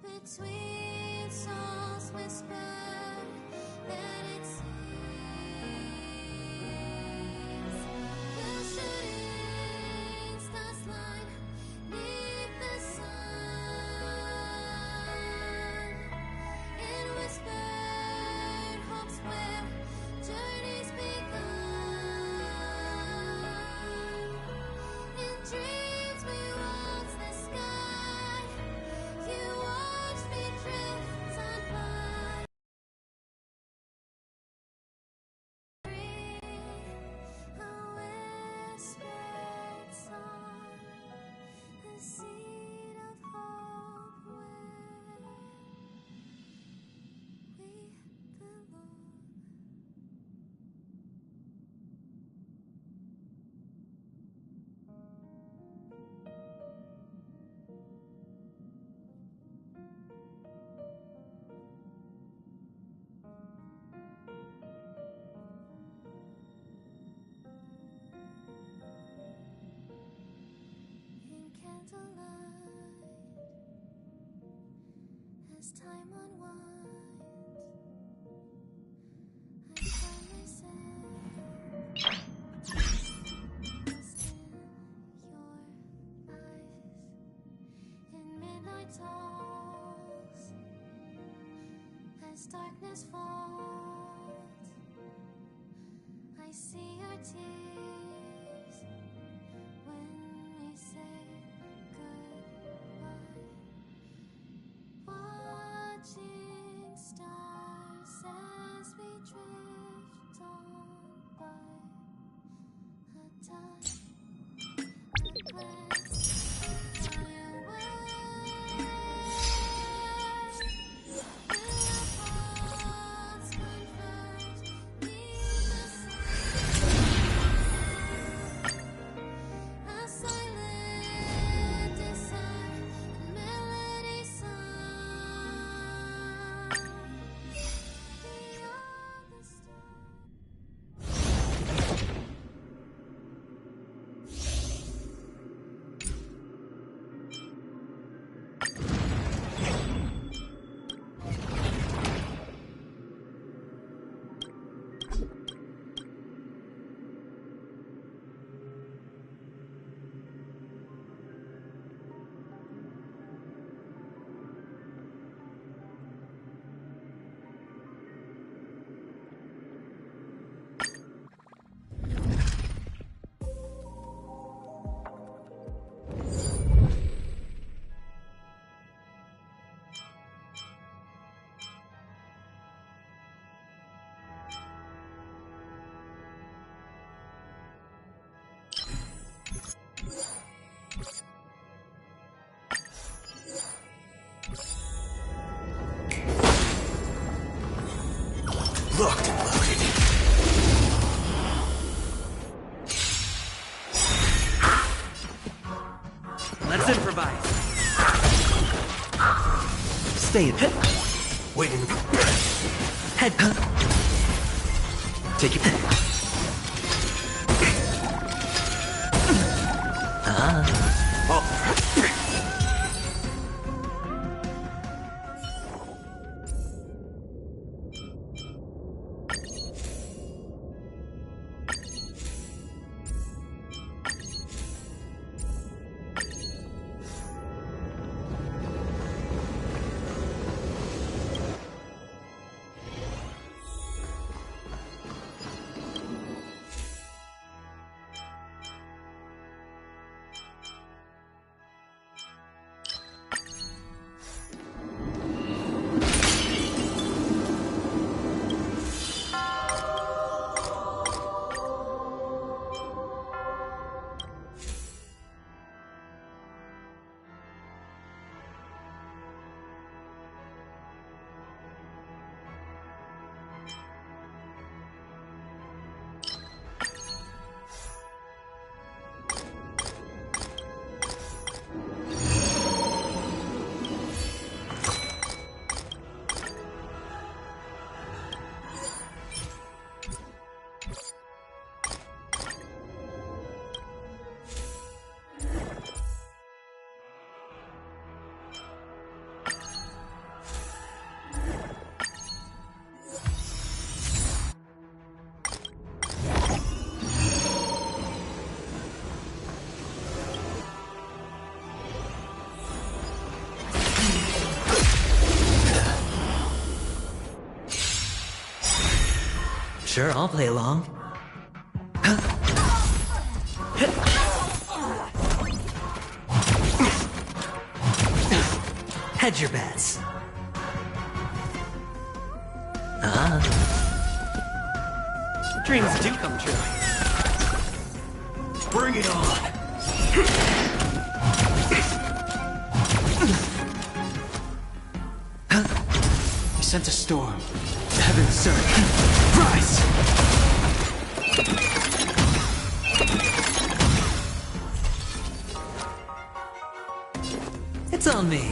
Between souls whisper that it seems the shooting stars line neath the sun in whispered hopes where journeys begun. In dreams we waltz the sky. You watch me drift on by. A whispered song, the seed of hope where we belong. In candlelight, as time unwinds, I find myself lost in your eyes. In midnight talks, as darkness falls, I see your tears when we say goodbye. Watching stars as we drift on by. A touch, a glance, fly away. Will our paths converge neath the sun? A silent desire, a melody sung beyond the stars. Locked and loaded. Let's improvise. Stay in. Wait in the... Head. Take it. Oh. Sure, I'll play along. Hedge your bets. Dreams do come true. Bring it on! We sent a storm. Heaven surge. Rise! It's on me.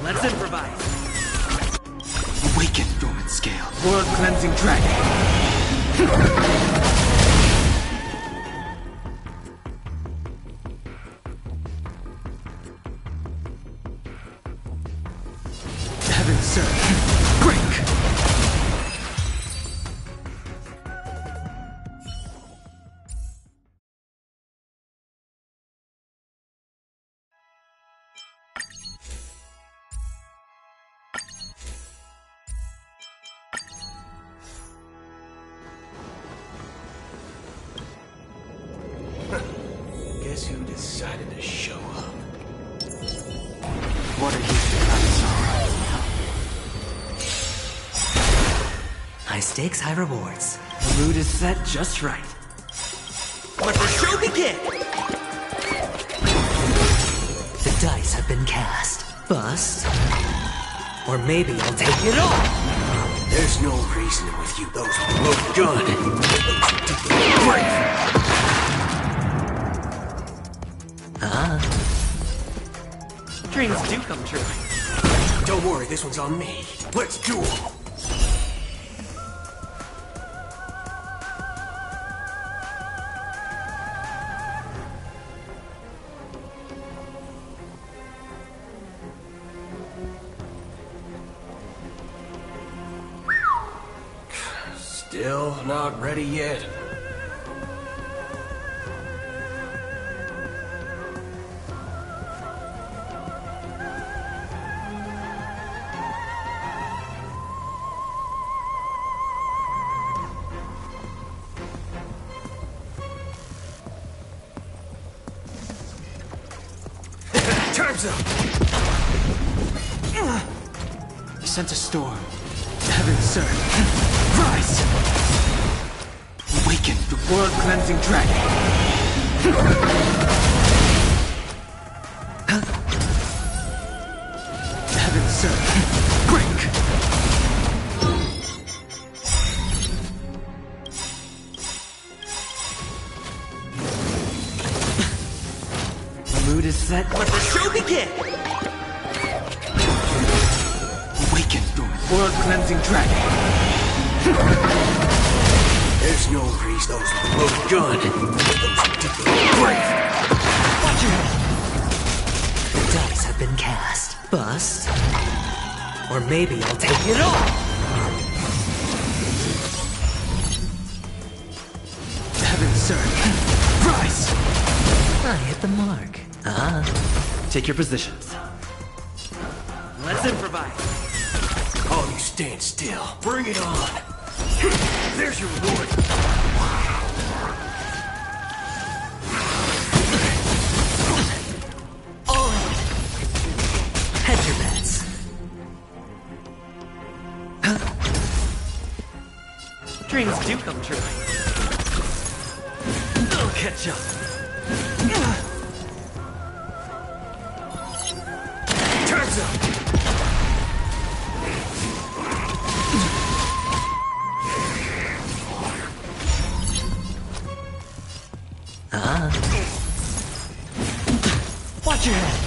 Let's improvise. Awaken, dormant scale. World cleansing dragon. Heaven surge. Break! Guess who decided to show up? What are you doing? High stakes, high rewards. The mood is set just right. Let the show begin! The dice have been cast. Bust. Or maybe I'll take it all! There's no reasoning with you. Those are loaded gun. Break! Dreams do come true. Don't worry, this one's on me. Let's duel! Still not ready yet. Time's up! We sent a storm. Heaven surge. Rise! Awaken the world cleansing dragon. Heaven surge. Break! The mood is set. Let the show begin! Awaken the world cleansing dragon. There's no reason. Those are loaded gun. Break! Watch your head. The dice have been cast. Bust. Or maybe I'll take it all! Heaven surge. Rise! I hit the mark. Take your positions. Let's improvise. All you stand still. Bring it on! There's your reward! Hedge your bets. Dreams do come true. I'll catch up. Time's up! Watch your head.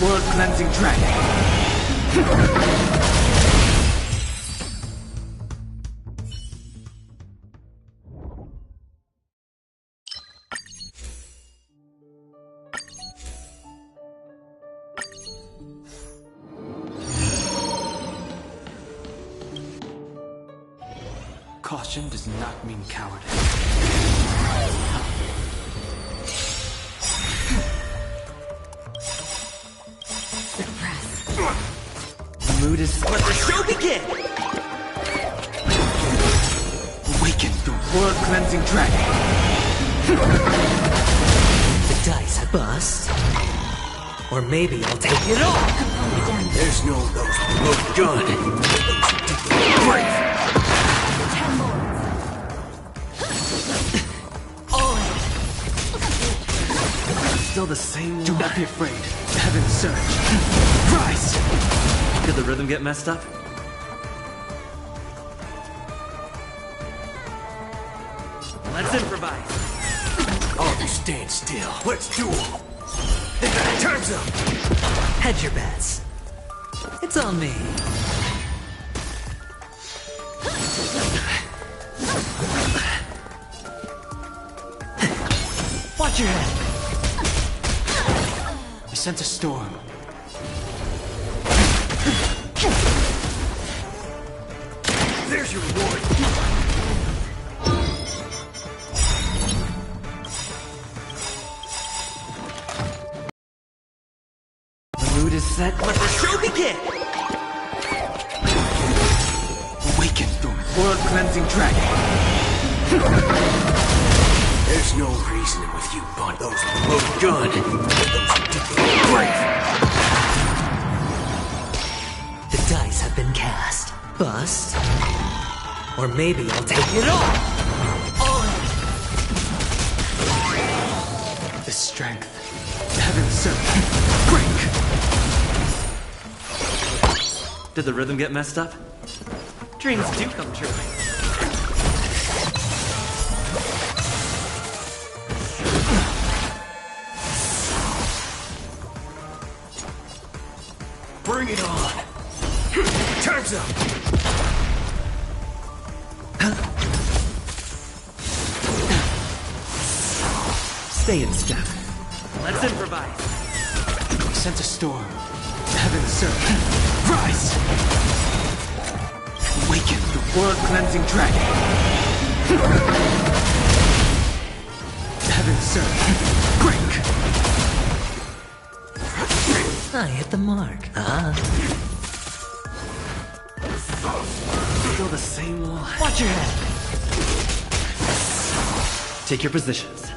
World-cleansing dragon. Caution does not mean cowardice. The mood is... Let the show begin! Awaken the world-cleansing dragon. The dice have bust. Or maybe I'll take it all. There's no those. Well done. Brave. Still the same. Do not be afraid. Heaven surge. Rise! Did the rhythm get messed up? Let's improvise. All you stand still. Let's duel. Time's up. Hedge your bets. It's on me. Watch your head. I sense a storm. There's your reward. The mood is set. Let the show begin. Awaken the world-cleansing dragon. There's no reasoning with you, but those who load gun, those who dig the grave. The dice have been cast. Bust. Or maybe I'll take it all. The strength. Heaven serve. Break! Did the rhythm get messed up? Dreams do come true. Bring it on. Time's up. Stay in step. Let's improvise. Sense a storm. Heaven serve. Rise! Awaken the world-cleansing dragon. Heaven serve. Break! I hit the mark. Still the same one. Watch your head. Take your positions.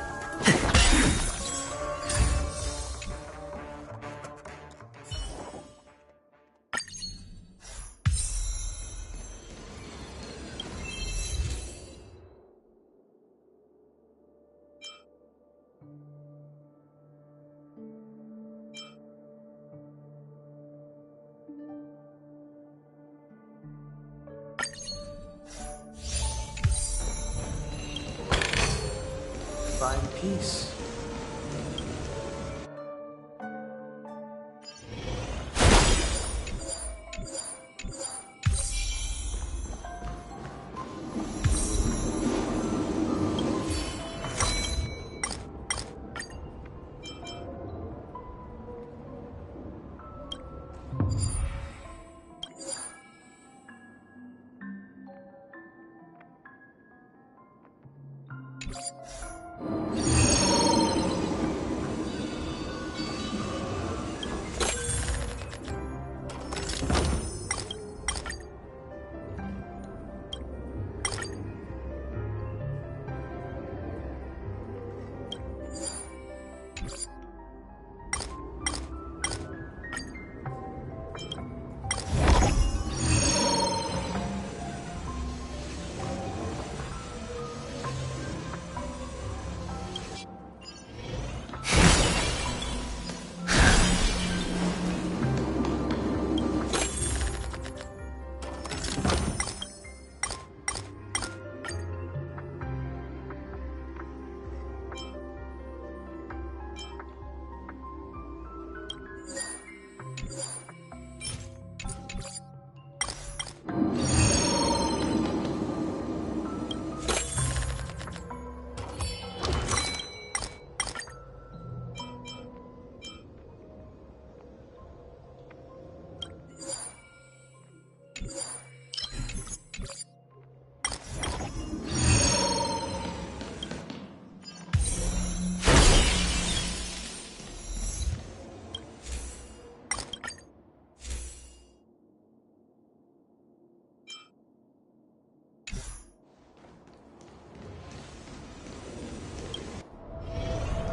Find peace.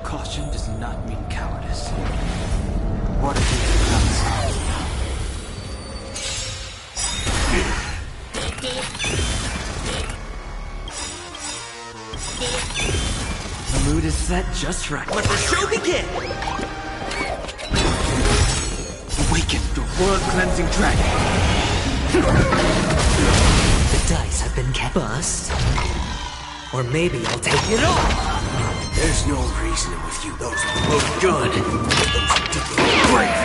Caution does not mean cowardice. What if it becomes? The mood is set just right. Let the show begin! Awaken the world-cleansing dragon. The dice have been cast. Bust. Or maybe I'll take it all. There's no reasoning with you. Those who load gun, those who dig the grave.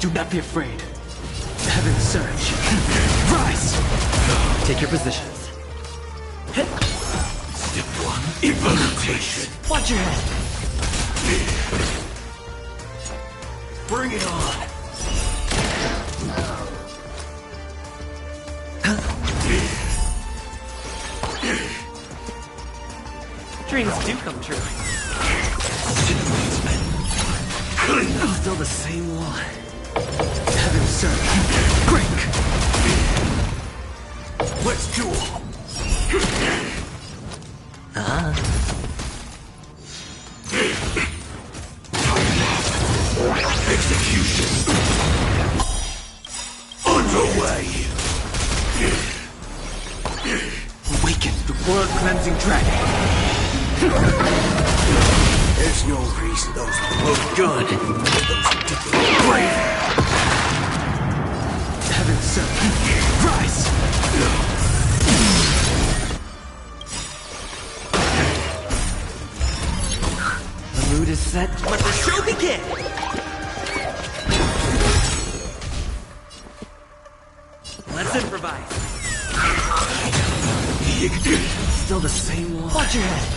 Do not be afraid. Heaven surge. Rise! Take your positions. Step one, implementation. Watch your head. Bring it on. Dreams do come true. Still the same one. Heaven surge. Break! Let's duel. Execution underway. Awaken the world-cleansing dragon. There's no reason those who look good. Those who did the brave. Heaven surge. Rise! The mood is set. Let the show begin! Let's improvise. Still the same one. Watch your head.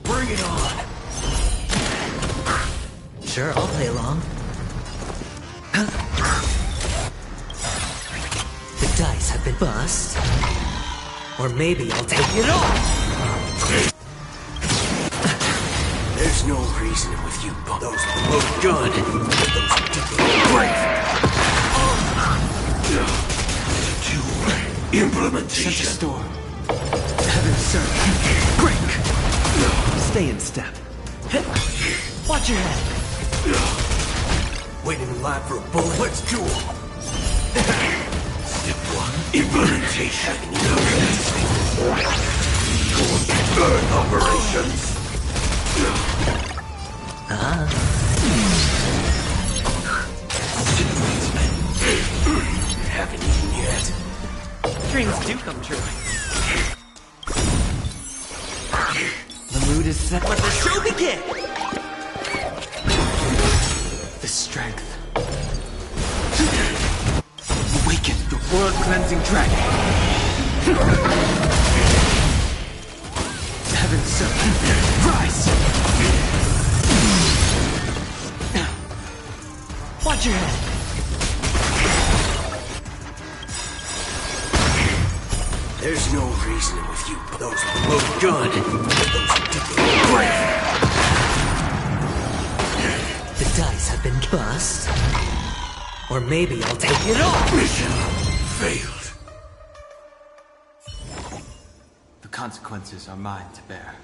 Bring it on. Sure, I'll play along. The dice have been bust. Or maybe I'll take it off. There's no reasoning with you, but those who look good. Those who did the brave. Set Implementation. the storm. Heaven surge. Break! Stay in step. Watch your head. Waiting in line for a bullet. Let's duel. Step one. Implementation. Burn operations. Haven't eaten yet. Dreams do come true. The mood is set. Let the show begin! The strength. Awaken the world-cleansing dragon. Heaven surge. Rise! Watch your head. There's no reasoning with you, but those who look good. Those who did the brave. The dice have been bust. Or maybe I'll take it off. Mission failed. The consequences are mine to bear.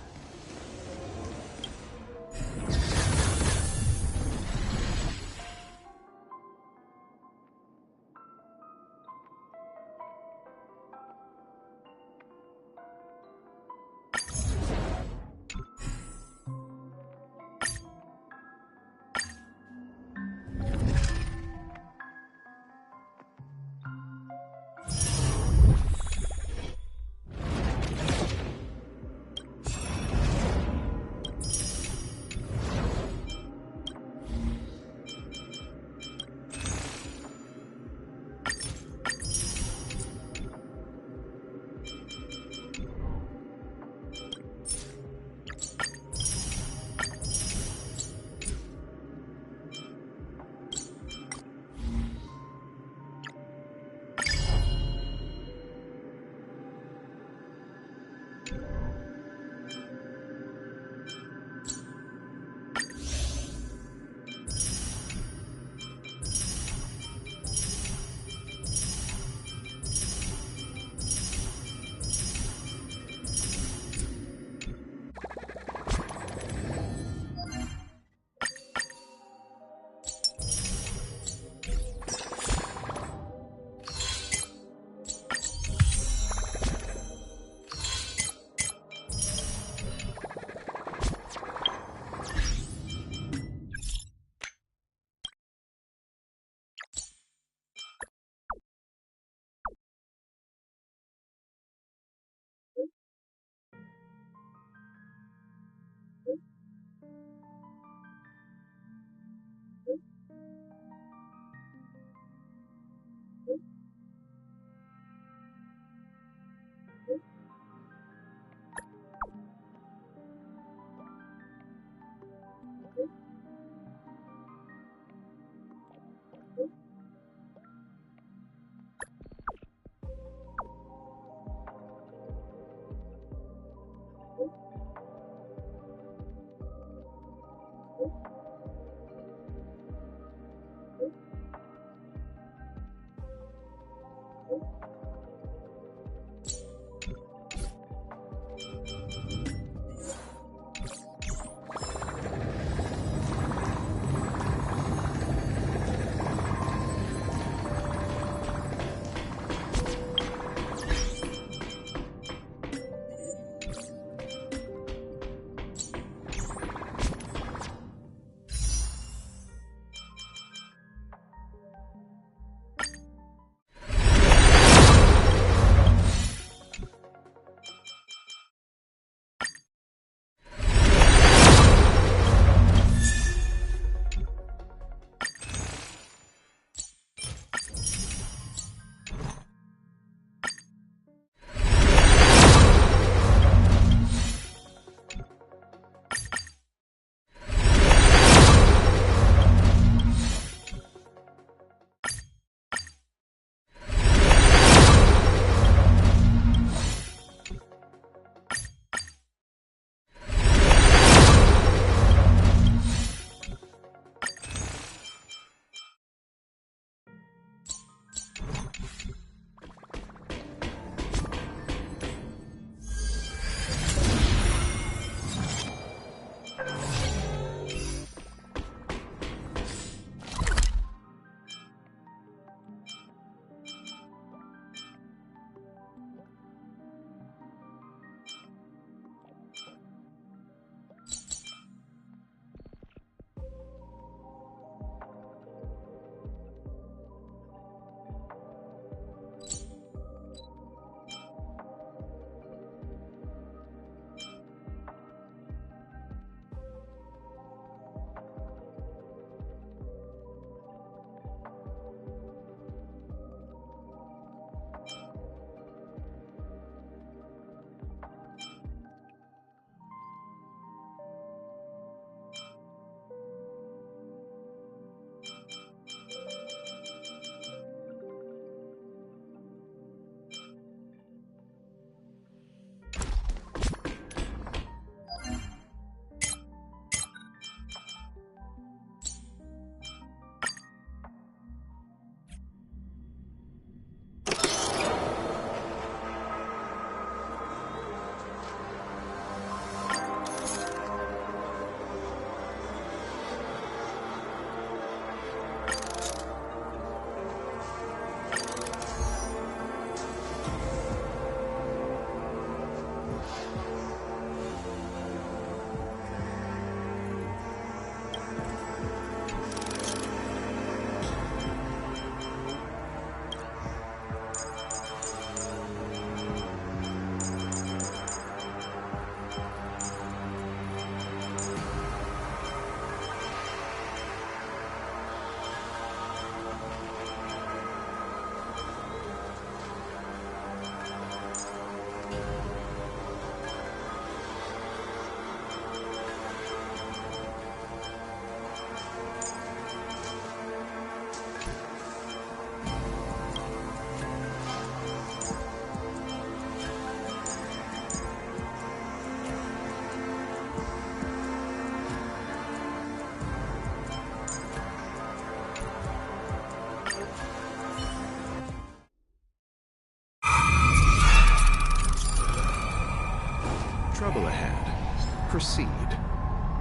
trouble ahead, proceed.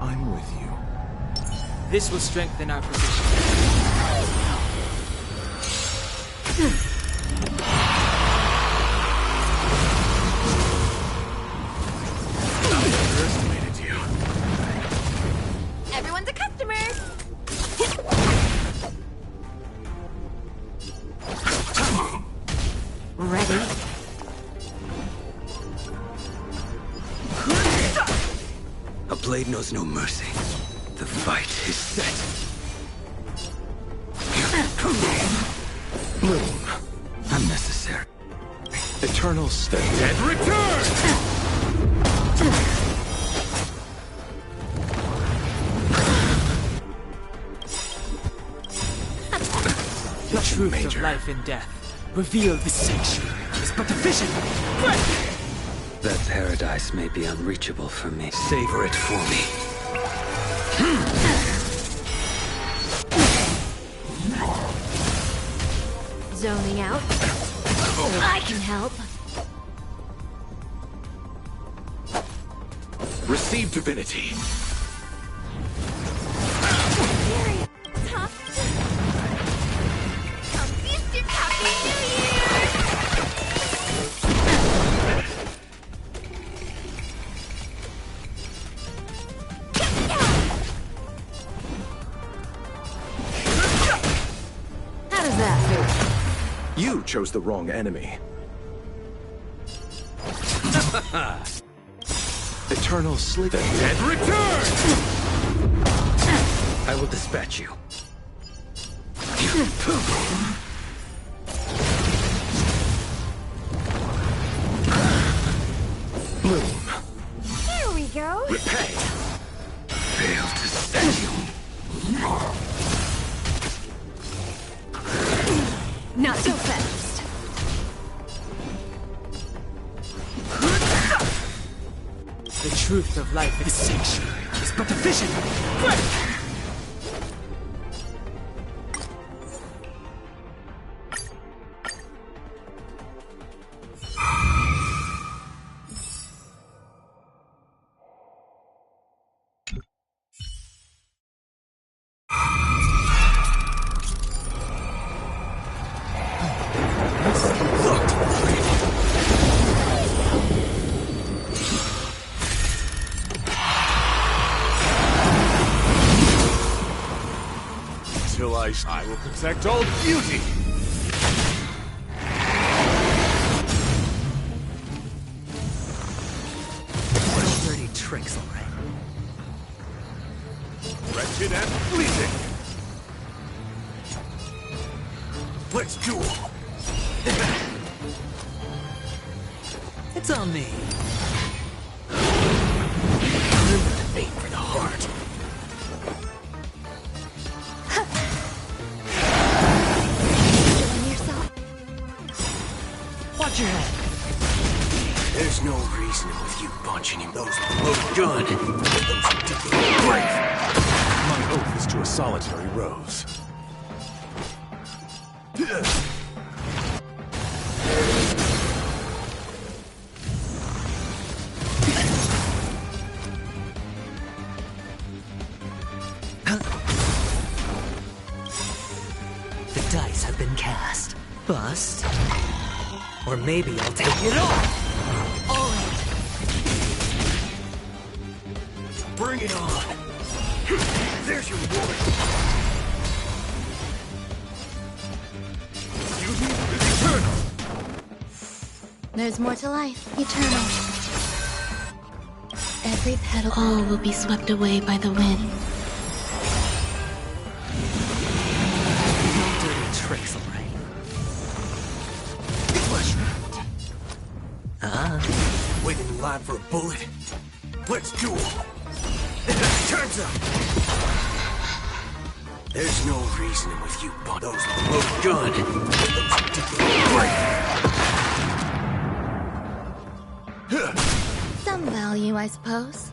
I'm with you. This will strengthen our position. I underestimated you. Everyone's a customer. Ready? A blade knows no mercy. The fight is set. Bloom. Unnecessary. Eternal state. Dead return! The truth Major. of life and death. Reveal the sanctuary is but a vision. That paradise may be unreachable for me. Savor it for me. Zoning out. I can help. Receive divinity. Very tough. Happy New Year! How does that feel? You chose the wrong enemy. Eternal sleep. The dead return! I will dispatch you. Bloom. Here we go. Repay. Fail to set you. Not so fast. The truth of life is sanctuary is but a vision. Till I will protect all beauty. Dirty tricks, alright. Wretched and fleeting. Let's duel. It's on me. Aim for the heart. Doing yourself. Watch your head. There's no reasoning with you punching him. Those look good. Those particularly brave. My oath is to a solitary rose. The dice have been cast. Bust. Or maybe I'll take it all. Bring it on. There's your reward. Beauty is eternal. There's more to life. Eternal. Every petal. All will be swept away by the wind. No dirty tricks, alright. Waiting in line for a bullet. Let's duel. Turns up. There's no reasoning with you, but those look good. Those particularly brave. Some value, I suppose.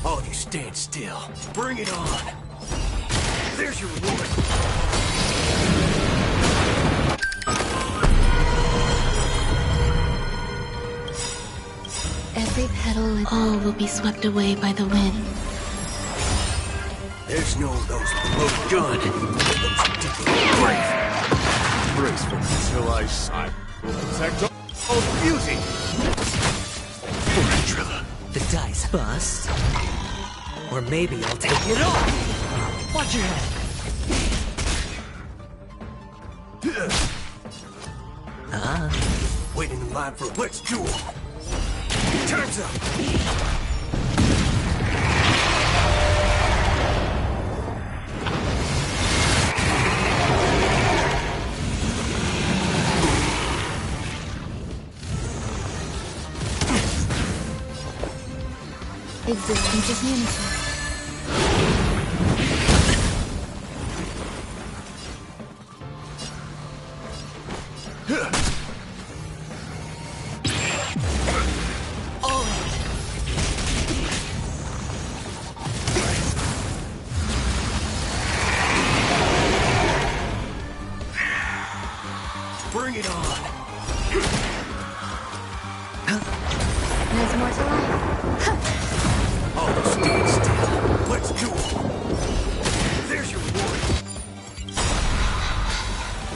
All of you stand still. Bring it on. There's your reward. petal and all will be swept away by the wind. There's no those loaded gun. Those brave. Brace for until I will protect all beauty. Tarantula. The dice bust. Or maybe I'll take it off. Watch your head. Waiting in line for a blitz duel. Time's up. Existence is unity. Bring it on. There's more to life. Oh, stand still. Let's duel. There's your reward.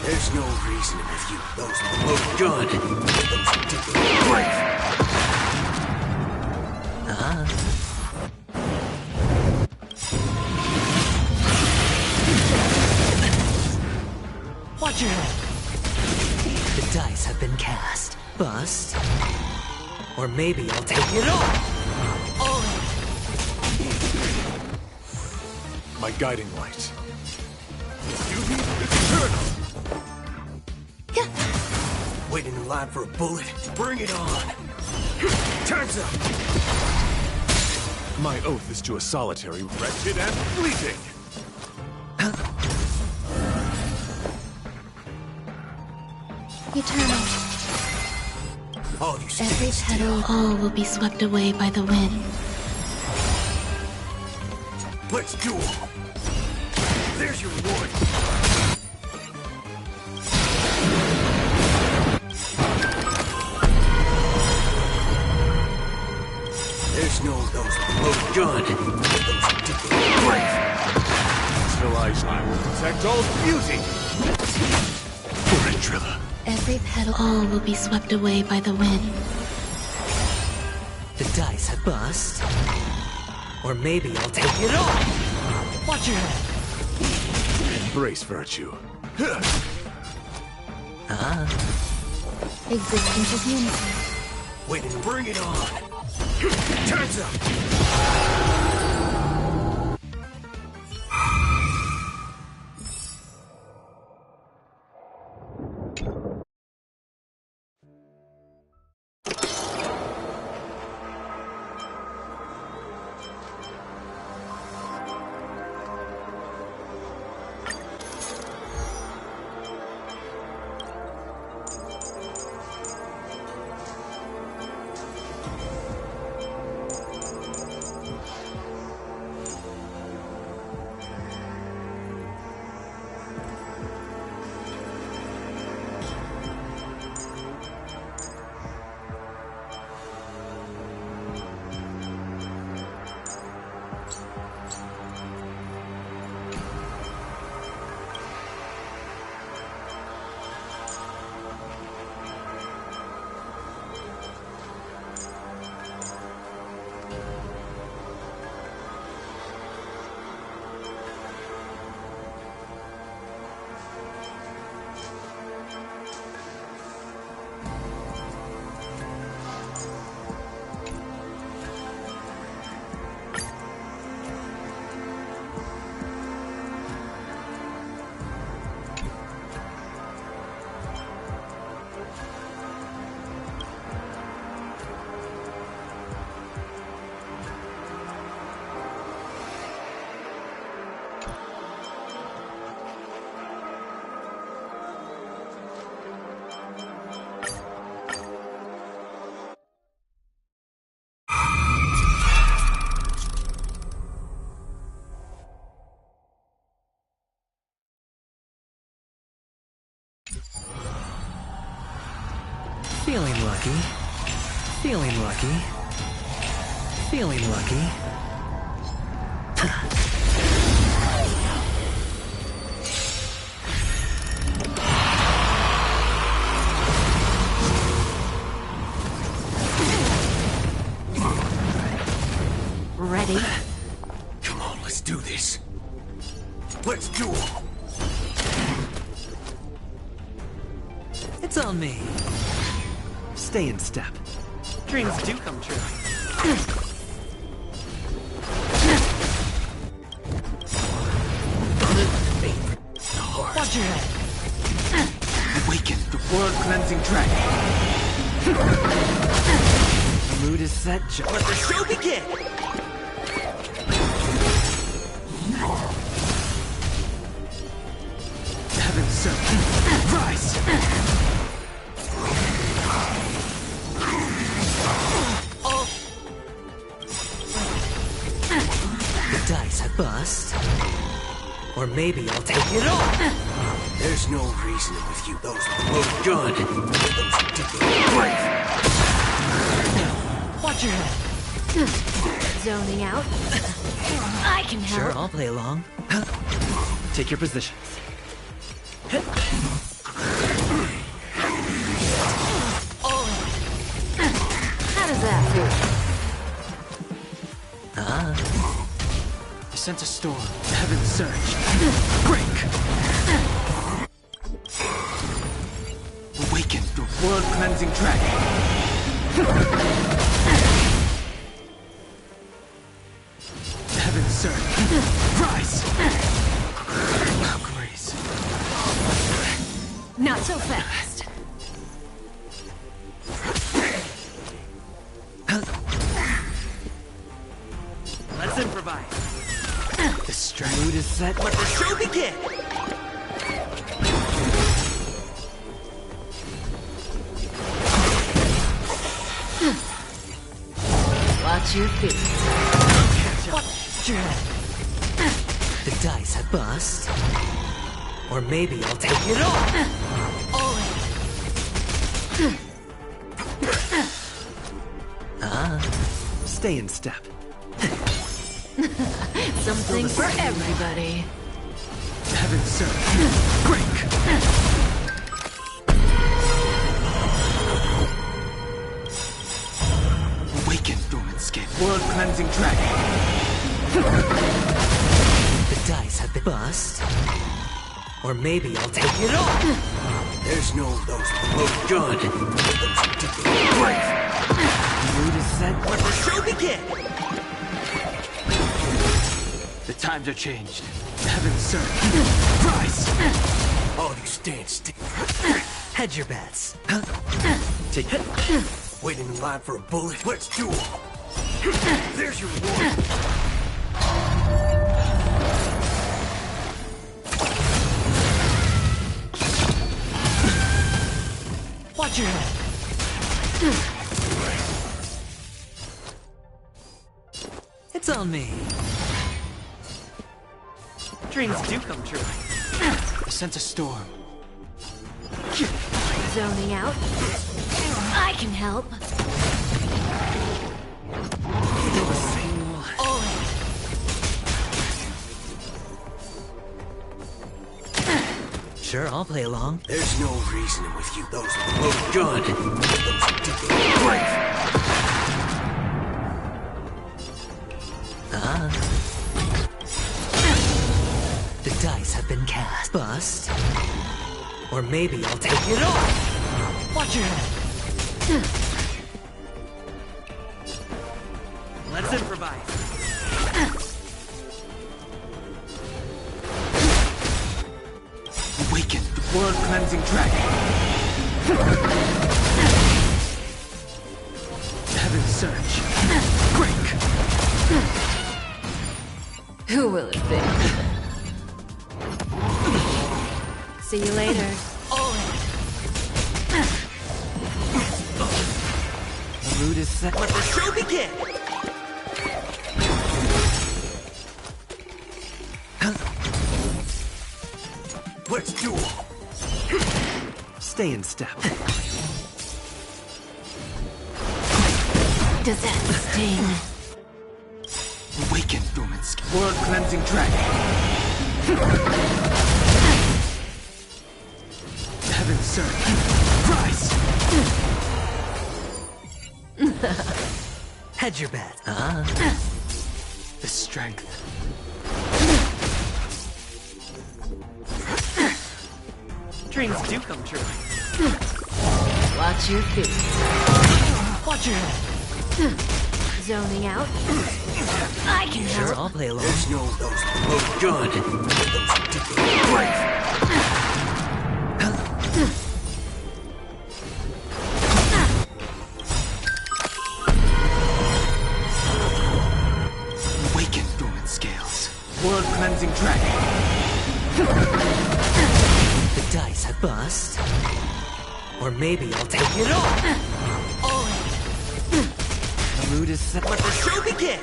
There's no reason to refute those loaded gun. Those ridiculous brave. Watch your head. The dice have been cast. Bust. Or maybe I'll take it off. My guiding light. Beauty is eternal. Waiting in line for a bullet. Bring it on. Time's up. My oath is to a solitary, wretched, and fleeting. Eternal. All you Every stand petal, all will be swept away by the wind. Let's duel. There's your reward. There's no those loaded gun. Those ridiculous brave. Till I will protect all beauty. Tarantula. Every petal, all will be swept away by the wind. The dice have bust. Or maybe I'll take it off. Watch your head. Embrace virtue. Existence is unity. Waiting, bring it on. Time's up. Feeling lucky. Feeling lucky. Feeling lucky. Ready? Come on, let's do this. Let's duel. It's on me. Stay in step. Dreams do come true. Watch your head. Awaken the world-cleansing dragon. The mood is set. Let the show begin. Heaven serve. Rise. The dice have bust. Or maybe I'll take it all. There's no reasoning with you. Those load gun. Those ridiculous brave. Watch your head. Zoning out. I can help. Sure, I'll play along. Take your positions. How does that feel? I sense a storm. Heaven surge. Break. Awaken the world-cleansing dragon. Heaven surge. Rise. Grace. Not so fast. Let's improvise. The mood is set. Let the show begin. Watch your feet. Watch your head. The dice have bust. Or maybe I'll take it all. Stay in step. Something for everybody. Heaven surge. Break. Awaken, dormant skin. World-cleansing dragon. The dice have been bust. Or maybe I'll take it all. There's no those load gun. Those ridiculous brave. The mood is set. Let the show begin. The times are changed. Heaven surge. Rise. All you stand still. Hedge your bets. Take it. Waiting in line for a bullet. Let's duel. There's your reward. Watch your head. It's on me. Dreams do come true. I sense a storm. Zoning out. I can help. Sure, I'll play along. There's no reasoning with you. Those load gun. Those ridiculous brave. The dice have been cast. Bust. Or maybe I'll take it all. Watch your head. Let's improvise. Awaken the world-cleansing dragon. Heaven surge. Break. Who will it be? See you later. The mood is set. Let the show begin. Let's duel. Stay in step. Does that sting? World cleansing dragon. Heaven surge. Rise. Hedge your bet. The strength. Dreams do come true. Watch your feet. Watch your head. Zoning out. I can Sure, help. I'll play along. There's no those good. Those particular brave. Awaken dormant scales. World cleansing dragon. The dice have bust. Or maybe I'll take it all. The mood is set. Let the show begin.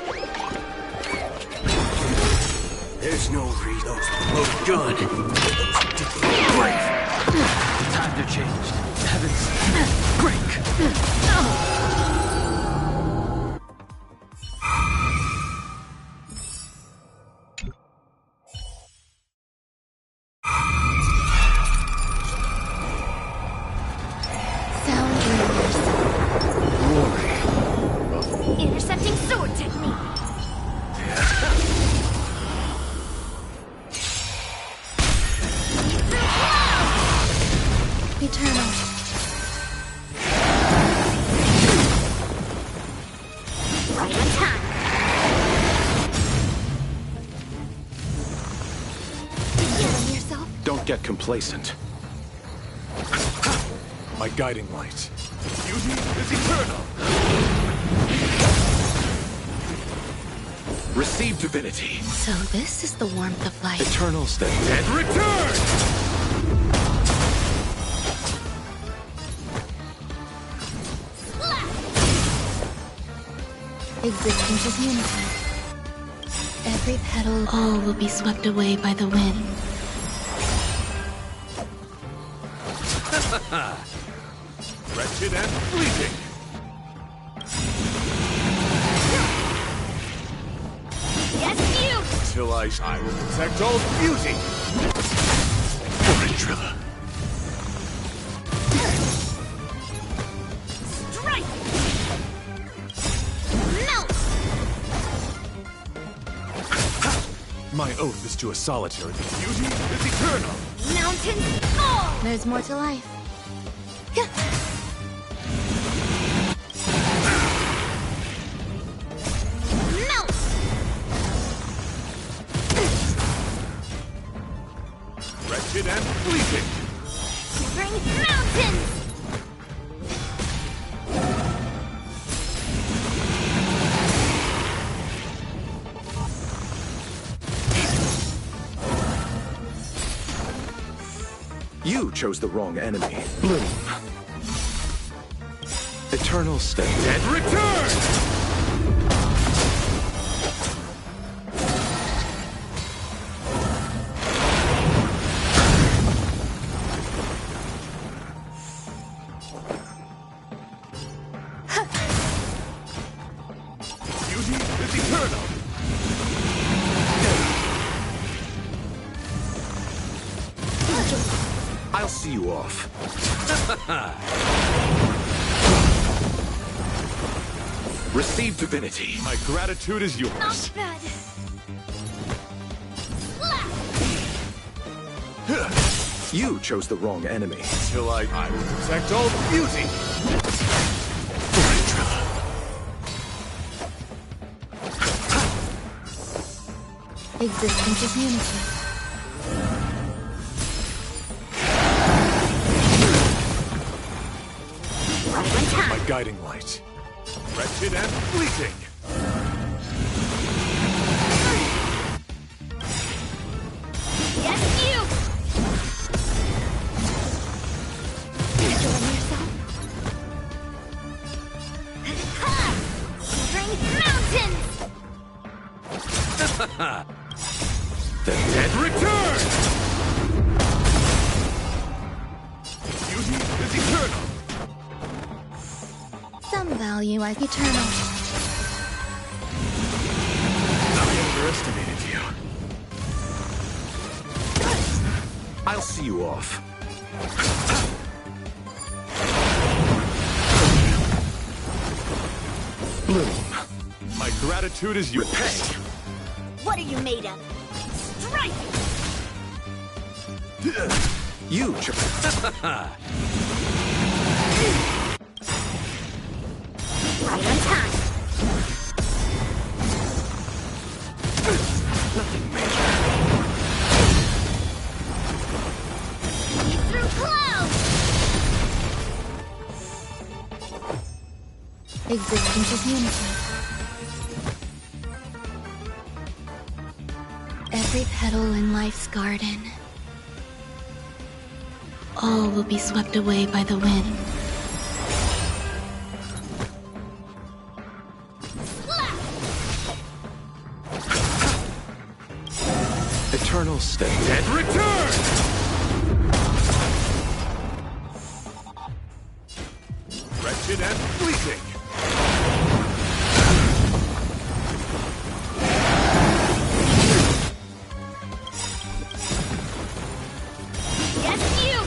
There's no reason. Those good. Those particular brave. Times are changed. Heavens break. Sound rumors. Glory. Intercepting sword technique. Eternal. Right on time. Get on yourself. Don't get complacent. My guiding light. Beauty is eternal. Receive divinity. So this is the warmth of life. Eternal stay. And return! Existence is unity. Every petal. All will be swept away by the wind. Wretched and fleeting. Yes, you! Till I will protect all beauty. Foreign driller. Strike! Melt! My oath is to a solitary. Beauty is eternal. Mountains fall! There's more to life. Melt! Wretched and fleeting. Shivering mountains! You chose the wrong enemy. Bloom. Eternal state. And return! Beauty is eternal. I'll see you off. Receive divinity. My gratitude is yours. Not bad. You chose the wrong enemy. Till I will protect all beauty. Foreign driller. Existence is unity. Right on time. My guiding light. Wretched and fleeting. Yes, you! Enjoying yourself? Ha! Shivering mountains! And return! Beauty is eternal. Some value as eternal. I am underestimated you. I'll see you off. Bloom. My gratitude is yours. Repay. What are you made of? Strike! You Right on time. Nothing major. See through clouds! Existence is unity. Every petal in life's garden. All will be swept away by the wind. Eternal state. And return! Wretched and fleeting. Yes, you!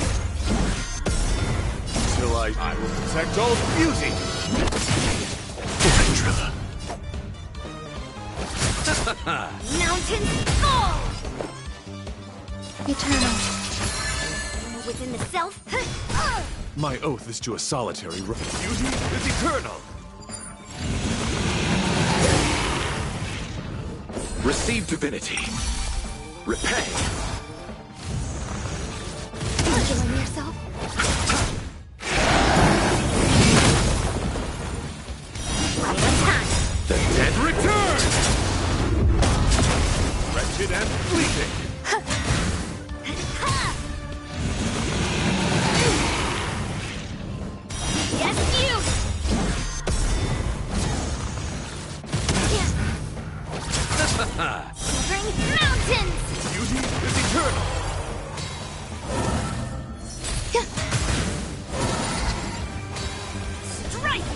Till I will protect all beauty. Trilla. Mountains fall! Eternal. Within the self? My oath is to a solitary beauty is eternal. Receive divinity. Repay. Enjoying yourself? Right on time. The dead return! Wretched and fleeting. Yes, you! Bring mountains! Beauty is eternal. Strike!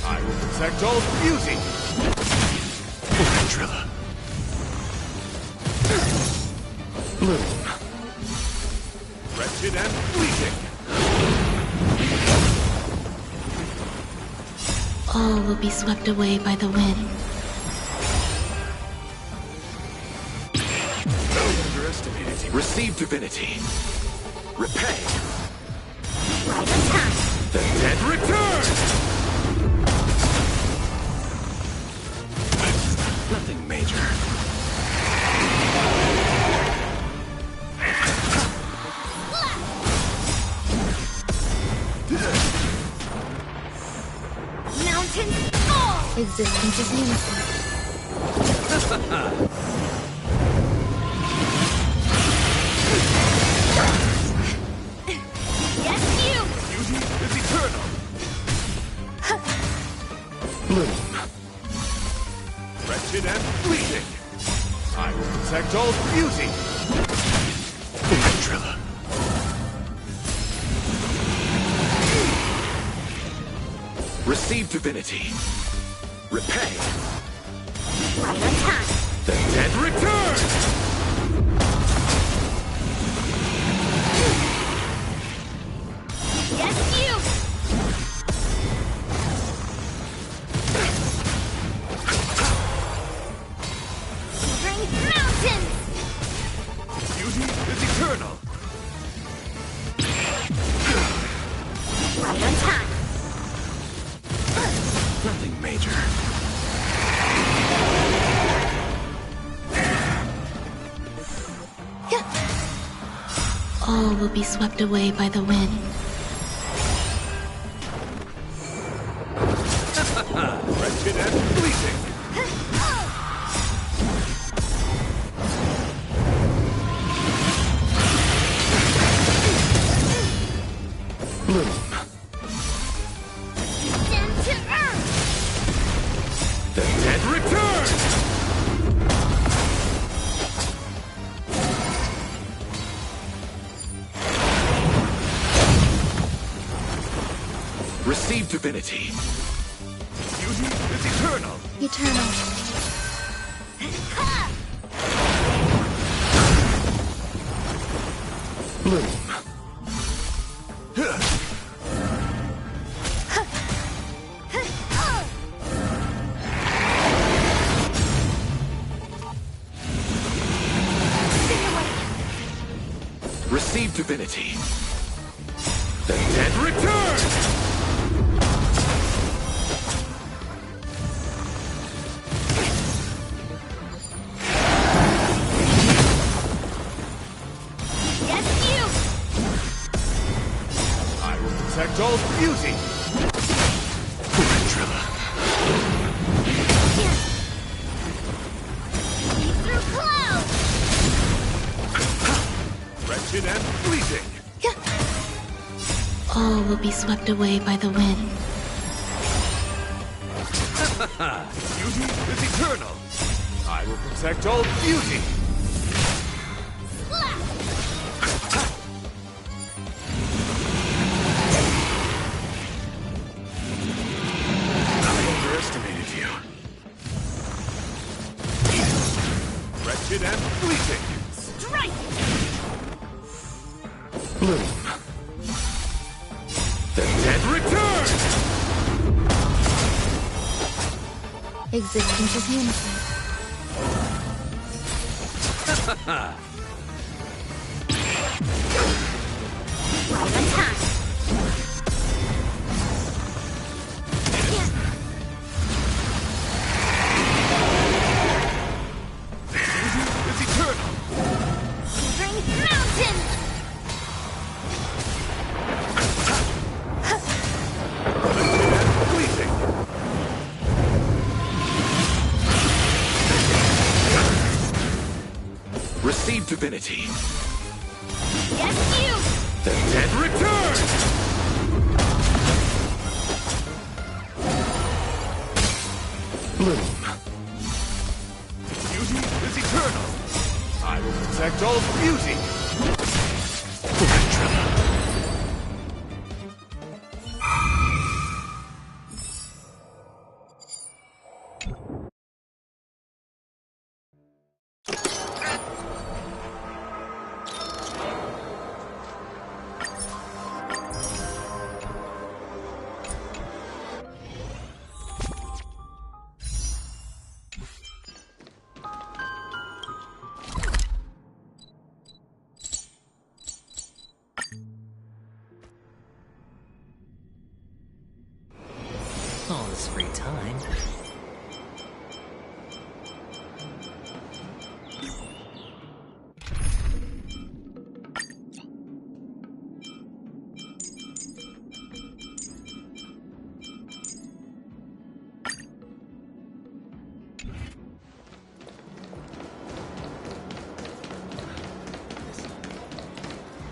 I will protect all beauty. Trilla. Bloom. Wretched and fleeting. All will be swept away by the wind. Underestimated you. Receive divinity. Repay. Right on time. The dead return! Nothing major. Mountains fall! Existence is unity. Yes, you! Beauty is eternal. Bloom. Wretched and fleeting. I will protect all beauty. Trilla. Receive divinity. Repay. Right on time. The dead return! Yes, you! Bring mountains! Beauty is eternal. Right on time. Nothing major. All will be swept away by the wind. Wretched and fleeting. Bloom. Descend to earth! The dead return! divinity. Beauty is eternal. Eternal. Bloom. Receive divinity. The dead return! Yes, you! I will protect all beauty! Trilla. See through clouds! Wretched and fleeting! All will be swept away by the wind. Beauty is eternal! I will protect all beauty! I underestimated you. Wretched and fleeting! Strike! Bloom. The dead return! Existence is unity. Right on time! Beauty is eternal! Bring mountains! Fleeting! Receive divinity. Yes, you! The dead return! Bloom. Beauty is eternal. I will protect all beauty. Trilla. All this free time.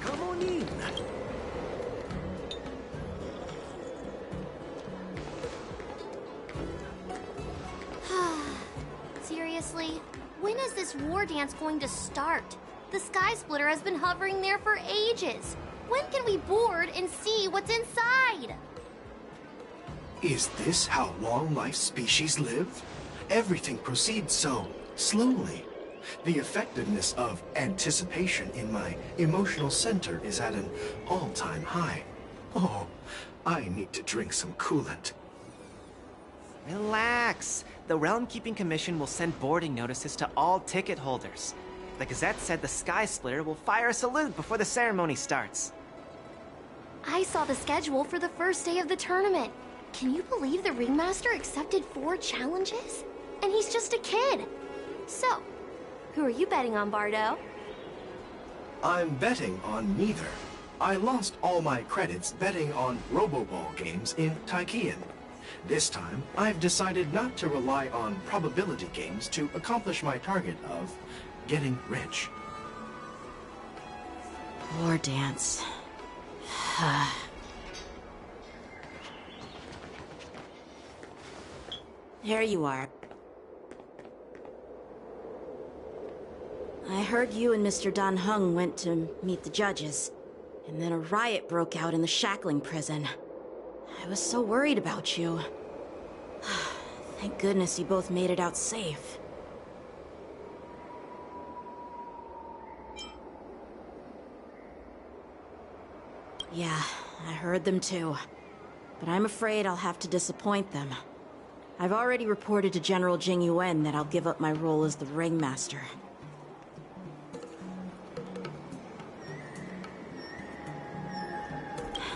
Come on in. Seriously? When is this war dance going to start? The Sky Splitter has been hovering there for ages. When can we board and see what's inside? Is this how long-life species live? Everything proceeds so slowly. The effectiveness of anticipation in my emotional center is at an all-time high. Oh, I need to drink some coolant. Relax. The Realm Keeping Commission will send boarding notices to all ticket holders. The Gazette said the Sky Splitter will fire a salute before the ceremony starts. I saw the schedule for the first day of the tournament. Can you believe the Ringmaster accepted 4 challenges? And he's just a kid. So, who are you betting on, Bardo? I'm betting on neither. I lost all my credits betting on Roboball games in Taikian. This time, I've decided not to rely on probability games to accomplish my target of getting rich. War dance. There you are. I heard you and Mr. Dan Heng went to meet the judges, and then a riot broke out in the shackling prison. I I was so worried about you. Thank goodness you both made it out safe. Yeah, I heard them too. But I'm afraid I'll have to disappoint them. I've already reported to General Jing Yuan that I'll give up my role as the Ringmaster.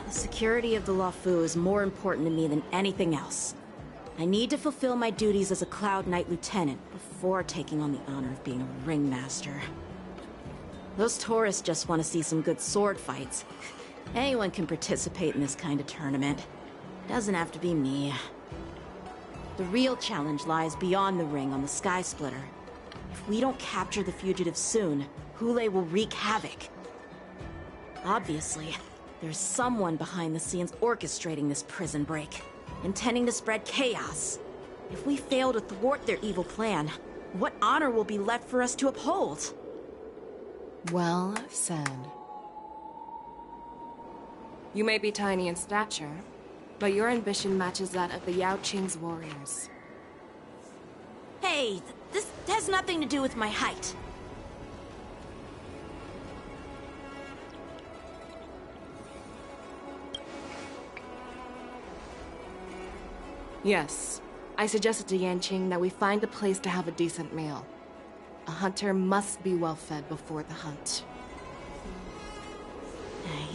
The security of the Luofu is more important to me than anything else. I need to fulfill my duties as a Cloud Knight Lieutenant before taking on the honor of being a Ringmaster. Those tourists just want to see some good sword fights. Anyone can participate in this kind of tournament. Doesn't have to be me. The real challenge lies beyond the ring on the Sky Splitter. If we don't capture the fugitives soon, Hule will wreak havoc. Obviously, there's someone behind the scenes orchestrating this prison break, intending to spread chaos. If we fail to thwart their evil plan, what honor will be left for us to uphold? Well said. You may be tiny in stature, but your ambition matches that of the Yao Qing's warriors. Hey, this has nothing to do with my height. Yes, I suggested to Yanqing that we find a place to have a decent meal. A hunter must be well fed before the hunt.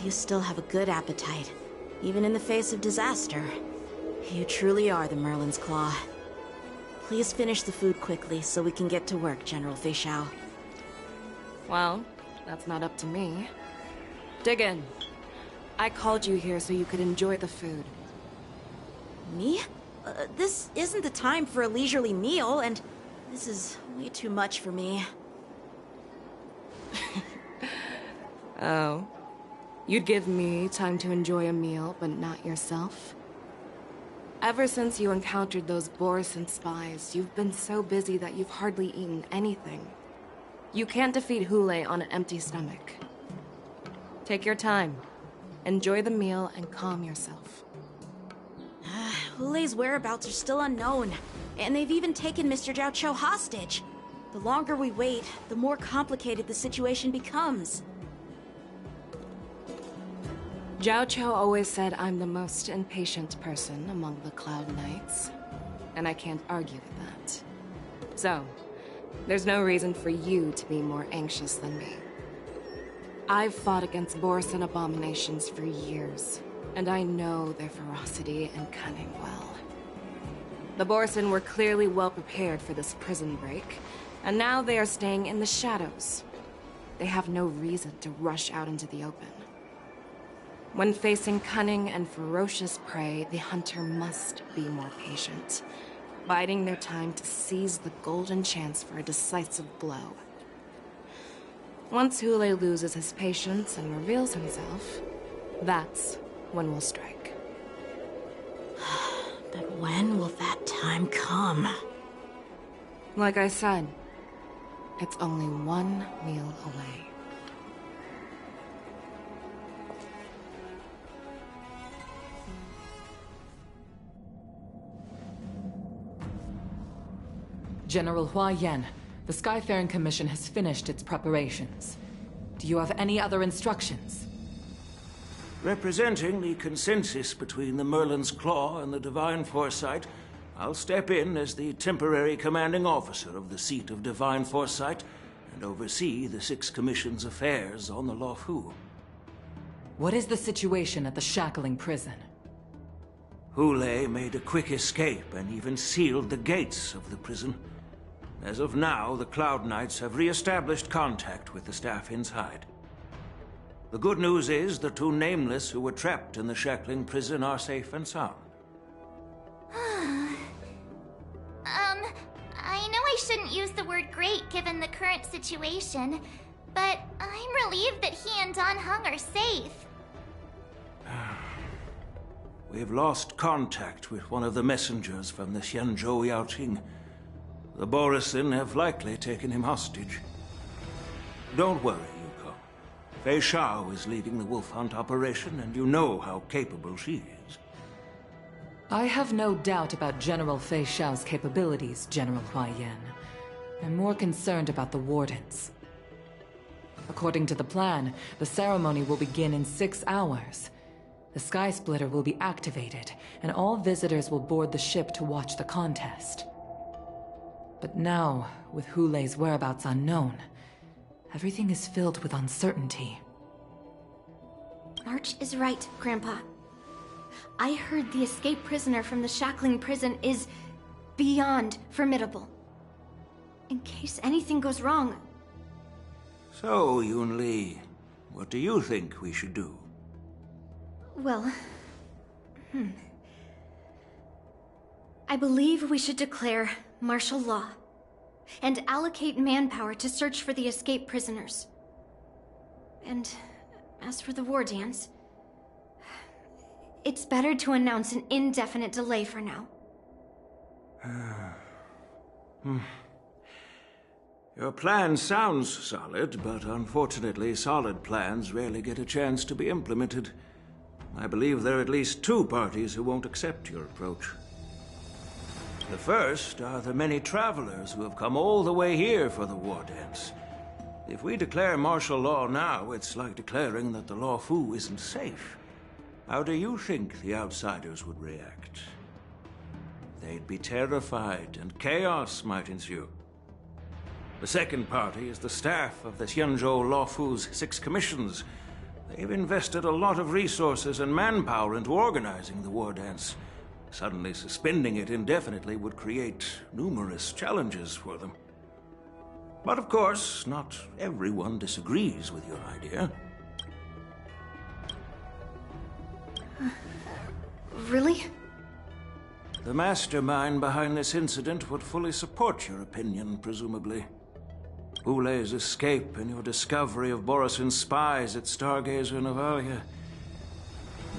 You still have a good appetite, even in the face of disaster. You truly are the Merlin's Claw. Please finish the food quickly so we can get to work, General Fei Xiao. Well, that's not up to me. Dig in. I called you here so you could enjoy the food. Me? This isn't the time for a leisurely meal, and this is way too much for me. Oh. You'd give me time to enjoy a meal, but not yourself? Ever since you encountered those Borison spies, you've been so busy that you've hardly eaten anything. You can't defeat Hule on an empty stomach. Take your time. Enjoy the meal and calm yourself. Hule's whereabouts are still unknown, and they've even taken Mr. Zhao Cho hostage. The longer we wait, the more complicated the situation becomes. Zhao Cho always said I'm the most impatient person among the Cloud Knights, and I can't argue with that. So, there's no reason for you to be more anxious than me. I've fought against Borison abominations for years, and I know their ferocity and cunning well. The Borison were clearly well prepared for this prison break, and now they are staying in the shadows. They have no reason to rush out into the open. When facing cunning and ferocious prey, the hunter must be more patient, biding their time to seize the golden chance for a decisive blow. Once Hule loses his patience and reveals himself, that's when we'll strike. But when will that time come? Like I said, it's only one meal away. General Hua Yan, the Skyfaring Commission has finished its preparations. Do you have any other instructions? Representing the consensus between the Merlin's Claw and the Divine Foresight, I'll step in as the temporary commanding officer of the seat of Divine Foresight and oversee the Six Commission's affairs on the Luofu. What is the situation at the Shackling prison? Hule made a quick escape and even sealed the gates of the prison. As of now, the Cloud Knights have re-established contact with the staff inside. The good news is the two Nameless who were trapped in the Shackling prison are safe and sound. I know I shouldn't use the word great given the current situation, but I'm relieved that he and Dan Heng are safe. We've lost contact with one of the messengers from the Xianzhou Yaoqing. The Borison have likely taken him hostage. Don't worry, Yuko. Fei Xiao is leading the wolf hunt operation, and you know how capable she is. I have no doubt about General Fei Xiao's capabilities, General Hua Yan. I'm more concerned about the Wardens. According to the plan, the ceremony will begin in 6 hours. The Sky Splitter will be activated, and all visitors will board the ship to watch the contest. But now, with Hu Lei's whereabouts unknown, everything is filled with uncertainty. March is right, Grandpa. I heard the escaped prisoner from the shackling prison is beyond formidable. In case anything goes wrong. So, Yun Li, what do you think we should do? Well... I believe we should declare martial law and allocate manpower to search for the escaped prisoners. And as for the war dance, it's better to announce an indefinite delay for now. Your plan sounds solid, but unfortunately solid plans rarely get a chance to be implemented. I believe there are at least 2 parties who won't accept your approach. The first are the many travelers who have come all the way here for the war dance. If we declare martial law now, it's like declaring that the Law Fu isn't safe. How do you think the outsiders would react? They'd be terrified, and chaos might ensue. The second party is the staff of the Xianzhou Law Fu's 6 commissions. They've invested a lot of resources and manpower into organizing the war dance. Suddenly suspending it indefinitely would create numerous challenges for them. But of course, not everyone disagrees with your idea. Really? The mastermind behind this incident would fully support your opinion, presumably. Hu Lei's escape and your discovery of Borisin's spies at Stargazer Navalia.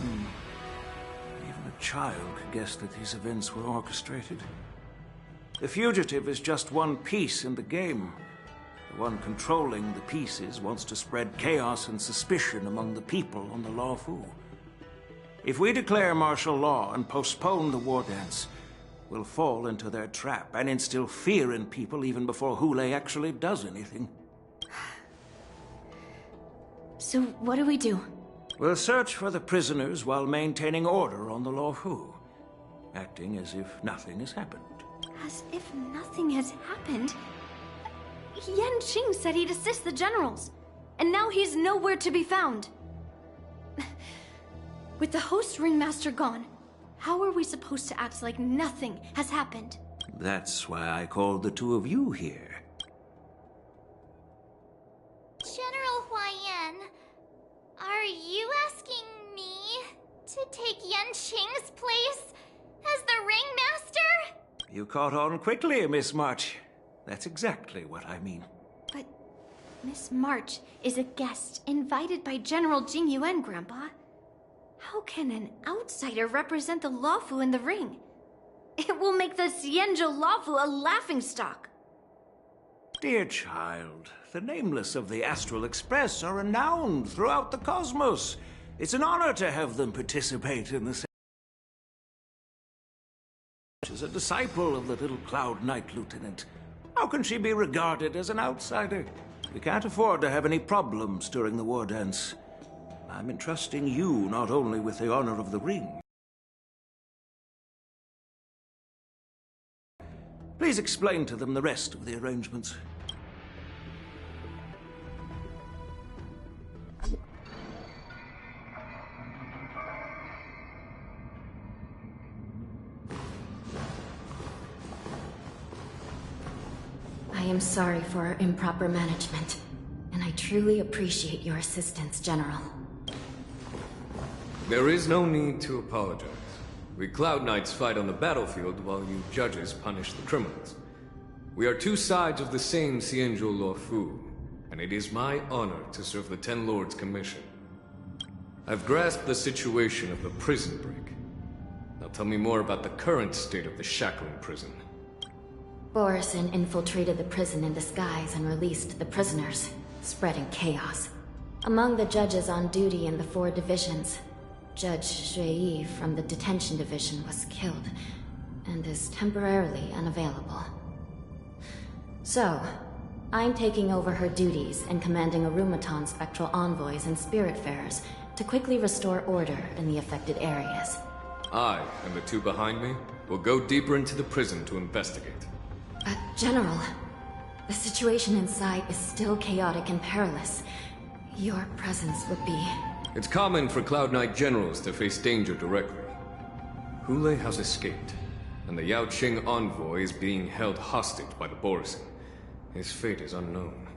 Even a child could guess that these events were orchestrated. The fugitive is just one piece in the game. The one controlling the pieces wants to spread chaos and suspicion among the people on the Law Fu. If we declare martial law and postpone the war dance, we'll fall into their trap and instill fear in people even before Hu Lei actually does anything. So what do we do? We'll search for the prisoners while maintaining order on the Law Fu, acting as if nothing has happened. As if nothing has happened? Yan Qing said he'd assist the generals, and now he's nowhere to be found. With the host ringmaster gone, how are we supposed to act like nothing has happened? That's why I called the 2 of you here. General Hua Yan, are you asking me to take Yan Qing's place as the ringmaster? You caught on quickly, Miss March. That's exactly what I mean. But Miss March is a guest invited by General Jing Yuan, Grandpa. How can an outsider represent the Law Fu in the ring? It will make the Xianzhou Law Fu a laughingstock. Dear child, the nameless of the Astral Express are renowned throughout the cosmos. It's an honor to have them participate in the as a disciple of the little Cloud Knight Lieutenant. How can she be regarded as an outsider? We can't afford to have any problems during the war dance. I'm entrusting you not only with the honor of the ring. Please explain to them the rest of the arrangements. I am sorry for our improper management, and I truly appreciate your assistance, General. There is no need to apologize. We Cloud Knights fight on the battlefield while you judges punish the criminals. We are 2 sides of the same Xianzhou Law Fu, and it is my honor to serve the 10 Lords' commission. I've grasped the situation of the prison break. Now tell me more about the current state of the shackling prison. Borisin infiltrated the prison in disguise and released the prisoners, spreading chaos. Among the judges on duty in the 4 divisions, Judge Shui from the detention division was killed, and is temporarily unavailable. So, I'm taking over her duties and commanding Arumaton spectral envoys and spiritfarers to quickly restore order in the affected areas. I and the two behind me will go deeper into the prison to investigate. General, the situation inside is still chaotic and perilous. Your presence would be... It's common for Cloud Knight generals to face danger directly. Hule has escaped, and the Yaoqing envoy is being held hostage by the Borison. His fate is unknown.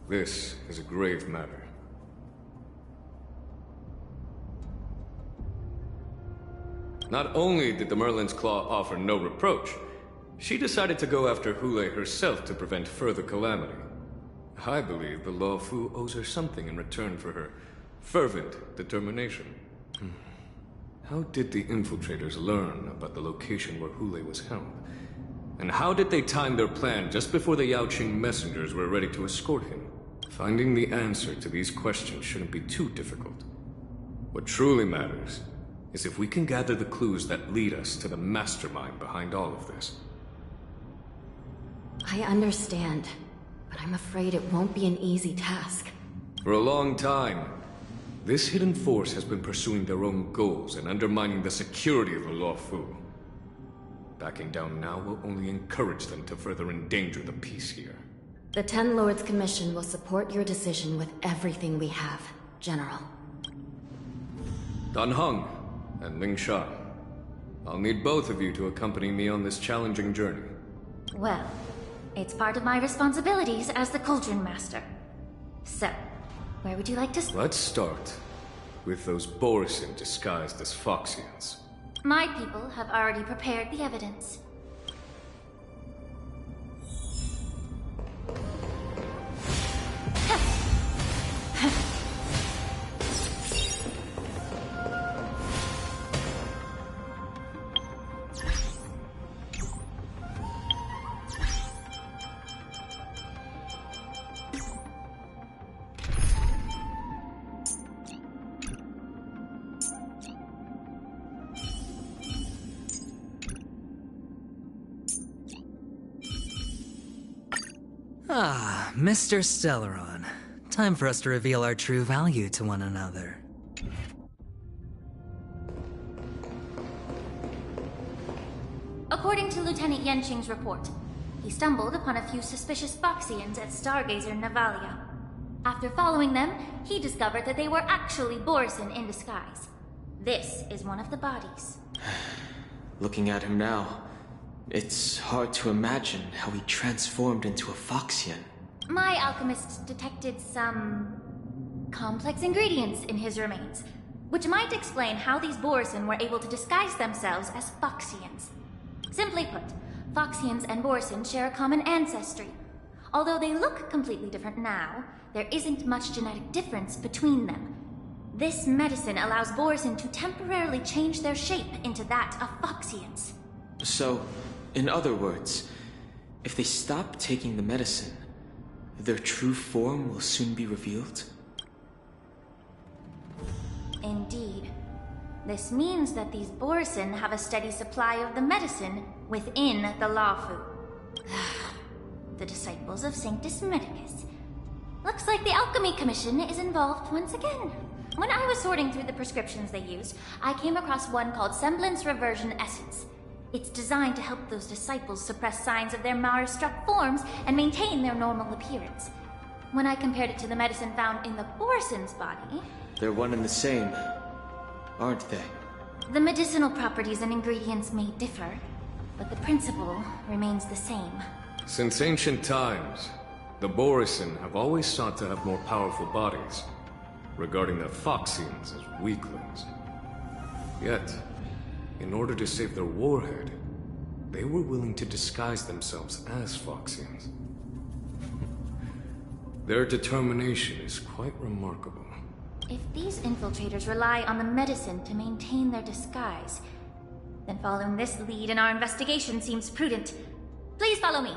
This is a grave matter. Not only did the Merlin's Claw offer no reproach, she decided to go after Hule herself to prevent further calamity. I believe the Law Fu owes her something in return for her fervent determination. How did the infiltrators learn about the location where Hule was held? And how did they time their plan just before the Yaoqing messengers were ready to escort him? Finding the answer to these questions shouldn't be too difficult. What truly matters is if we can gather the clues that lead us to the mastermind behind all of this. I understand, but I'm afraid it won't be an easy task. For a long time, this hidden force has been pursuing their own goals and undermining the security of the Law Fu. Backing down now will only encourage them to further endanger the peace here. The Ten Lords Commission will support your decision with everything we have, General. Dan Heng and Ling Sha, I'll need both of you to accompany me on this challenging journey. Well, it's part of my responsibilities as the Cauldron Master. So, where would you like to Let's start with those Borison disguised as Foxians. My people have already prepared the evidence. Ah, Mr. Stellaron. Time for us to reveal our true value to one another. According to Lieutenant Yanqing's report, he stumbled upon a few suspicious Foxians at Stargazer Navalia. After following them, he discovered that they were actually Borison in disguise. This is one of the bodies. Looking at him now, it's hard to imagine how he transformed into a Foxian. My alchemist detected some complex ingredients in his remains, which might explain how these Borison were able to disguise themselves as Foxians. Simply put, Foxians and Borison share a common ancestry. Although they look completely different now, there isn't much genetic difference between them. This medicine allows Borison to temporarily change their shape into that of Foxians. So, in other words, if they stop taking the medicine, their true form will soon be revealed? Indeed. This means that these Borison have a steady supply of the medicine within the Law Fu. The disciples of Sanctus Medicus. Looks like the Alchemy Commission is involved once again. When I was sorting through the prescriptions they used, I came across one called Semblance Reversion Essence. It's designed to help those disciples suppress signs of their Mara-struck forms and maintain their normal appearance. When I compared it to the medicine found in the Borison's body... They're one and the same, aren't they? The medicinal properties and ingredients may differ, but the principle remains the same. Since ancient times, the Borison have always sought to have more powerful bodies, regarding the Foxians as weaklings. Yet, in order to save their warhead, they were willing to disguise themselves as Foxians. Their determination is quite remarkable. If these infiltrators rely on the medicine to maintain their disguise, then following this lead in our investigation seems prudent. Please follow me.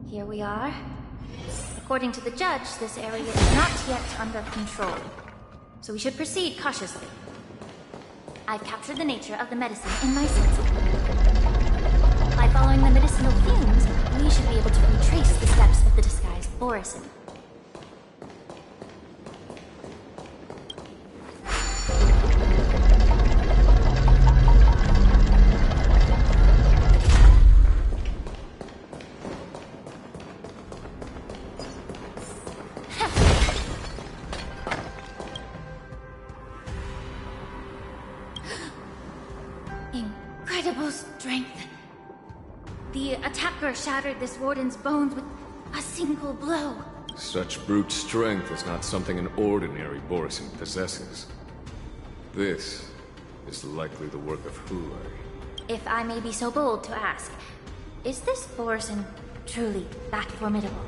Here we are. According to the judge, this area is not yet under control. so we should proceed cautiously. I've captured the nature of the medicine in my sensor. By following the medicinal fumes, we should be able to retrace the steps of the disguised Borison. Incredible strength. The attacker shattered this warden's bones with a single blow. Such brute strength is not something an ordinary Borison possesses. This is likely the work of Hule. If I may be so bold to ask, is this Borison truly that formidable?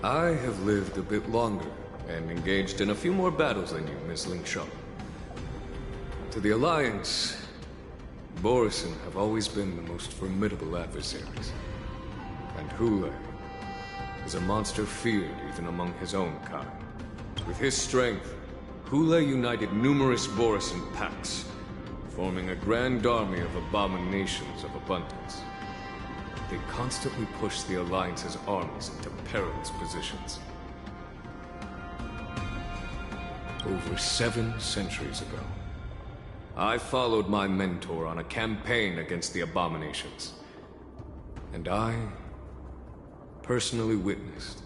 I have lived a bit longer and engaged in a few more battles than you, Miss Lingshaw. To the Alliance, Borison have always been the most formidable adversaries. And Hule is a monster feared even among his own kind. With his strength, Hule united numerous Borison packs, forming a grand army of abominations of abundance. They constantly pushed the Alliance's armies into perilous positions. Over 7 centuries ago, I followed my mentor on a campaign against the abominations. And I personally witnessed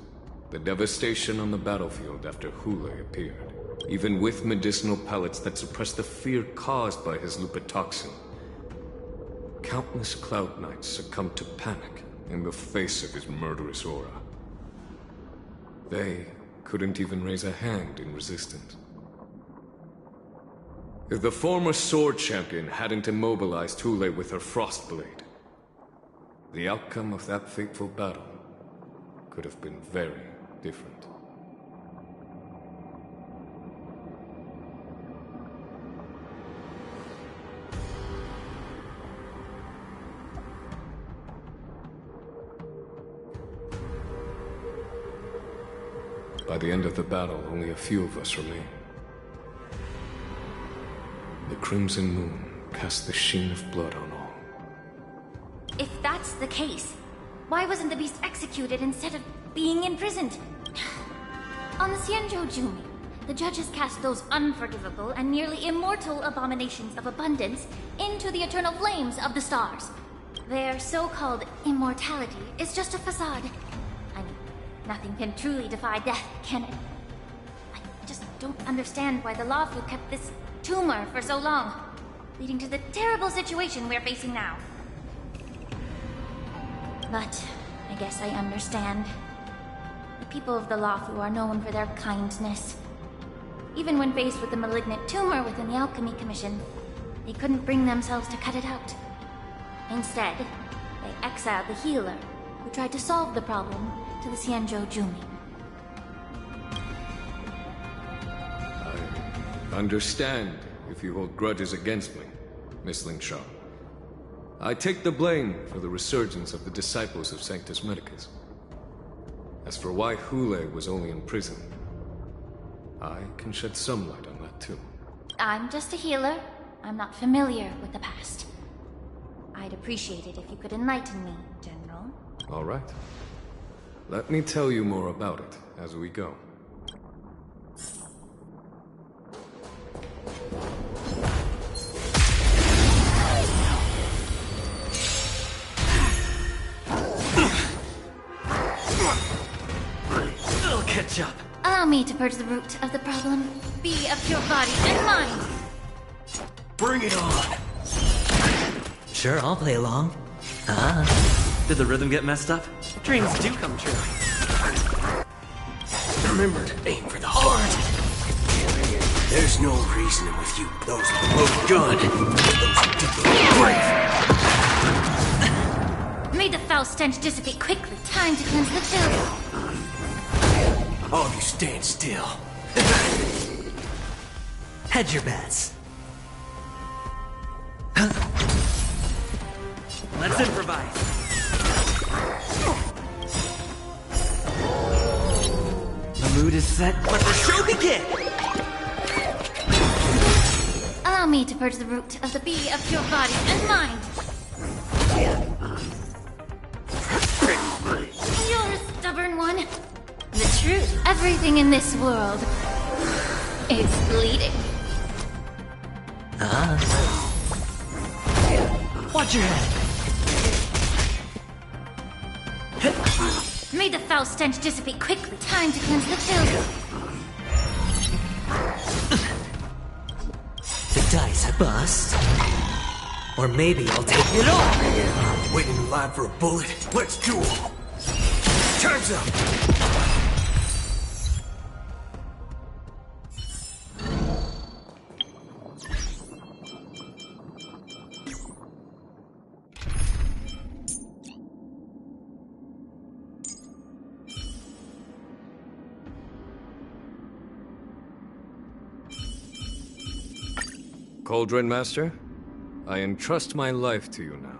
the devastation on the battlefield after Hule appeared. Even with medicinal pellets that suppressed the fear caused by his lupitoxin, countless Cloud Knights succumbed to panic in the face of his murderous aura. They couldn't even raise a hand in resistance. If the former Sword Champion hadn't immobilized Hule with her Frostblade, the outcome of that fateful battle could have been very different. By the end of the battle, only a few of us remained. The Crimson Moon cast the sheen of blood on all. If that's the case, why wasn't the beast executed instead of being imprisoned? On the Xianzhou Jumi, the judges cast those unforgivable and nearly immortal abominations of abundance into the eternal flames of the stars. Their so-called immortality is just a facade. I mean, nothing can truly defy death, can it? I just don't understand why the Lawfu kept this tumor for so long, leading to the terrible situation we're facing now. But I guess I understand. The people of the Lawfu are known for their kindness. Even when faced with the malignant tumor within the Alchemy Commission, they couldn't bring themselves to cut it out. Instead, they exiled the healer, who tried to solve the problem, to the Xianzhou Jumi. I understand if you hold grudges against me, Miss Lingshaw. I take the blame for the resurgence of the disciples of Sanctus Medicus. As for why Hule was only in prison, I can shed some light on that too. I'm just a healer. I'm not familiar with the past. I'd appreciate it if you could enlighten me, General. All right. Let me tell you more about it as we go. I'll catch up. Allow me to purge the root of the problem. Be of your body and mind. Bring it on. Sure, I'll play along. Did the rhythm get messed up? Dreams do come true. Remember to aim for the heart. There's no reasoning with you. Those who load good. Those who dig the grave. May the foul stench dissipate quickly. Time to cleanse the filth. All of you stand still. Hedge your bets. Let's improvise. The mood is set. Let the show begin! Allow me to purge the root of the bee of your body and mind. You're a stubborn one. The truth, everything in this world is bleeding. Watch your head. May the foul stench dissipate quickly. Time to cleanse the children. The dice I bust. Or maybe I'll take it all. Waiting in line for a bullet? Let's duel! Time's up! Cauldron Master, I entrust my life to you now.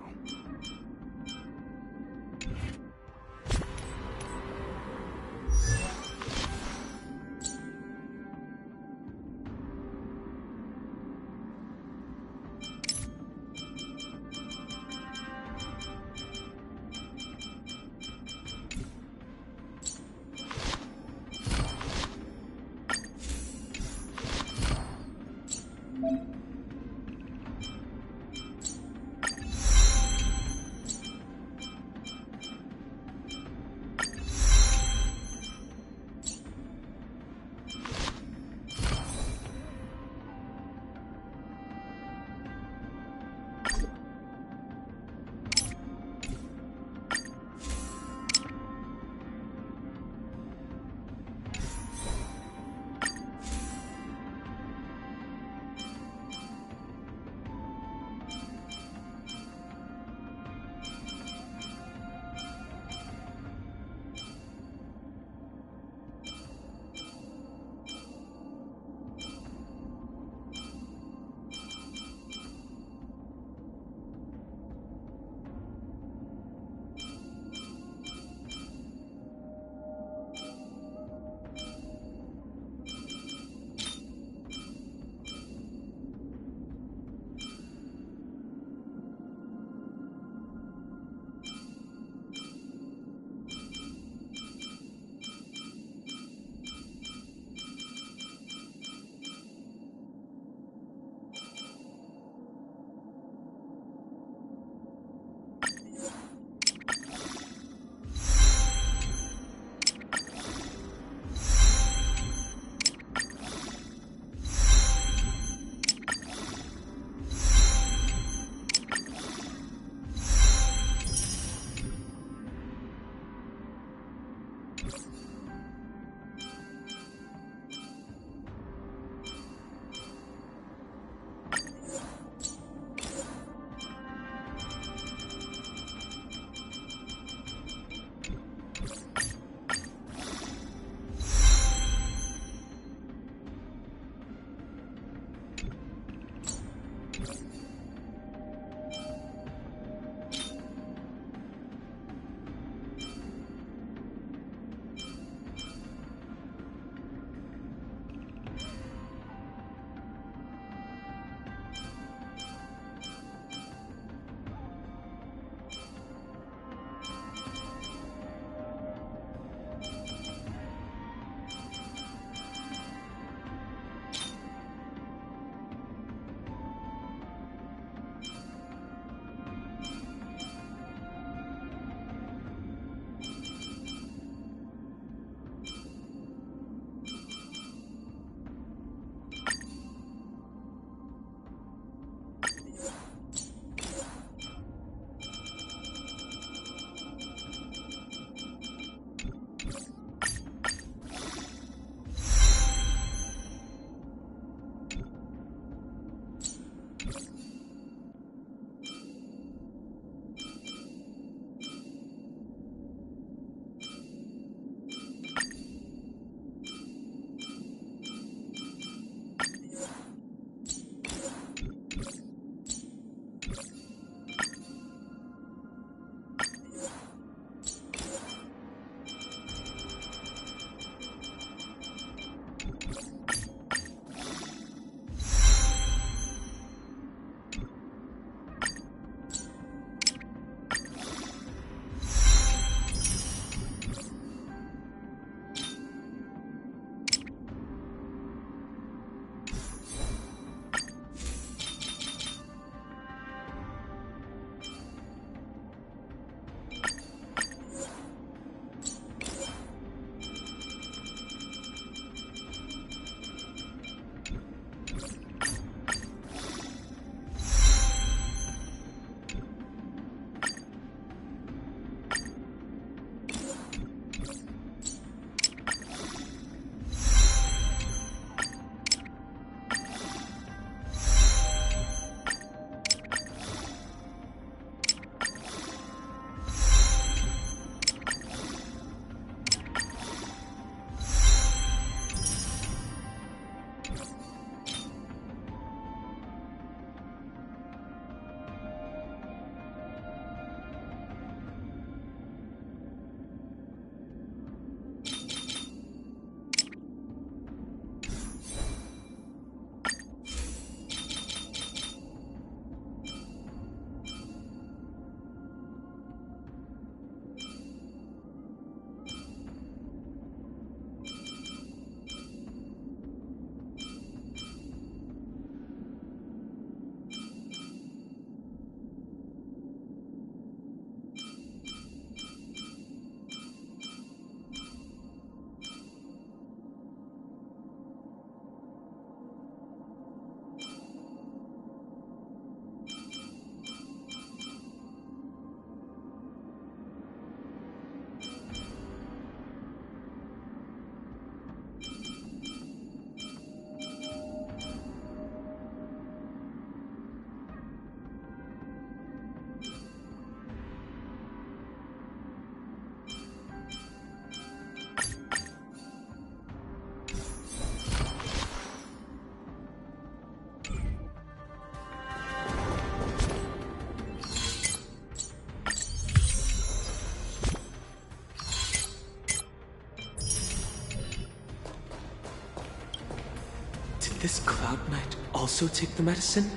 this Cloud Knight also take the medicine?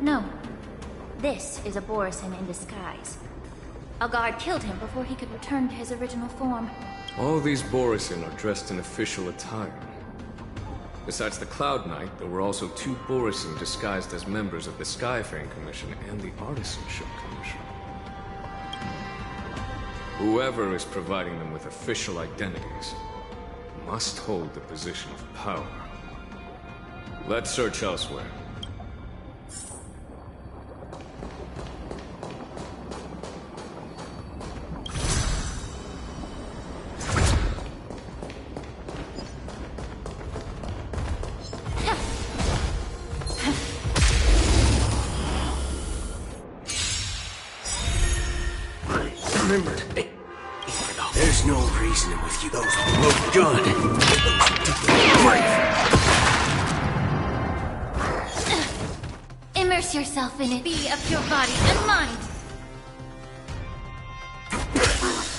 No. This is a Borisin in disguise. A guard killed him before he could return to his original form. All these Borisin are dressed in official attire. Besides the Cloud Knight, there were also 2 Borisin disguised as members of the Skyfaring Commission and the Artisanship Commission. Whoever is providing them with official identities must hold the position of power. Let's search elsewhere. Remembered. There's no reasoning with you. Those who load the gun. Those who dig the grave. Immerse yourself in it. Be of your body and mind.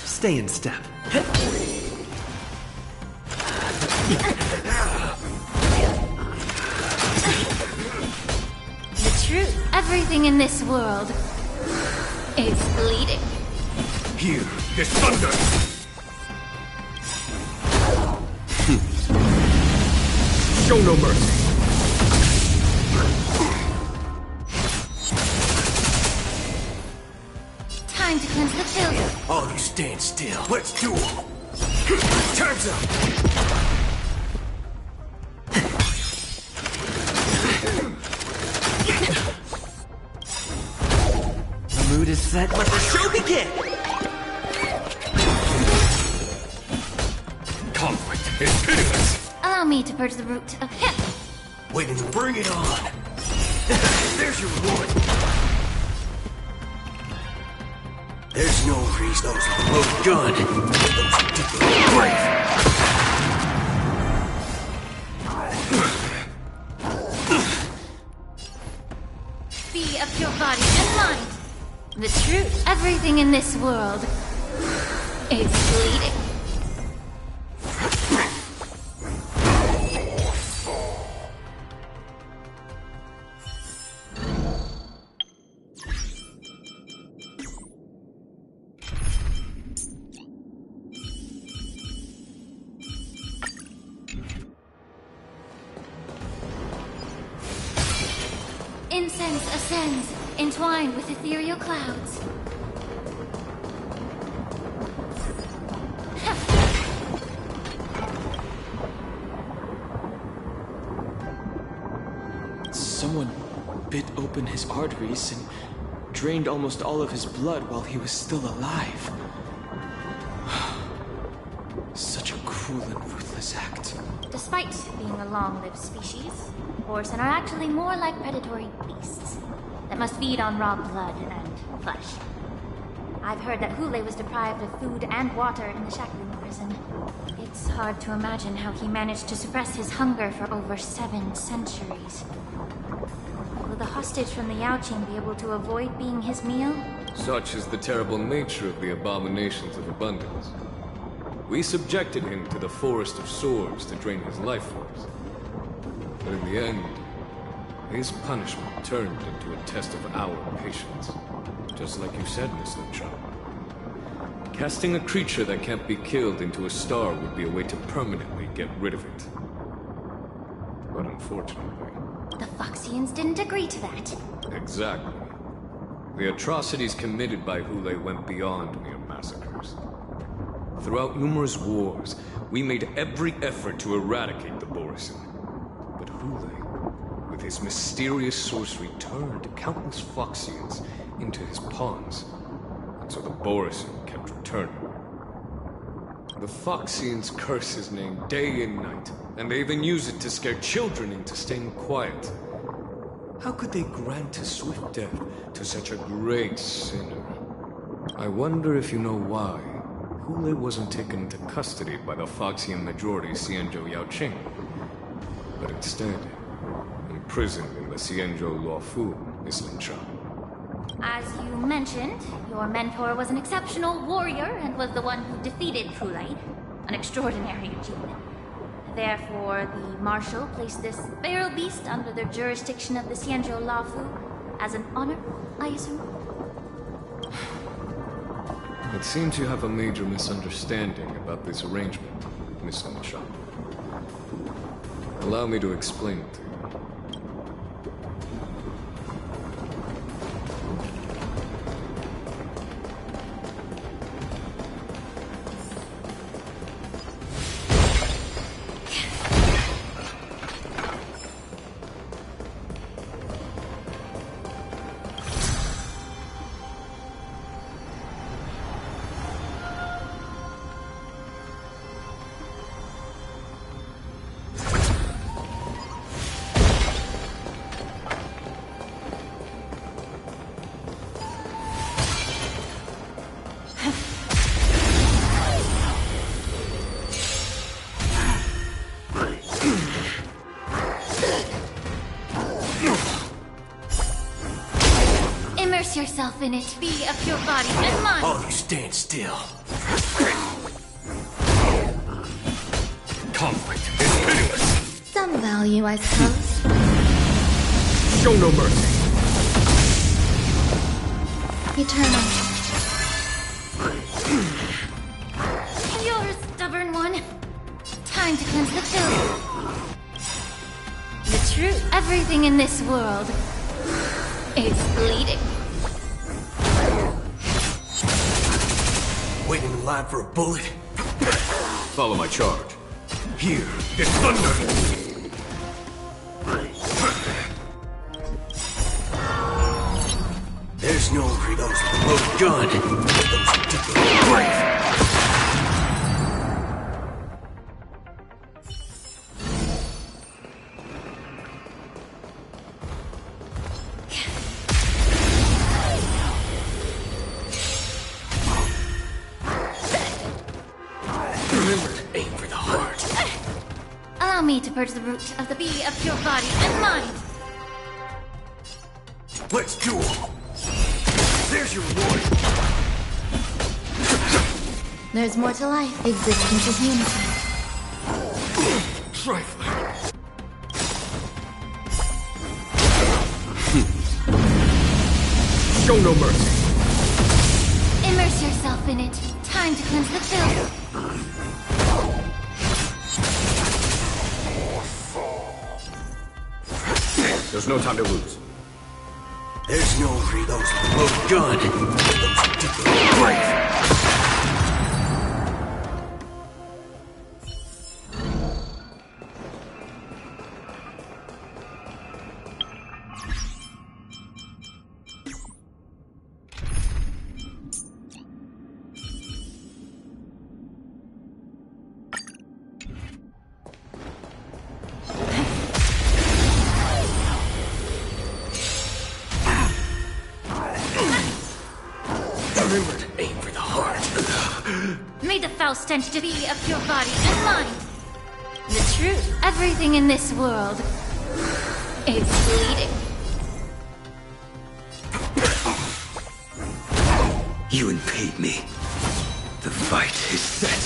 Stay in step. The truth. Everything in this world is bleeding. Hear this thunder! Show no mercy! Time to cleanse the filter. All you stand still. Let's do it. Time's up. The mood is set. Let the show begin! Conflict is pitiless! Allow me to purge the root of him. Waiting to bring it on. There's your reward. There's no reason those who load the gun. Those who dig the grave. Be of your body and mind. The truth. Everything in this world is bleeding. Incense ascends, entwined with ethereal clouds. Someone bit open his arteries and drained almost all of his blood while he was still alive. Such a cruel and ruthless act. Despite being a long-lived species, Borisin are actually more like predatory beasts that must feed on raw blood and flesh. I've heard that Hule was deprived of food and water in the Shackling prison. It's hard to imagine how he managed to suppress his hunger for over 7 centuries. Will the hostage from the Yaoqing be able to avoid being his meal? Such is the terrible nature of the abominations of abundance. We subjected him to the Forest of Swords to drain his life force. But in the end, his punishment turned into a test of our patience. Just like you said, Miss Lynchon. Casting a creature that can't be killed into a star would be a way to permanently get rid of it. But unfortunately... The Foxians didn't agree to that. Exactly. The atrocities committed by Hule went beyond mere massacres. Throughout numerous wars, we made every effort to eradicate the Borisin. But Hule, with his mysterious sorcery, turned countless Foxians into his pawns. And so the Borisin kept returning. The Foxians curse his name day and night, and they even use it to scare children into staying quiet. How could they grant a swift death to such a great sinner? I wonder if you know why Hule wasn't taken into custody by the Foxian majority Xianzhou Yaoqing, but instead imprisoned in the Xianzhou Luofu, Miss Lynchon. As you mentioned, your mentor was an exceptional warrior and was the one who defeated Hule. An extraordinary gene. Therefore, the Marshal placed this feral beast under the jurisdiction of the Xianzhou Lafu as an honor, I assume? It seems you have a major misunderstanding about this arrangement, Mr. Marshal. Allow me to explain it to you. Immerse yourself in it. Be of your body and mind. All you stand still. Conflict is pitiless. Some value, I suppose. Show no mercy. Eternal. You're a stubborn one. Time to cleanse the filth. The truth. Everything in this world is bleeding. Waiting in line for a bullet? Follow my charge. Here, it's thunder! There's no for those with a loaded gun. Those who dig their own grave. Allow me to purge the root of the bee of your body and mind. Let's duel! There's your reward! There's more to life. Existence is unity. Trifling. Show no mercy. Immerse yourself in it. Time to cleanse the filth. There's no time to lose. There's no for those with a loaded gun. Those who dig their own grave. Remember to aim for the heart. May the foul stench to be of your body and mind. The truth. Everything in this world is bleeding. You unpaid me. The fight is set.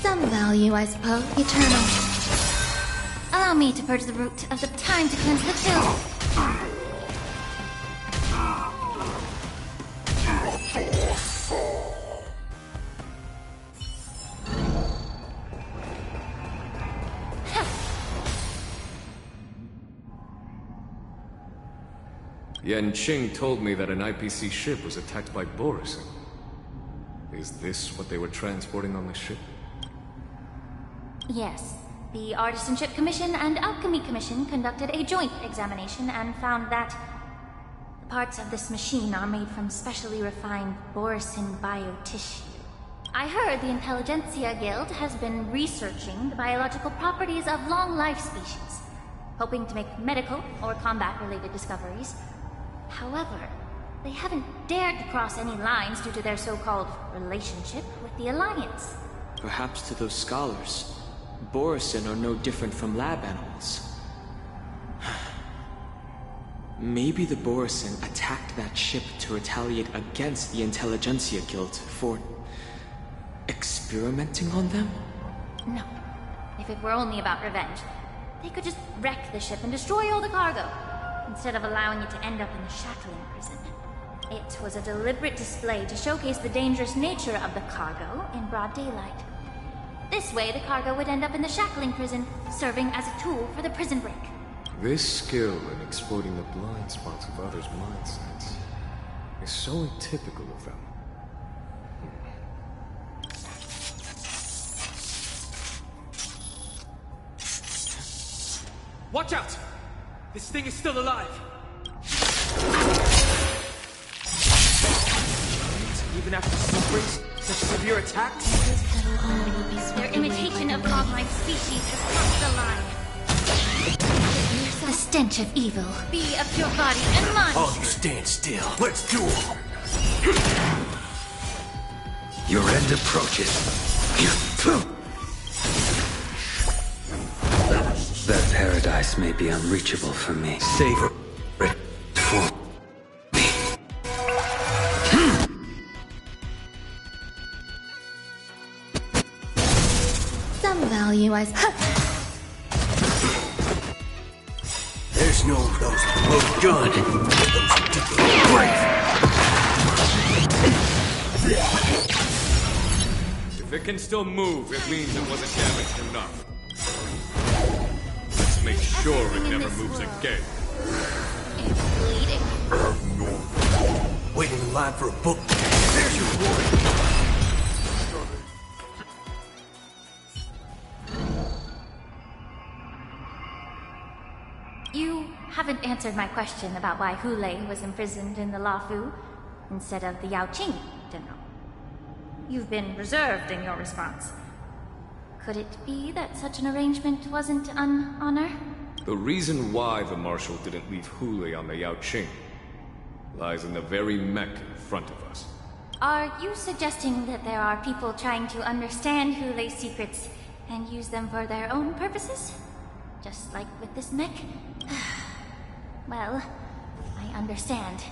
Some value, I suppose. Eternal. Allow me to purge the root of the time to cleanse the filth. Yan Qing told me that an IPC ship was attacked by Borison. Is this what they were transporting on the ship? Yes. The Artisanship Commission and Alchemy Commission conducted a joint examination and found that the parts of this machine are made from specially refined Borison biotissue. I heard the Intelligentsia Guild has been researching the biological properties of long-life species, hoping to make medical or combat-related discoveries. However, they haven't dared to cross any lines due to their so-called relationship with the Alliance. Perhaps to those scholars, Borison are no different from lab animals. Maybe the Borisin attacked that ship to retaliate against the Intelligentsia Guild for experimenting on them? No. If it were only about revenge, they could just wreck the ship and destroy all the cargo, instead of allowing it to end up in the shackling prison. It was a deliberate display to showcase the dangerous nature of the cargo in broad daylight. This way, the cargo would end up in the shackling prison, serving as a tool for the prison break. This skill in exploiting the blind spots of others' mindsets is so atypical of them. Watch out! This thing is still alive! Even after suffering such severe attacks? Their imitation of godlike species has crossed the line. The stench of evil be of your body and mind. All you stand still. Let's duel. Your end approaches. That paradise may be unreachable for me. Savor it for me. Some value, I There's no those done. Those who did the grave. If it can still move, it means it wasn't damaged enough. Let's make sure it never moves again. It's bleeding. Waiting in line for a book. There's your warning. You haven't answered my question about why Hulei was imprisoned in the Lafu instead of the Yaoqing General. You've been reserved in your response. Could it be that such an arrangement wasn't an honor? The reason why the Marshal didn't leave Hulei on the Yaoqing lies in the very mech in front of us. Are you suggesting that there are people trying to understand Hulei's secrets and use them for their own purposes? Just like with this mech? Well, I understand.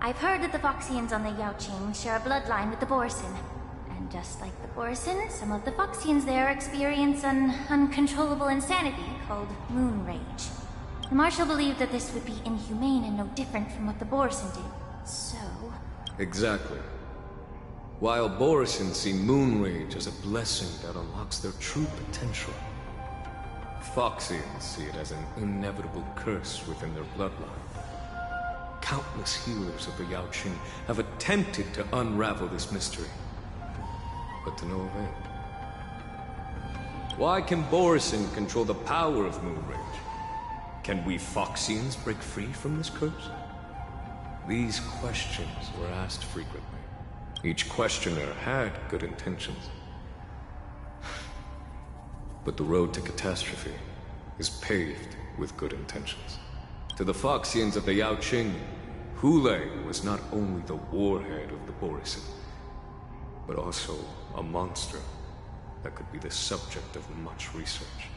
I've heard that the Foxians on the Yaoqing share a bloodline with the Borisin. And just like the Borisin, some of the Foxians there experience an uncontrollable insanity called moon rage. The Marshal believed that this would be inhumane and no different from what the Borisin did. So... Exactly. While Borisin see moon rage as a blessing that unlocks their true potential, Foxians see it as an inevitable curse within their bloodline. Countless healers of the Yaoqing have attempted to unravel this mystery, but to no avail. Why can Borisin control the power of moon rage? Can we Foxians break free from this curse? These questions were asked frequently. Each questioner had good intentions. But the road to catastrophe is paved with good intentions. To the Foxians of the Yaoqing, Hulei was not only the warhead of the Borisin, but also a monster that could be the subject of much research.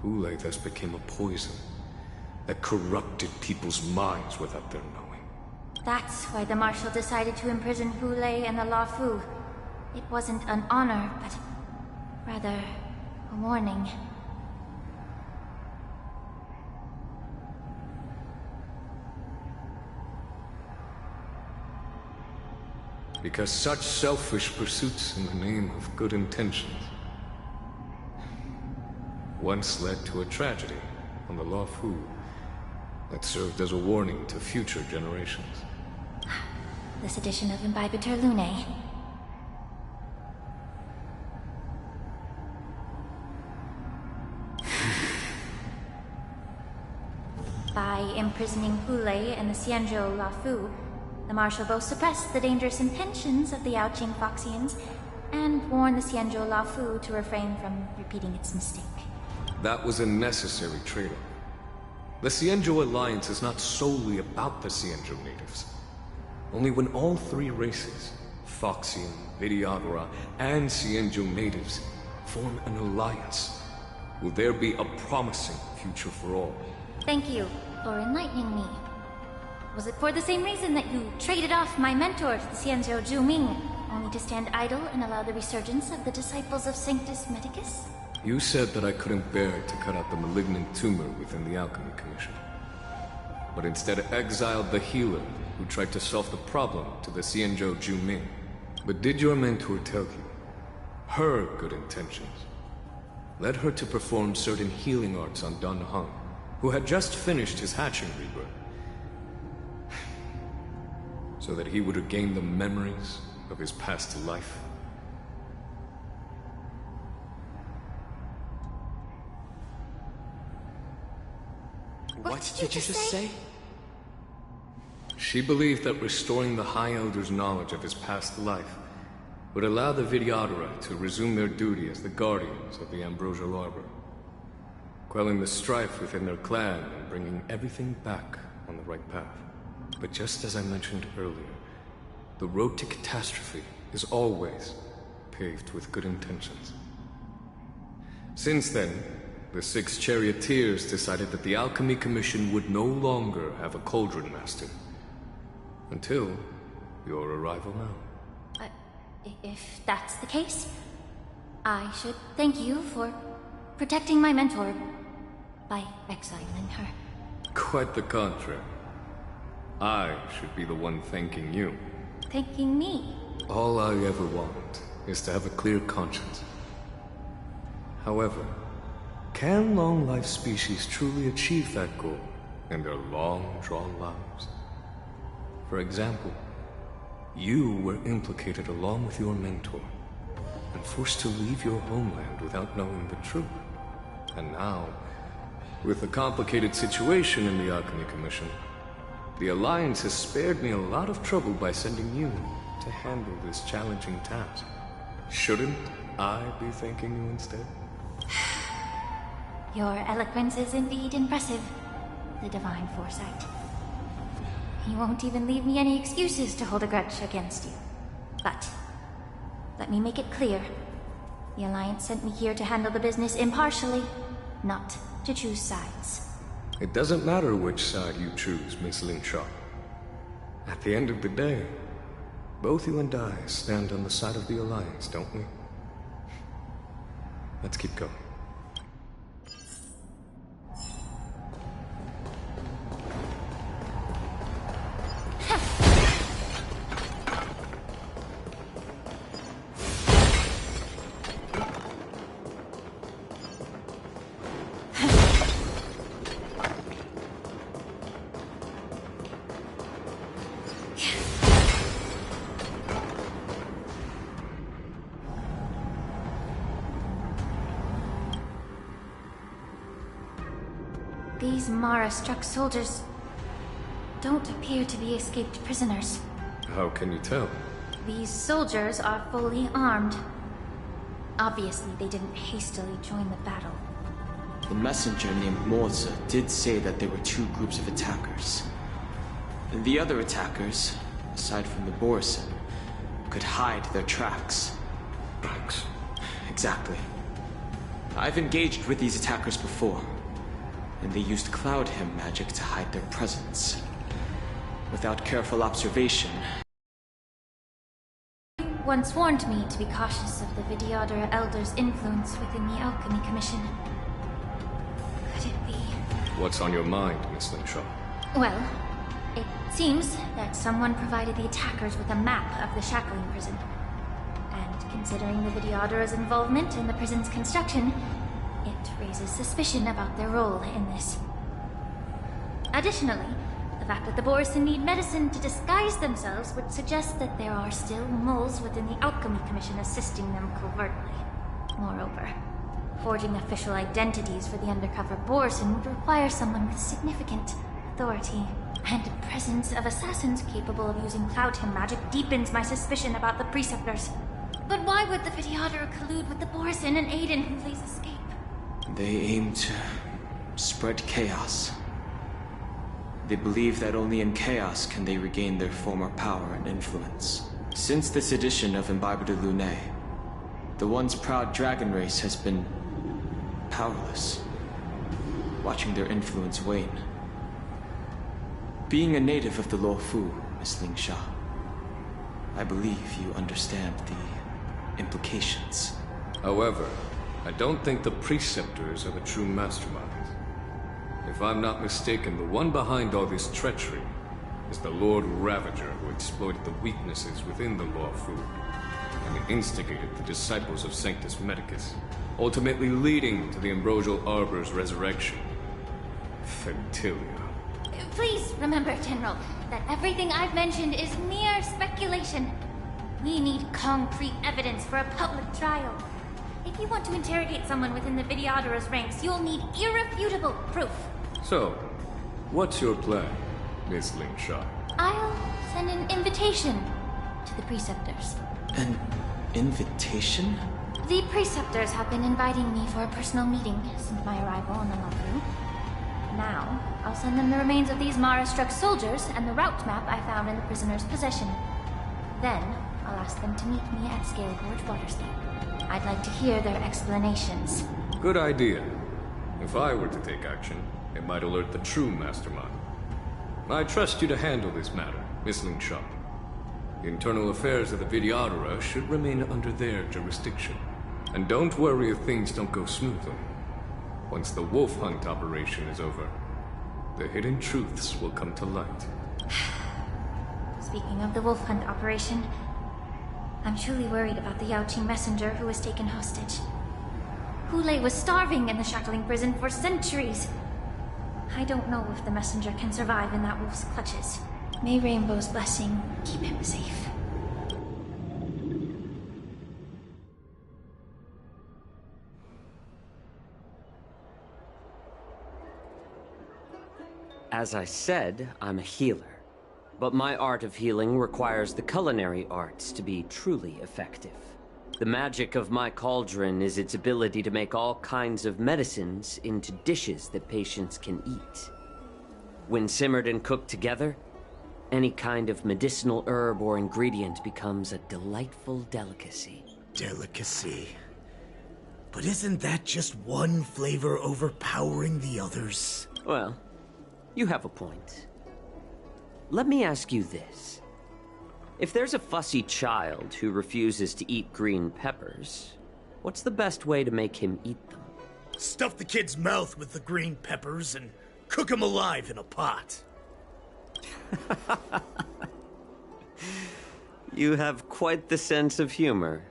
Hulei thus became a poison that corrupted people's minds without their knowing. that's why the Marshal decided to imprison Hulei and the Lafu. It wasn't an honor, but rather a warning. Because such selfish pursuits in the name of good intentions once led to a tragedy on the Lafu that served as a warning to future generations. This edition of Imbibitor Lunae. By imprisoning Hulei and the Xianzhou Lafu, the Marshal both suppressed the dangerous intentions of the Yaoqing Foxians and warned the Xianzhou Lafu to refrain from repeating its mistake. That was a necessary trade-off. The Xianzhou Alliance is not solely about the Xianzhou natives. Only when all three races, Foxian, Vidyadhara, and Xianzhou natives, form an alliance, will there be a promising future for all. Thank you for enlightening me. Was it for the same reason that you traded off my mentor to the Xianzhou Zhuming, only to stand idle and allow the resurgence of the disciples of Sanctus Medicus? You said that I couldn't bear to cut out the malignant tumor within the Alchemy Commission, but instead exiled the healer who tried to solve the problem to the Xianzhou Zhuming. But did your mentor tell you her good intentions led her to perform certain healing arts on Dan Heng, who had just finished his hatching rebirth, so that he would regain the memories of his past life? What did you just say? She believed that restoring the High Elder's knowledge of his past life would allow the Vidyadhara to resume their duty as the guardians of the Ambrosial Arbor, quelling the strife within their clan and bringing everything back on the right path. But just as I mentioned earlier, the road to catastrophe is always paved with good intentions. Since then, the 6 charioteers decided that the Alchemy Commission would no longer have a Cauldron Master. Until your arrival now. If that's the case, I should thank you for protecting my mentor by exiling her. Quite the contrary. I should be the one thanking you. Thanking me? All I ever want is to have a clear conscience. However, can long-life species truly achieve that goal in their long-drawn lives? For example, you were implicated along with your mentor and forced to leave your homeland without knowing the truth. And now, with the complicated situation in the Alchemy Commission, the Alliance has spared me a lot of trouble by sending you to handle this challenging task. Shouldn't I be thanking you instead? Your eloquence is indeed impressive, the divine foresight. You won't even leave me any excuses to hold a grudge against you. But, let me make it clear. The Alliance sent me here to handle the business impartially, not to choose sides. It doesn't matter which side you choose, Miss Lin Sha. At the end of the day, both you and I stand on the side of the Alliance, don't we? Let's keep going. These Mara-struck soldiers don't appear to be escaped prisoners. How can you tell? These soldiers are fully armed. Obviously, they didn't hastily join the battle. The messenger named Morza did say that there were 2 groups of attackers. The other attackers, aside from the Borison, could hide their tracks. Tracks? Exactly. I've engaged with these attackers before, and they used Cloud Hymn magic to hide their presence. Without careful observation... You once warned me to be cautious of the Vidyadhara Elder's influence within the Alchemy Commission. Could it be... What's on your mind, Miss Lin Sha? Well, it seems that someone provided the attackers with a map of the shackling prison. And considering the Vidyadhara's involvement in the prison's construction, it raises suspicion about their role in this. Additionally, the fact that the Borison need medicine to disguise themselves would suggest that there are still moles within the Alchemy Commission assisting them covertly. Moreover, forging official identities for the undercover Borison would require someone with significant authority. And the presence of assassins capable of using Cloud Hymn magic deepens my suspicion about the Preceptors. But why would the Vidyadhara collude with the Borison and aid in Hulei's escape? They aim to spread chaos. They believe that only in chaos can they regain their former power and influence. Since this edition of Imbibe de Lune, the once proud dragon race has been powerless, watching their influence wane. Being a native of the Luofu, Miss Lingsha, I believe you understand the implications. However, I don't think the Preceptors are the true masterminds. If I'm not mistaken, the one behind all this treachery is the Lord Ravager who exploited the weaknesses within the Luofu and instigated the disciples of Sanctus Medicus, ultimately leading to the Ambrosial Arbor's resurrection. Fentilia. Please remember, General, that everything I've mentioned is mere speculation. We need concrete evidence for a public trial. If you want to interrogate someone within the Videodorus ranks, you'll need irrefutable proof. So, what's your plan, Miss Lingsha? I'll send an invitation to the Preceptors. An invitation? The Preceptors have been inviting me for a personal meeting since my arrival on the Luofu. Now, I'll send them the remains of these Mara-struck soldiers and the route map I found in the prisoner's possession. Then, I'll ask them to meet me at Scale Gorge Waterscape. I'd like to hear their explanations. Good idea. If I were to take action, it might alert the true mastermind. I trust you to handle this matter, Miss Lingsha. The internal affairs of the Videodora should remain under their jurisdiction. And don't worry if things don't go smoothly. Once the wolf hunt operation is over, the hidden truths will come to light. Speaking of the wolf hunt operation, I'm truly worried about the Yaoqing messenger who was taken hostage. Hulei was starving in the shackling prison for centuries. I don't know if the messenger can survive in that wolf's clutches. May Rainbow's blessing keep him safe. As I said, I'm a healer. But my art of healing requires the culinary arts to be truly effective. The magic of my cauldron is its ability to make all kinds of medicines into dishes that patients can eat. When simmered and cooked together, any kind of medicinal herb or ingredient becomes a delightful delicacy. Delicacy? But isn't that just one flavor overpowering the others? Well, you have a point. Let me ask you this. If there's a fussy child who refuses to eat green peppers, what's the best way to make him eat them? Stuff the kid's mouth with the green peppers and cook him alive in a pot. You have quite the sense of humor.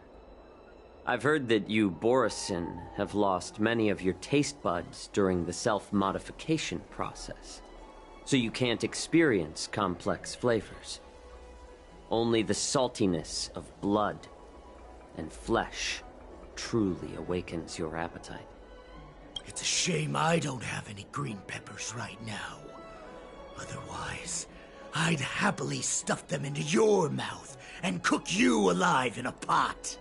I've heard that you, Borisin, have lost many of your taste buds during the self-modification process, so you can't experience complex flavors. Only the saltiness of blood and flesh truly awakens your appetite. It's a shame I don't have any green peppers right now. Otherwise, I'd happily stuff them into your mouth and cook you alive in a pot.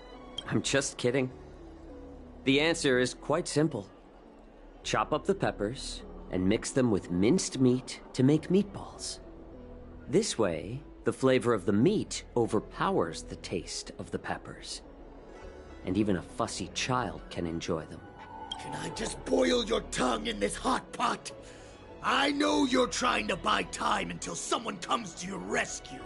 I'm just kidding. The answer is quite simple. Chop up the peppers and mix them with minced meat to make meatballs. This way, the flavor of the meat overpowers the taste of the peppers. And even a fussy child can enjoy them. Can I just boil your tongue in this hot pot? I know you're trying to buy time until someone comes to your rescue.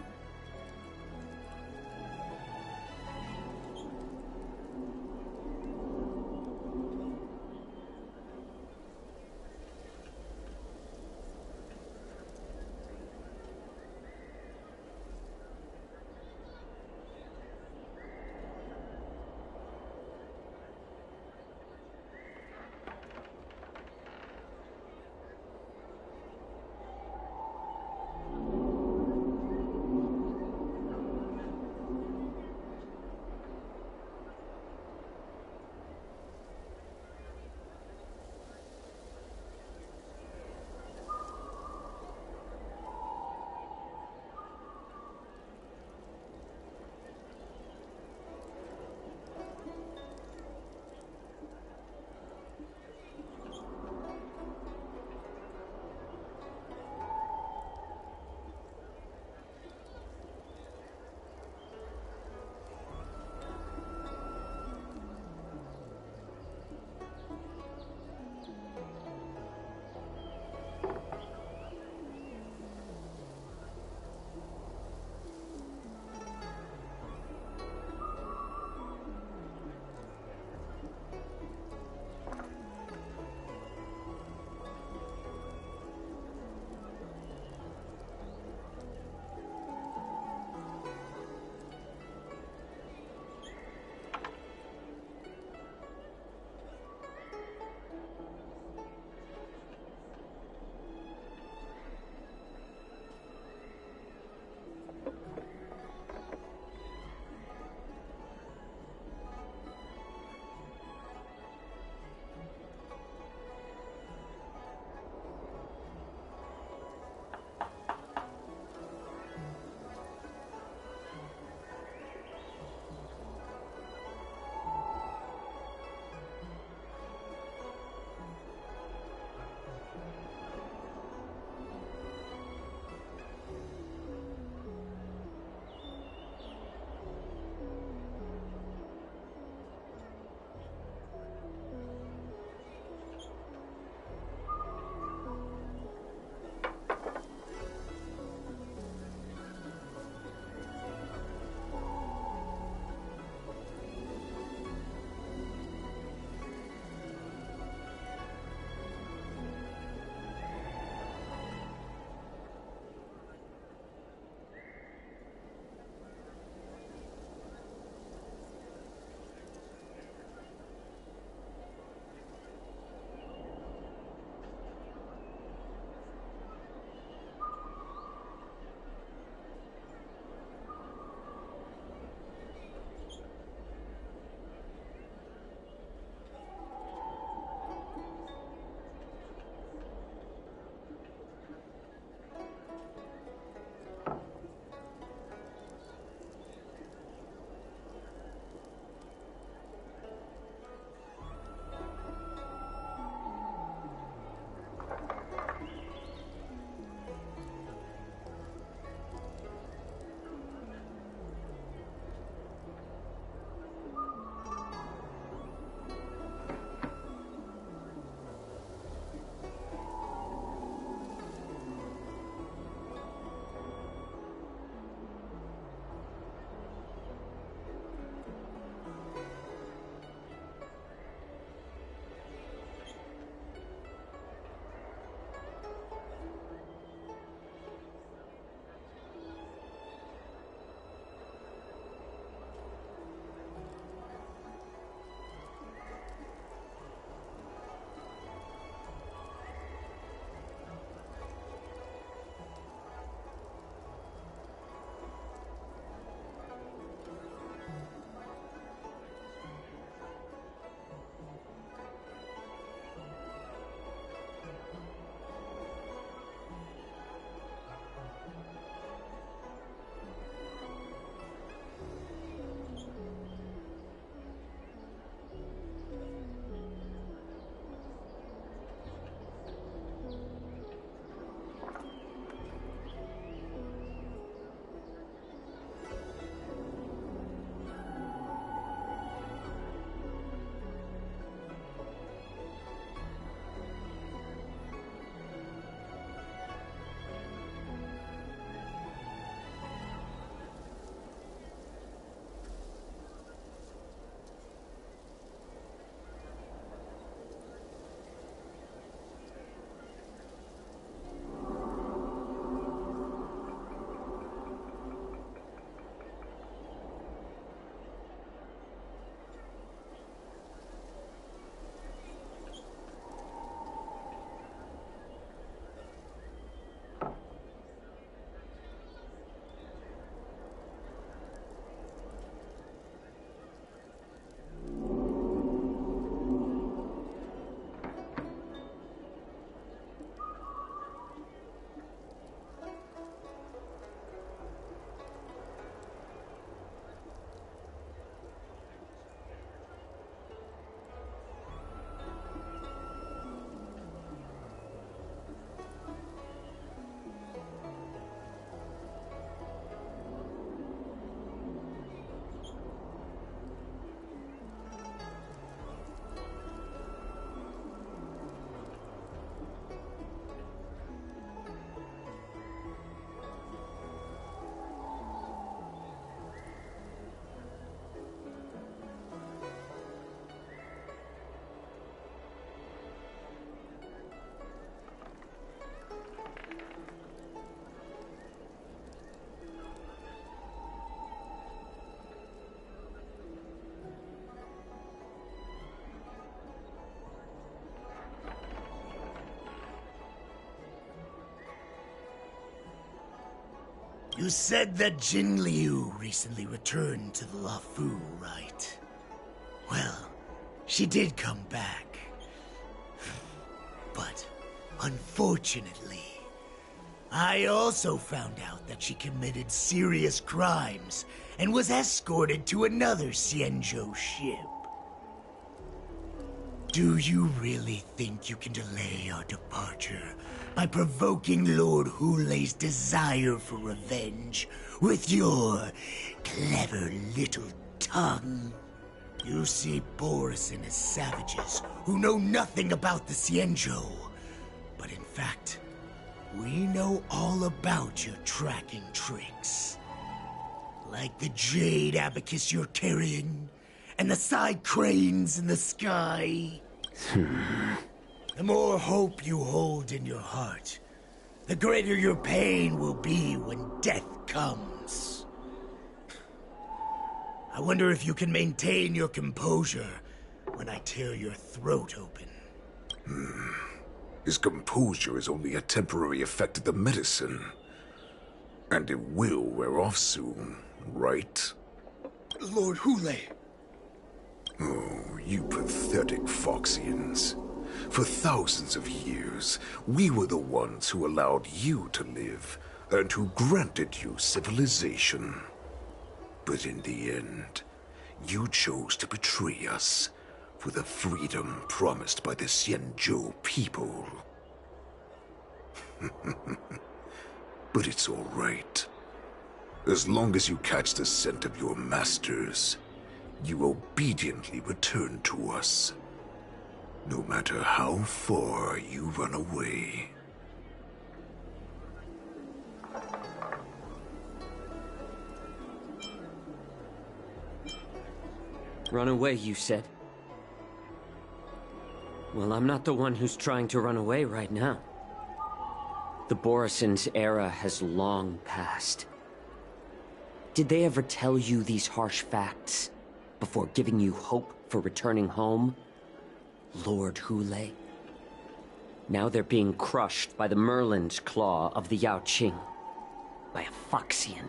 You said that Jin Liu recently returned to the Luofu, right? Well, she did come back. But, unfortunately, I also found out that she committed serious crimes and was escorted to another Xianzhou ship. Do you really think you can delay our departure by provoking Lord Hulei's desire for revenge with your clever little tongue? You see Borison as savages who know nothing about the Xianzhou, but in fact, we know all about your tracking tricks. Like the jade abacus you're carrying, and the side cranes in the sky. The more hope you hold in your heart, the greater your pain will be when death comes. I wonder if you can maintain your composure when I tear your throat open. His composure is only a temporary effect of the medicine. And it will wear off soon, right? Lord Hulei! Oh, you pathetic Foxians. For thousands of years, we were the ones who allowed you to live, and who granted you civilization. But in the end, you chose to betray us for the freedom promised by the Xianzhou people. But it's all right. As long as you catch the scent of your masters, you obediently return to us. No matter how far you run away. Run away, you said? Well, I'm not the one who's trying to run away right now. The Borison's era has long passed. Did they ever tell you these harsh facts before giving you hope for returning home? Lord Hulei? Now they're being crushed by the Merlin's claw of the Yaoqing. By a Foxian.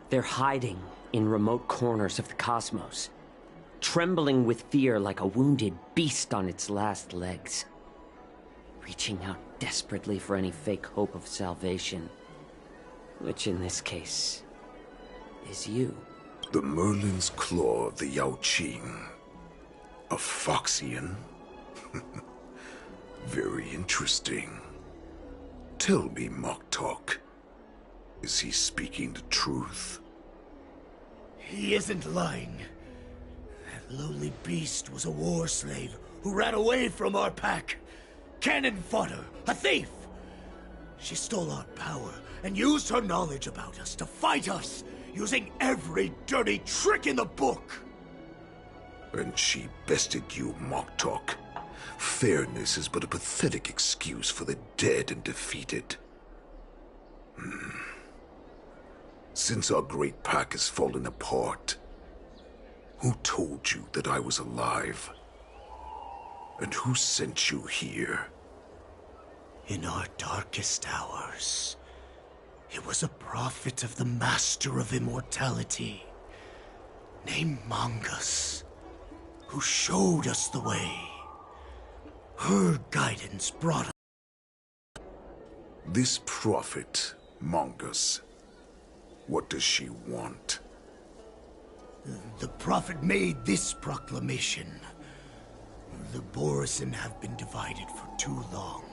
They're hiding in remote corners of the cosmos, trembling with fear like a wounded beast on its last legs, reaching out desperately for any fake hope of salvation, which in this case is you. The Merlin's claw of the Yaoqing. A Foxian? Very interesting. Tell me, Moktok, is he speaking the truth? He isn't lying. That lowly beast was a war slave who ran away from our pack. Cannon fodder, a thief! She stole our power and used her knowledge about us to fight us, using every dirty trick in the book! And she bested you, Moktok. Fairness is but a pathetic excuse for the dead and defeated. Since our great pack has fallen apart, who told you that I was alive? And who sent you here? In our darkest hours, it was a prophet of the Master of Immortality, named Mongus, who showed us the way. Her guidance brought us. This prophet, Mongus, what does she want? The prophet made this proclamation. The Borison have been divided for too long,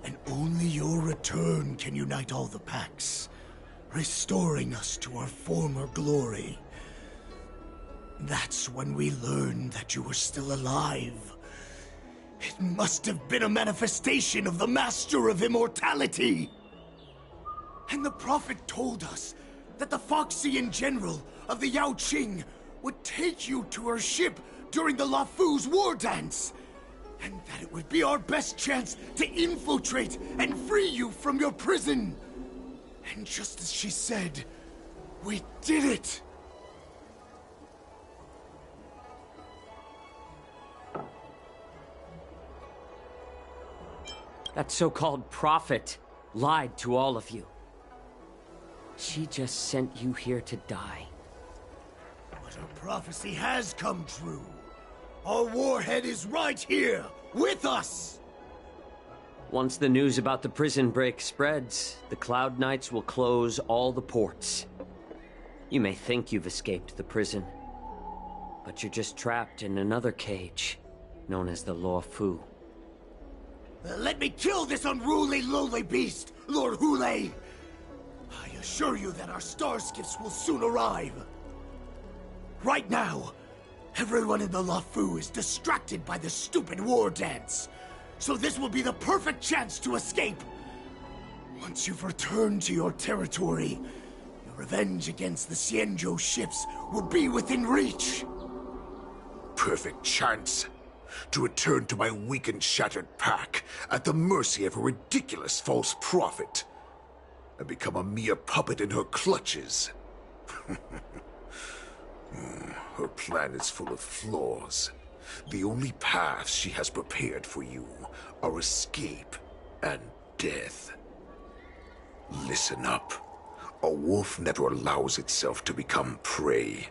and only your return can unite all the packs, restoring us to our former glory. That's when we learned that you were still alive. It must have been a manifestation of the Master of Immortality! And the prophet told us that the Foxian general of the Yaoqing would take you to her ship during the Luofu's war dance, and that it would be our best chance to infiltrate and free you from your prison. And just as she said, we did it! That so-called prophet lied to all of you. she just sent you here to die. But her prophecy has come true. Our warhead is right here, with us! Once the news about the prison break spreads, the Cloud Knights will close all the ports. You may think you've escaped the prison, but you're just trapped in another cage, known as the Law Fu. Let me kill this unruly, lowly beast, Lord Hule! I assure you that our star skiffs will soon arrive. Right now, everyone in the Lafu is distracted by the stupid war dance. So this will be the perfect chance to escape. Once you've returned to your territory, your revenge against the Xianzhou ships will be within reach. Perfect chance to return to my weakened, shattered pack at the mercy of a ridiculous false prophet and become a mere puppet in her clutches. Her plan is full of flaws. The only paths she has prepared for you are escape and death. Listen up. A wolf never allows itself to become prey.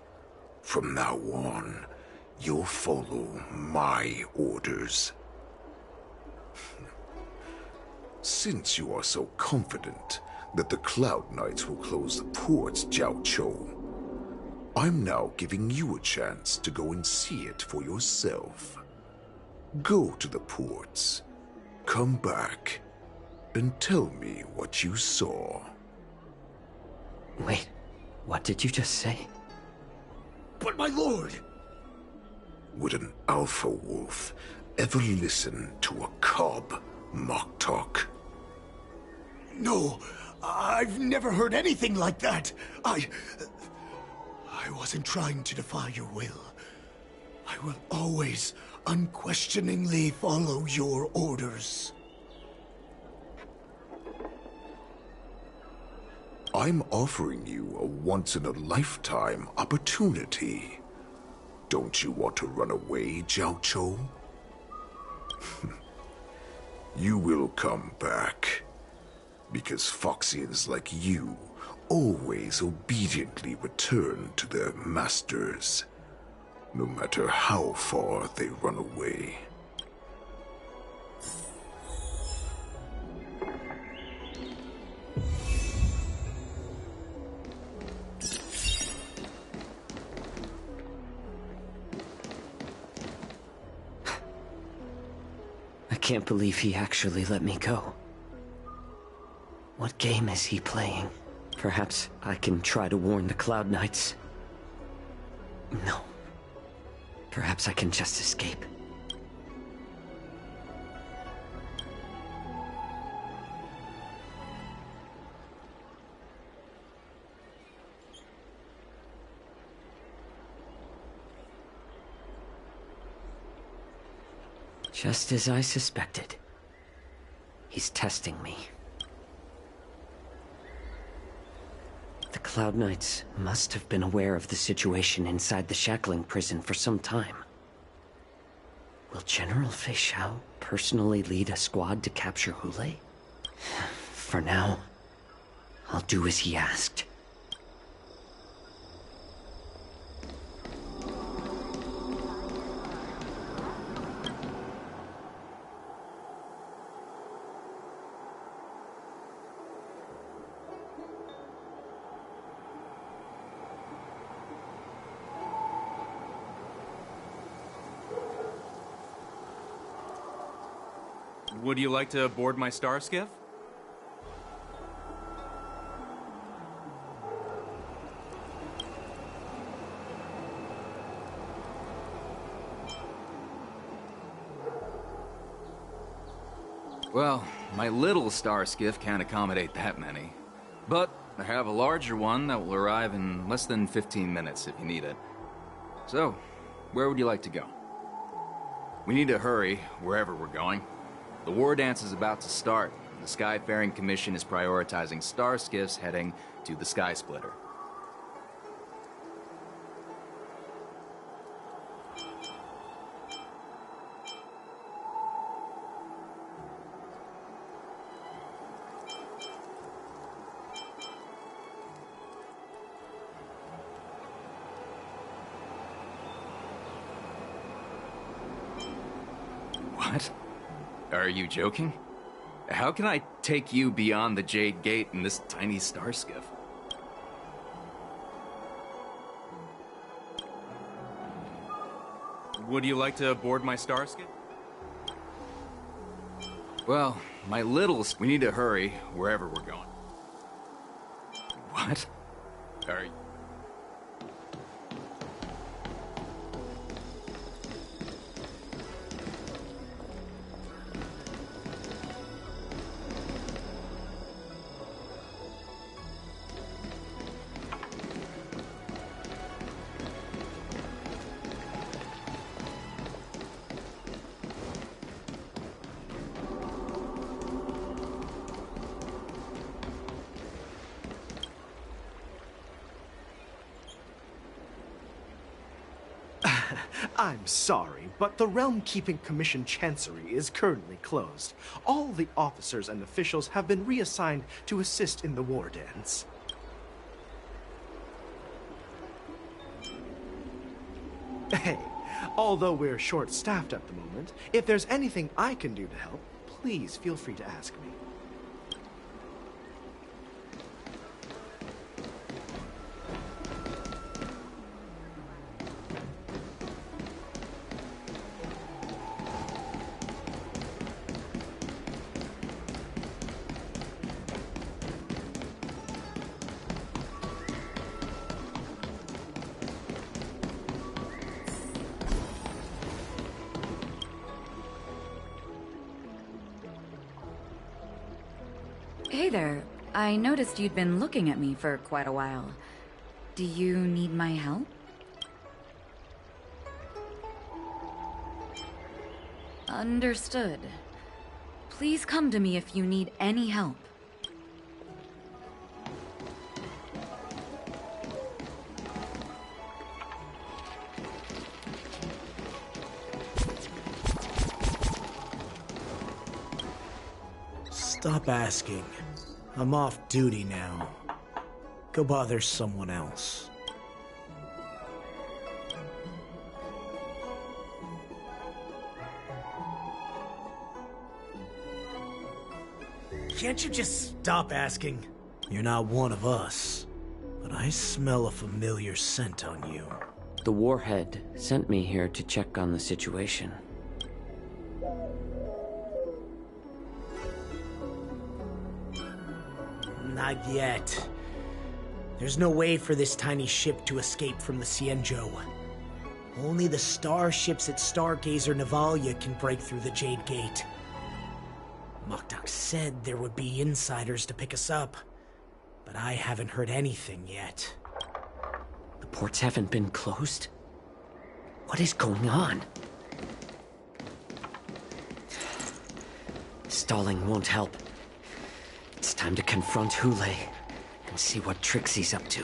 From now on, you'll follow my orders. Since you are so confident that the Cloud Knights will close the ports, Jiao Chou, I'm now giving you a chance to go and see it for yourself. Go to the ports, come back, and tell me what you saw. Wait, what did you just say? But my lord! Would an alpha wolf ever listen to a cub, Moktok? No, I've never heard anything like that. I wasn't trying to defy your will. I will always, unquestioningly follow your orders. I'm offering you a once-in-a-lifetime opportunity. Don't you want to run away, Jiao Chou? You will come back. Because Foxians like you always obediently return to their masters, no matter how far they run away. I can't believe he actually let me go. What game is he playing? Perhaps I can try to warn the Cloud Knights. No. Perhaps I can just escape. Just as I suspected. He's testing me. The Cloud Knights must have been aware of the situation inside the shackling prison for some time. Will General Fei Xiao personally lead a squad to capture Hule? For now, I'll do as he asked. Would you like to board my star skiff? Well, my little star skiff can't accommodate that many. But I have a larger one that will arrive in less than 15 minutes if you need it. So, where would you like to go? We need to hurry, wherever we're going. The war dance is about to start. The Skyfaring Commission is prioritizing star skiffs heading to the Sky Splitter. Are you joking? How can I take you beyond the Jade Gate in this tiny star skiff? Would you like to board my star skiff? Well, my littles, we need to hurry wherever we're going. What? Are you... I'm sorry, but the Realm Keeping Commission Chancery is currently closed. All the officers and officials have been reassigned to assist in the war dance. Hey, although we're short-staffed at the moment, if there's anything I can do to help, please feel free to ask me. Hey there. I noticed you'd been looking at me for quite a while. Do you need my help? Understood. Please come to me if you need any help. Stop asking. I'm off duty now. Go bother someone else. Can't you just stop asking? You're not one of us, but I smell a familiar scent on you. The Warhead sent me here to check on the situation. Not yet. There's no way for this tiny ship to escape from the Cienjo. Only the starships at Stargazer Navalia can break through the Jade Gate. Mokdok said there would be insiders to pick us up, but I haven't heard anything yet. The ports haven't been closed? What is going on? Stalling won't help. It's time to confront Hule and see what tricks he's up to.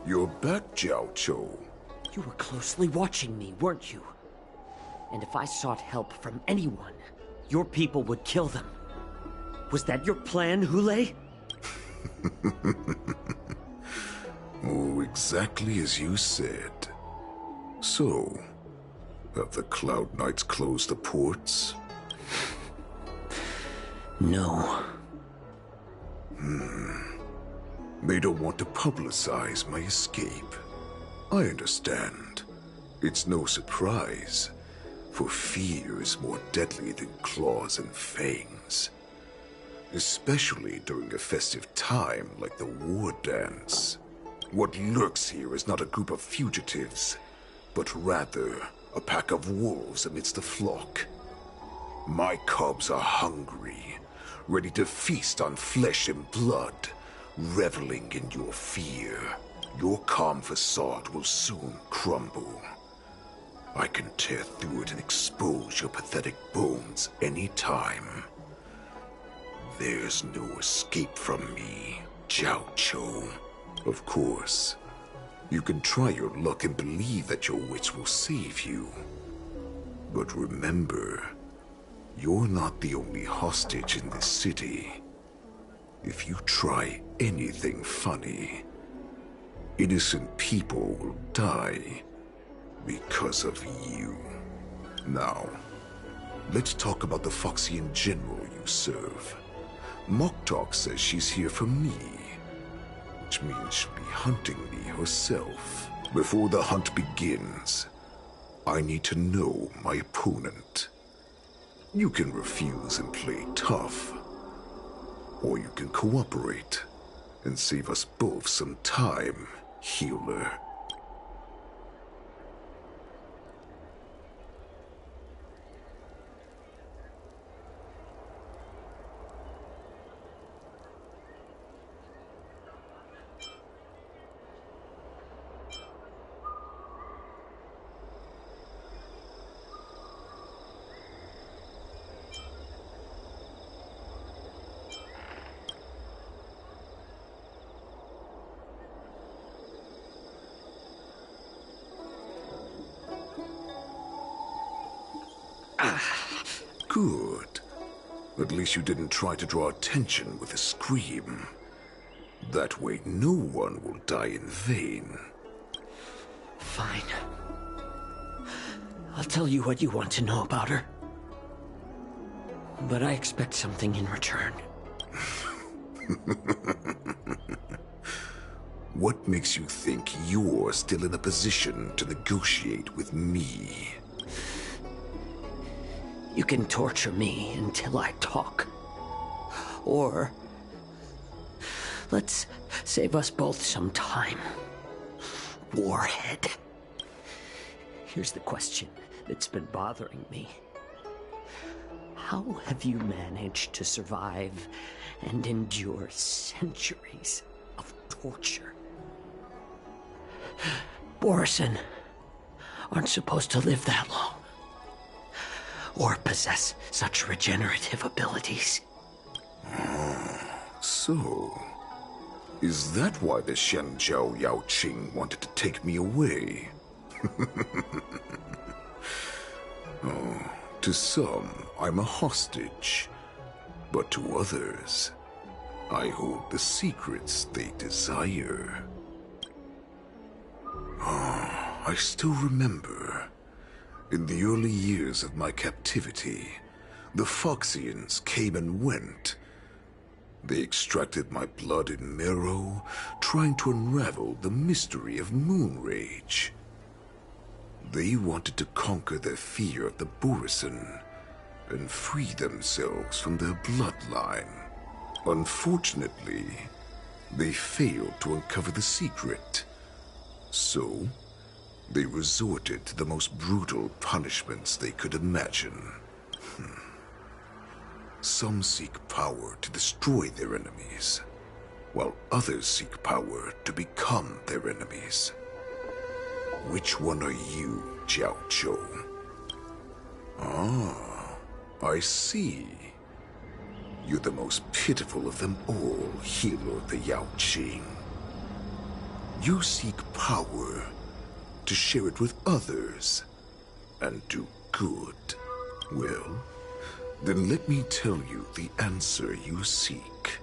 You're back, Jiao Cho. You were closely watching me, weren't you? And if I sought help from anyone, your people would kill them. Was that your plan, Hule? Oh, exactly as you said. So, have the Cloud Knights closed the ports? No. They don't want to publicize my escape. I understand. It's no surprise, for fear is more deadly than claws and fangs. Especially during a festive time like the war dance. What lurks here is not a group of fugitives, but rather a pack of wolves amidst the flock. My cubs are hungry, ready to feast on flesh and blood, reveling in your fear. Your calm facade will soon crumble. I can tear through it and expose your pathetic bones any time. There's no escape from me, Jiao Cho. Of course, You can try your luck and believe that your wits will save you. But remember, you're not the only hostage in this city. If you try anything funny, innocent people will die because of you. Now, let's talk about the Foxian general you serve. Moktok says she's here for me, which means she'll be hunting me herself. Before the hunt begins, I need to know my opponent. You can refuse and play tough, or you can cooperate and save us both some time, healer. Good. At least you didn't try to draw attention with a scream. That way no one will die in vain. Fine. I'll tell you what you want to know about her. But I expect something in return. What makes you think you're still in a position to negotiate with me? You can torture me until I talk. Or let's save us both some time. Warhead. Here's the question that's been bothering me. How have you managed to survive and endure centuries of torture? Borison aren't supposed to live that long, or possess such regenerative abilities. So, is that why the Shenjiao Yao Qing wanted to take me away? Oh, to some, I'm a hostage. But to others, I hold the secrets they desire. I still remember. In the early years of my captivity, the Foxians came and went. They extracted my blood and marrow, trying to unravel the mystery of moon rage. They wanted to conquer their fear of the Borison and free themselves from their bloodline. Unfortunately, they failed to uncover the secret. So, they resorted to the most brutal punishments they could imagine. Some seek power to destroy their enemies, while others seek power to become their enemies. Which one are you, Jiao Zhou? Ah, I see. You're the most pitiful of them all, healer of the Yao Qing. You seek power to share it with others and do good. Well, then let me tell you the answer you seek.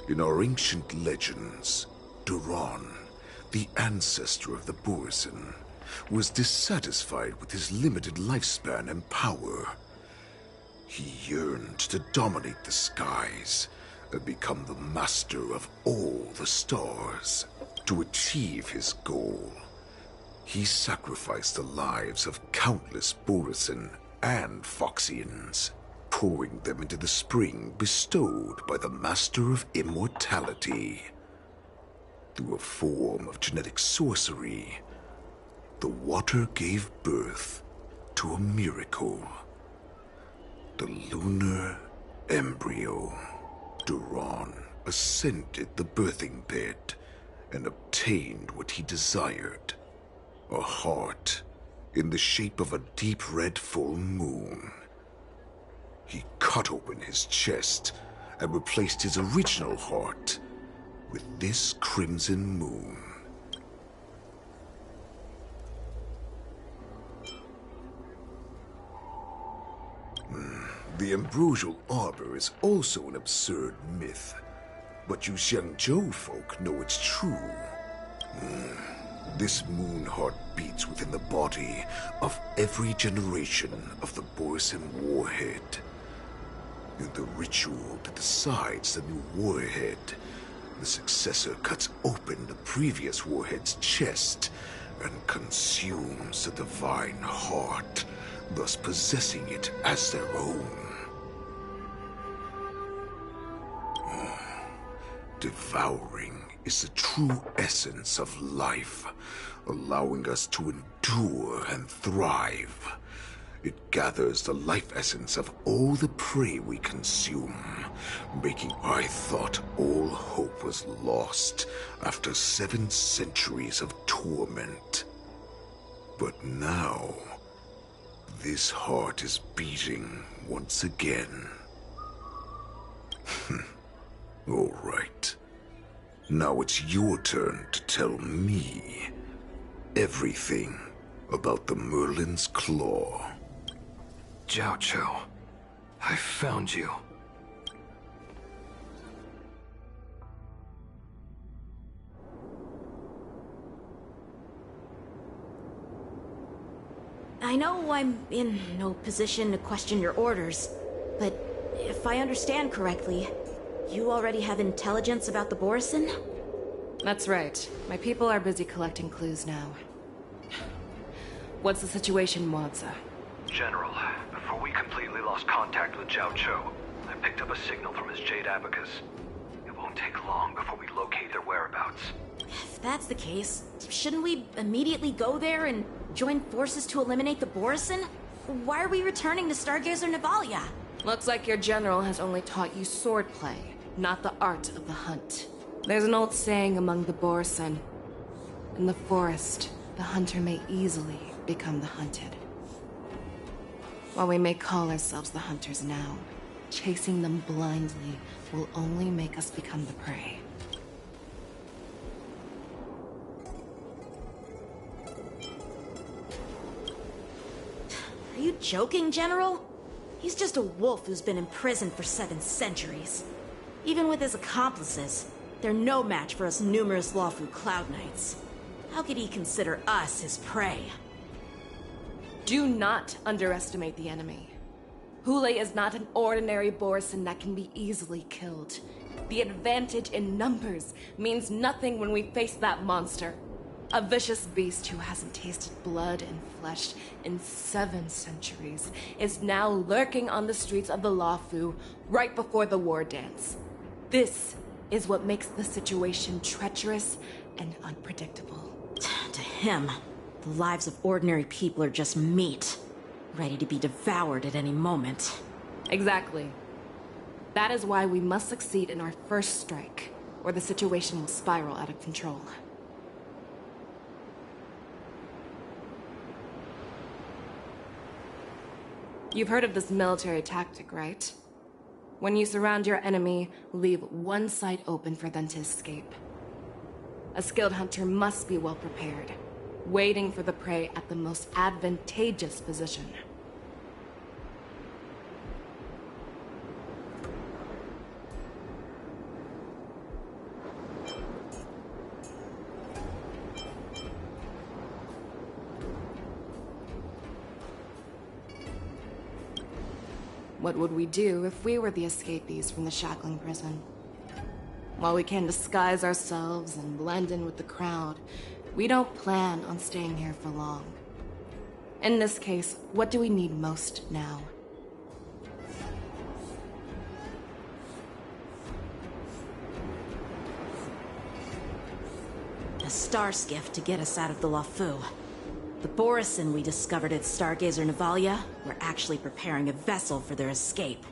In our ancient legends, Duran, the ancestor of the Borison, was dissatisfied with his limited lifespan and power. He yearned to dominate the skies and become the master of all the stars. To achieve his goal, he sacrificed the lives of countless Borison and Foxians, pouring them into the spring bestowed by the Master of Immortality. Through a form of genetic sorcery, the water gave birth to a miracle. The lunar embryo. Duran ascended the birthing bed and obtained what he desired. A heart in the shape of a deep red full moon. He cut open his chest and replaced his original heart with this crimson moon. The ambrosial arbor is also an absurd myth, but you Xiangzhou folk know it's true. This moon heart beats within the body of every generation of the Borsen warhead. In the ritual that decides the new warhead, the successor cuts open the previous warhead's chest and consumes the divine heart, thus possessing it as their own. Devouring is the true essence of life, allowing us to endure and thrive. It gathers the life essence of all the prey we consume, making I thought all hope was lost after 7 centuries of torment. But now, this heart is beating once again. All right. Now it's your turn to tell me everything about the Merlin's Claw. Jiao Chou, I found you. I know I'm in no position to question your orders, but if I understand correctly, you already have intelligence about the Borsen? That's right. My people are busy collecting clues now. What's the situation, Moza? General, before we completely lost contact with Jiao Chou, I picked up a signal from his Jade Abacus. It won't take long before we locate their whereabouts. If that's the case, shouldn't we immediately go there and join forces to eliminate the Borsen? Why are we returning to Stargazer Navalia? Looks like your general has only taught you swordplay, not the art of the hunt. There's an old saying among the Borsen. In the forest, the hunter may easily become the hunted. While we may call ourselves the hunters now, chasing them blindly will only make us become the prey. Are you joking, General? He's just a wolf who's been imprisoned for 7 centuries. Even with his accomplices, they're no match for us numerous Lawfu Cloud Knights. How could he consider us his prey? Do not underestimate the enemy. Hule is not an ordinary Borsen that can be easily killed. The advantage in numbers means nothing when we face that monster. A vicious beast who hasn't tasted blood and flesh in 7 centuries is now lurking on the streets of the Lawfu right before the war dance. This is what makes the situation treacherous and unpredictable. To him, the lives of ordinary people are just meat, ready to be devoured at any moment. Exactly. That is why we must succeed in our first strike, or the situation will spiral out of control. You've heard of this military tactic, right? When you surround your enemy, leave one side open for them to escape. A skilled hunter must be well prepared, waiting for the prey at the most advantageous position. What would we do if we were the escapees from the shackling prison? While we can disguise ourselves and blend in with the crowd, we don't plan on staying here for long. In this case, what do we need most now? A star skiff to get us out of the Lawfu. The Borsen we discovered at Stargazer Navalia were actually preparing a vessel for their escape.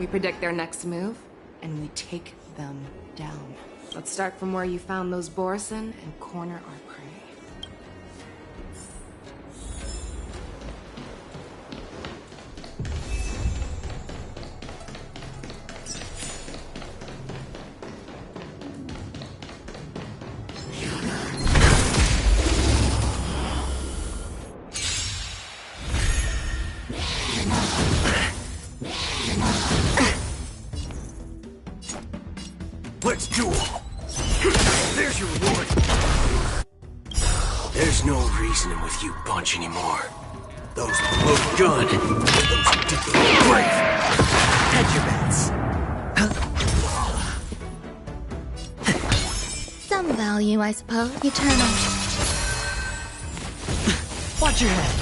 We predict their next move, and we take them down. Let's start from where you found those Borison and corner our prey. Let's duel! There's your reward! There's no reasoning with you bunch anymore. Those who load good, those who did the brave. Hedge your bets. Some value, I suppose. Eternal. Watch your head.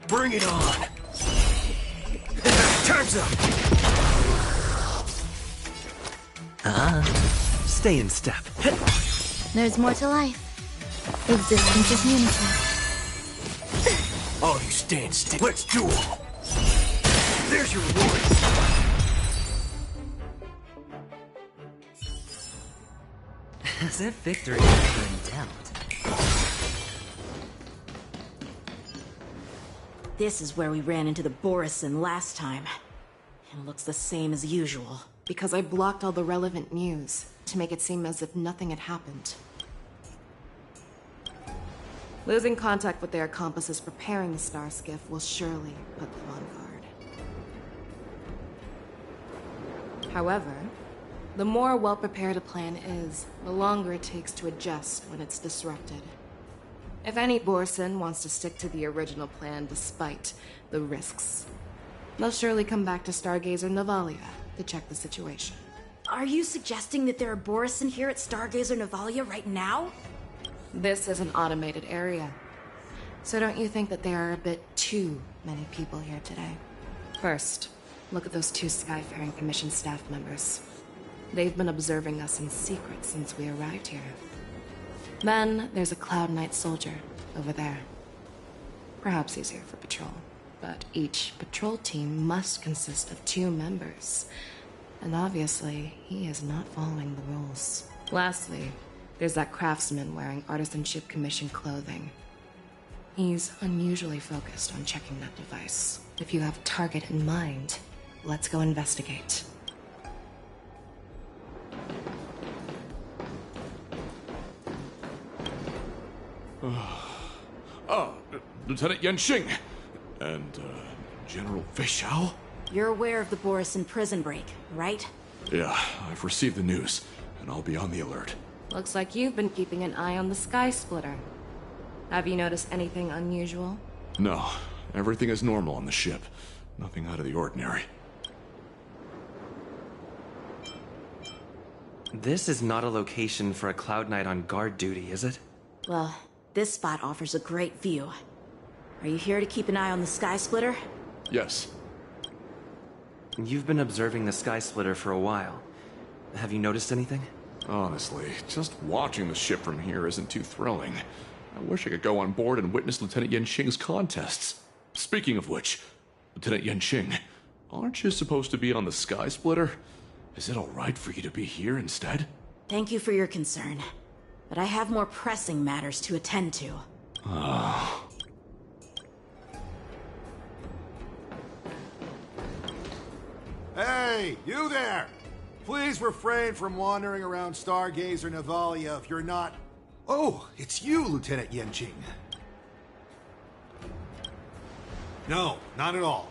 Bring it on. Time's up. Stay in step. There's more to life. Existence is unity. All you stand still. Let's duel. There's your reward. As if victory has been doubt. This is where we ran into the Borison last time. It looks the same as usual. Because I blocked all the relevant news to make it seem as if nothing had happened. Losing contact with their accomplices preparing the Star Skiff will surely put them on guard. However, the more well-prepared a plan is, the longer it takes to adjust when it's disrupted. If any Borison wants to stick to the original plan despite the risks, they'll surely come back to Stargazer Navalia to check the situation. Are you suggesting that there are Borison here at Stargazer Navalia right now? This is an automated area. So don't you think that there are a bit too many people here today? First, look at those 2 Skyfaring Commission staff members. They've been observing us in secret since we arrived here. Then, there's a Cloud Knight soldier over there. Perhaps he's here for patrol, but each patrol team must consist of 2 members. And obviously, he is not following the rules. Lastly, there's that craftsman wearing Artisanship Commission clothing. He's unusually focused on checking that device. If you have a target in mind, let's go investigate. Lieutenant Yenxing and General Fei Xiao? You're aware of the Borison prison break, right? Yeah, I've received the news, and I'll be on the alert. Looks like you've been keeping an eye on the Sky Splitter. Have you noticed anything unusual? No, everything is normal on the ship. Nothing out of the ordinary. This is not a location for a Cloud Knight on guard duty, is it? Well, this spot offers a great view. Are you here to keep an eye on the Sky Splitter? Yes. You've been observing the Sky Splitter for a while. Have you noticed anything? Honestly, just watching the ship from here isn't too thrilling. I wish I could go on board and witness Lieutenant Yenxing's contests. Speaking of which, Lieutenant Yenxing, aren't you supposed to be on the Sky Splitter? Is it alright for you to be here instead? Thank you for your concern, but I have more pressing matters to attend to. Hey, you there! Please refrain from wandering around Stargazer Navalia if you're not... Oh, it's you, Lieutenant Yenxing. No, not at all.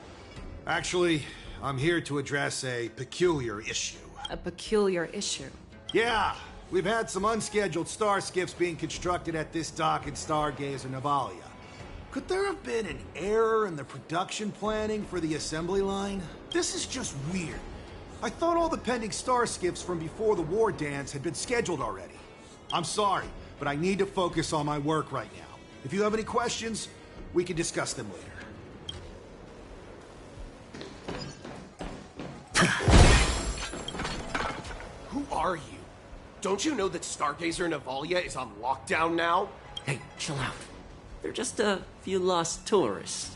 Actually, I'm here to address a peculiar issue. A peculiar issue? Yeah, we've had some unscheduled star skiffs being constructed at this dock in Stargazer Navalia. Could there have been an error in the production planning for the assembly line? This is just weird. I thought all the pending star skiffs from before the war dance had been scheduled already. I'm sorry, but I need to focus on my work right now. If you have any questions, we can discuss them later. Who are you? Don't you know that Stargazer Navalia is on lockdown now? Hey, chill out. They're just a few lost tourists.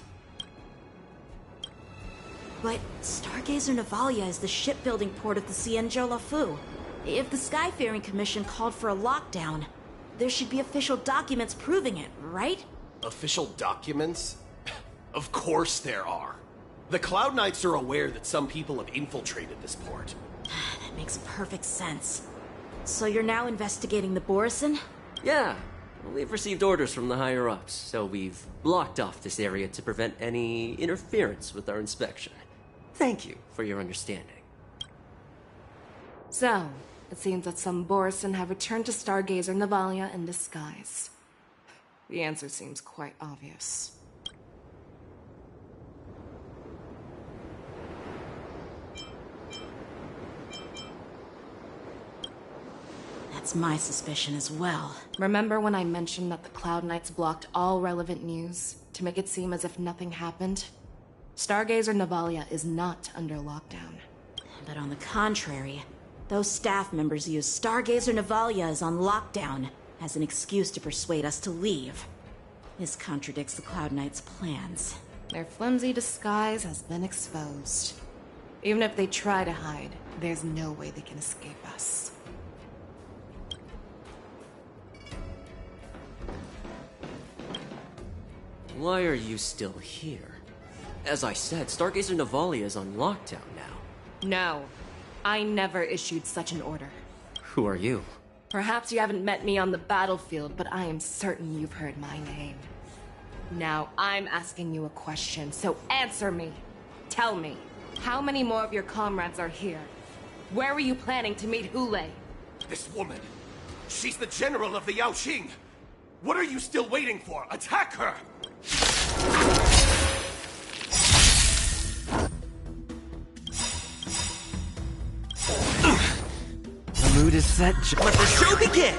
But Stargazer Navalia is the shipbuilding port of the Cienjo Lafu. If the Skyfaring Commission called for a lockdown, there should be official documents proving it, right? Official documents? Of course there are. The Cloud Knights are aware that some people have infiltrated this port. That makes perfect sense. So you're now investigating the Borison? Yeah. We've received orders from the higher-ups, so we've blocked off this area to prevent any interference with our inspection. Thank you for your understanding. So, it seems that some Borison have returned to Stargazer Navalia in disguise. The answer seems quite obvious. That's my suspicion as well. Remember when I mentioned that the Cloud Knights blocked all relevant news to make it seem as if nothing happened? Stargazer Navalia is not under lockdown. But on the contrary, those staff members use Stargazer Navalia is on lockdown as an excuse to persuade us to leave. This contradicts the Cloud Knights' plans. Their flimsy disguise has been exposed. Even if they try to hide, there's no way they can escape us. Why are you still here? As I said, Stargazer Navalia is on lockdown now. No, I never issued such an order. Who are you? Perhaps you haven't met me on the battlefield, but I am certain you've heard my name. Now, I'm asking you a question, so answer me. Tell me, how many more of your comrades are here? Where were you planning to meet Hule? This woman, she's the general of the Yaoxing. What are you still waiting for? Attack her! The mood is set. Let the show begin!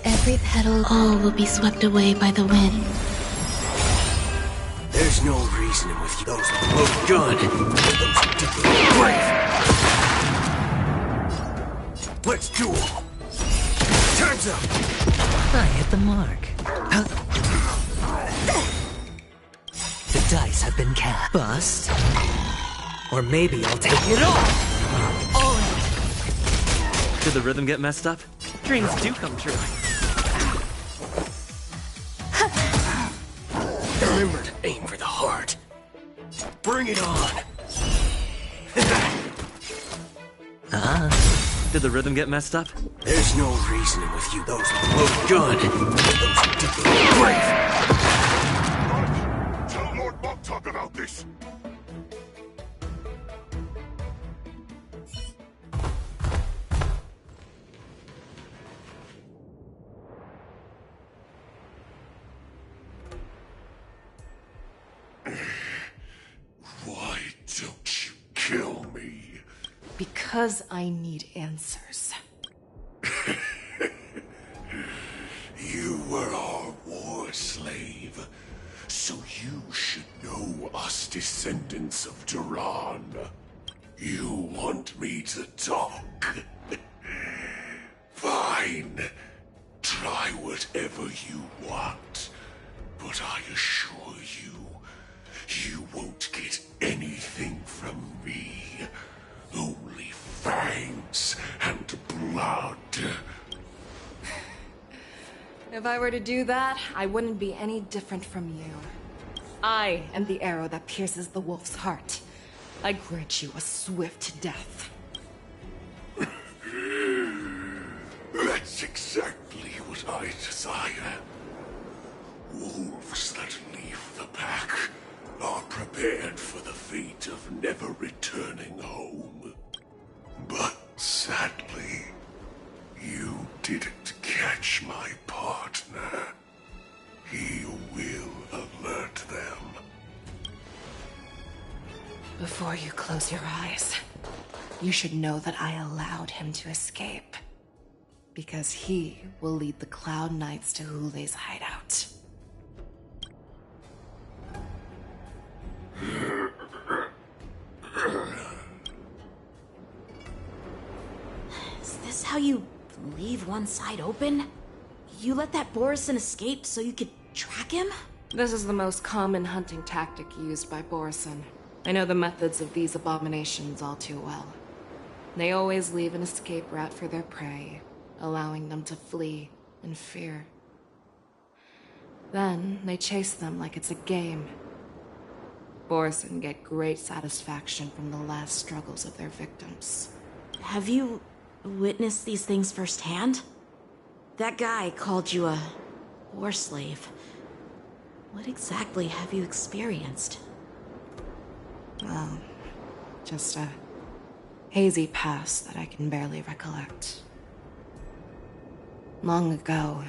Every petal, all will be swept away by the wind. There's no reasoning with you. Those are both good. Those are deeply brave. Let's duel. Time's up. I hit the mark. The dice have been cast. Bust. Or maybe I'll take it all. Did the rhythm get messed up? Dreams do come true. Remember to aim for the heart. Bring it on. Did the rhythm get messed up? There's no reasoning with you. Those are both good. Those are deeply brave. Tell Lord Moktok about this. Why don't you kill me? Because I need answers. You were our war slave, so you should know us descendants of Duran. You want me to talk? Fine. Try whatever you want, but I assure you, you won't get anything from me. Only fangs and blood. If I were to do that, I wouldn't be any different from you. I am the arrow that pierces the wolf's heart. I grant you a swift death. That's exactly what I desire. Wolves that leave the pack are prepared for the fate of never returning home. But sadly, you didn't catch my partner. He will alert them. Before you close your eyes, you should know that I allowed him to escape. Because he will lead the Cloud Knights to Hule's hideout. Is this how you leave one side open? You let that Borison escape so you could track him? This is the most common hunting tactic used by Borson. I know the methods of these abominations all too well. They always leave an escape route for their prey, allowing them to flee in fear. Then, they chase them like it's a game. Borson get great satisfaction from the last struggles of their victims. Have you witnessed these things firsthand? That guy called you a war slave. What exactly have you experienced? Well, just a hazy past that I can barely recollect. Long ago,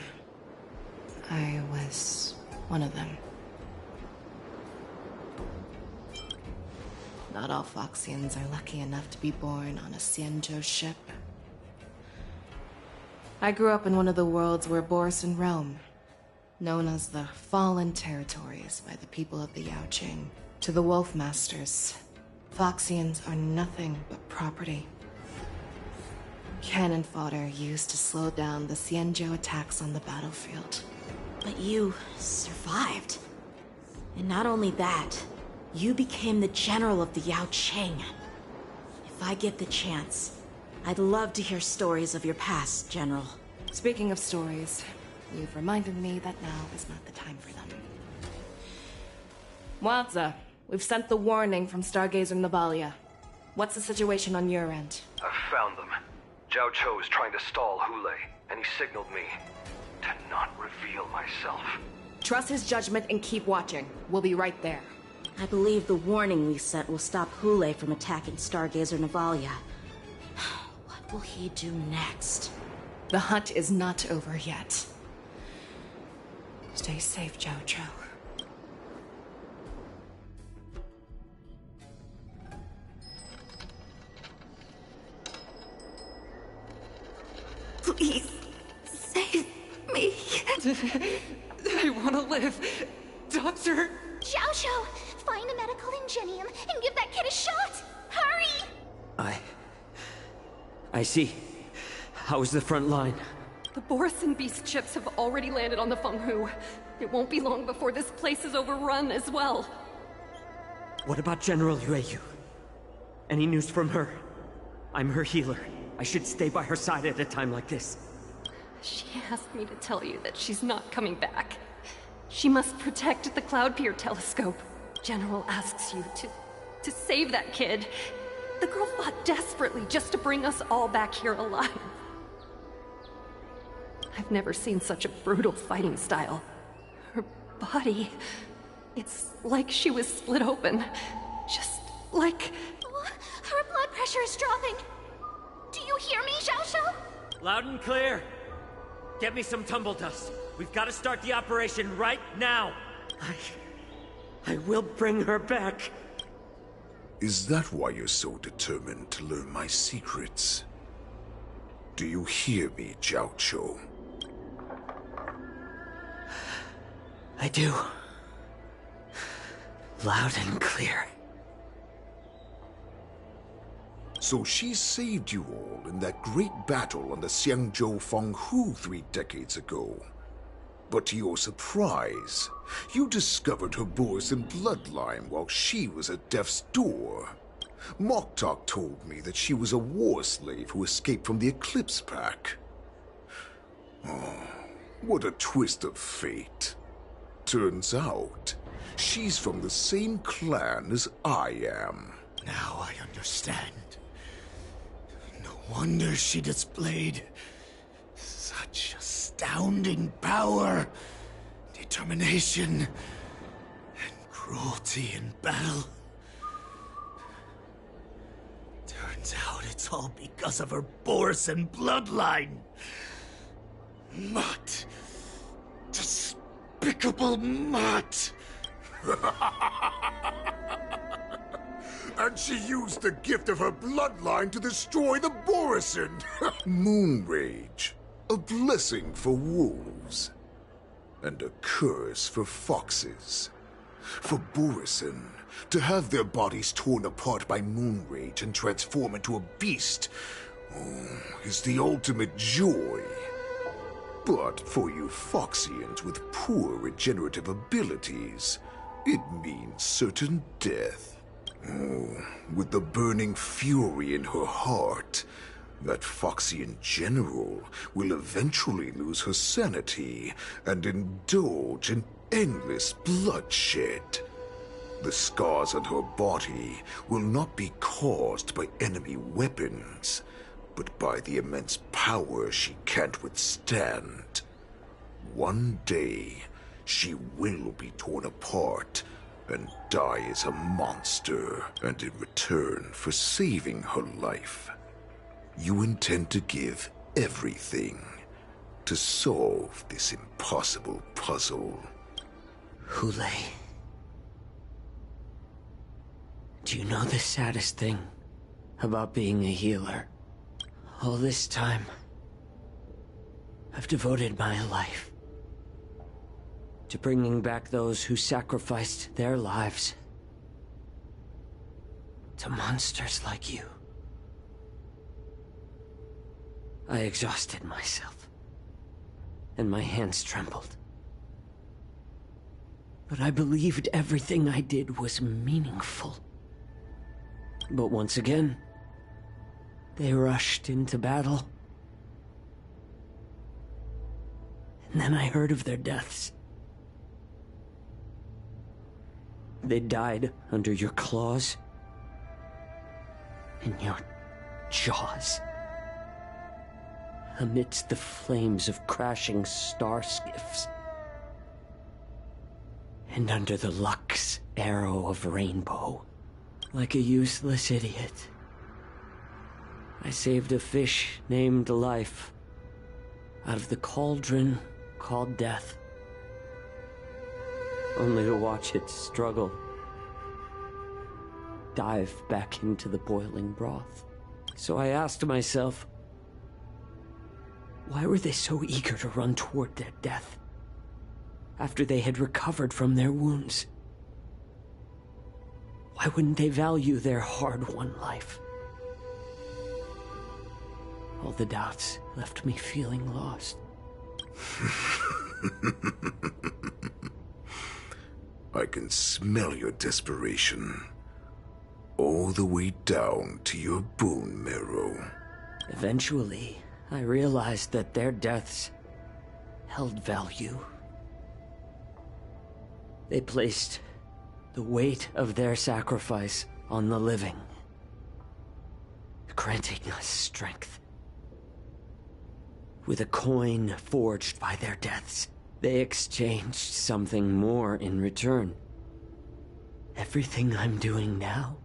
I was one of them. Not all Foxians are lucky enough to be born on a Xianzhou ship. I grew up in one of the worlds where Borson roam, known as the Fallen Territories by the people of the Yaoqing. To the Wolf Masters, Foxians are nothing but property. Cannon fodder used to slow down the Xianzhou attacks on the battlefield. But you survived. And not only that, you became the general of the Yaoqing. If I get the chance, I'd love to hear stories of your past, General. Speaking of stories, you've reminded me that now is not the time for them. Wadza, we've sent the warning from Stargazer Navalia. What's the situation on your end? I've found them. Zhao Cho is trying to stall Hule, and he signaled me to not reveal myself. Trust his judgment and keep watching. We'll be right there. I believe the warning we sent will stop Hule from attacking Stargazer Navalia. What will he do next? The hunt is not over yet. Stay safe, Zhao Cho. Please, save me. I want to live. Doctor! Xiao Shou, find a medical ingenium and give that kid a shot! Hurry! I see. How's the front line? The Borson beast ships have already landed on the Fenghu. It won't be long before this place is overrun as well. What about General Yueyu? Any news from her? I'm her healer. I should stay by her side at a time like this. She asked me to tell you that she's not coming back. She must protect the Cloud Pier telescope. General asks you to save that kid. The girl fought desperately just to bring us all back here alive. I've never seen such a brutal fighting style. Her body... it's like she was split open. Just like... Oh, her blood pressure is dropping. Do you hear me, Xiao Shou? Loud and clear. Get me some tumble dust. We've got to start the operation right now. I will bring her back. Is that why you're so determined to learn my secrets? Do you hear me, Zhao Cho? I do. Loud and clear. So she saved you all in that great battle on the Xianzhou Fenghu 3 decades ago. But to your surprise, you discovered her Borson bloodline while she was at death's door. Moktok told me that she was a war slave who escaped from the Eclipse Pack. Oh, what a twist of fate. Turns out, she's from the same clan as I am. Now I understand. No wonder she displayed such astounding power, determination, and cruelty in battle. Turns out it's all because of her Borson bloodline. Mutt. Despicable mutt. And she used the gift of her bloodline to destroy the Borson. Moon Rage. A blessing for wolves. And a curse for foxes. For Borson, to have their bodies torn apart by Moon Rage and transform into a beast is the ultimate joy. But for you Foxians with poor regenerative abilities, it means certain death. Oh, with the burning fury in her heart, that Foxian general will eventually lose her sanity and indulge in endless bloodshed. The scars on her body will not be caused by enemy weapons, but by the immense power she can't withstand. One day, she will be torn apart and die as a monster, and in return for saving her life, you intend to give everything to solve this impossible puzzle. Hule. Do you know the saddest thing about being a healer? All this time, I've devoted my life to bringing back those who sacrificed their lives to monsters like you. I exhausted myself, and my hands trembled. But I believed everything I did was meaningful. But once again, they rushed into battle. And then I heard of their deaths. They died under your claws and your jaws, amidst the flames of crashing star skiffs, and under the Lux arrow of Rainbow. Like a useless idiot, I saved a fish named Life out of the cauldron called Death, only to watch it struggle, dive back into the boiling broth. So I asked myself, why were they so eager to run toward their death after they had recovered from their wounds? Why wouldn't they value their hard-won life? All the doubts left me feeling lost. I can smell your desperation, all the way down to your bone marrow. Eventually, I realized that their deaths held value. They placed the weight of their sacrifice on the living, granting us strength. With a coin forged by their deaths, they exchanged something more in return. Everything I'm doing now,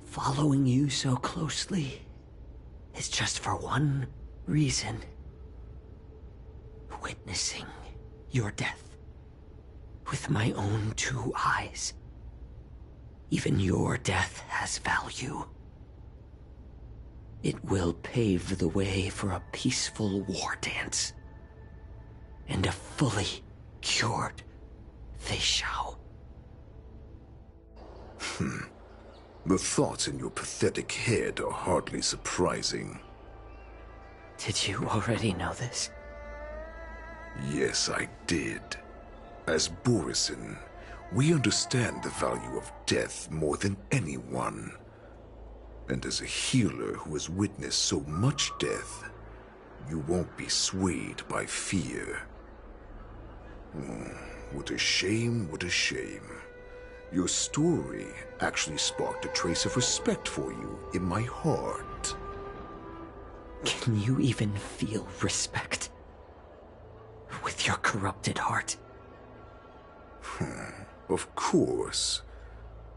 following you so closely, is just for one reason: witnessing your death with my own two eyes. Even your death has value. It will pave the way for a peaceful war dance and a fully cured Feishao. The thoughts in your pathetic head are hardly surprising. Did you already know this? Yes, I did. As Borisin, we understand the value of death more than anyone. And as a healer who has witnessed so much death, you won't be swayed by fear. What a shame, what a shame. Your story actually sparked a trace of respect for you in my heart. Can you even feel respect with your corrupted heart? Of course.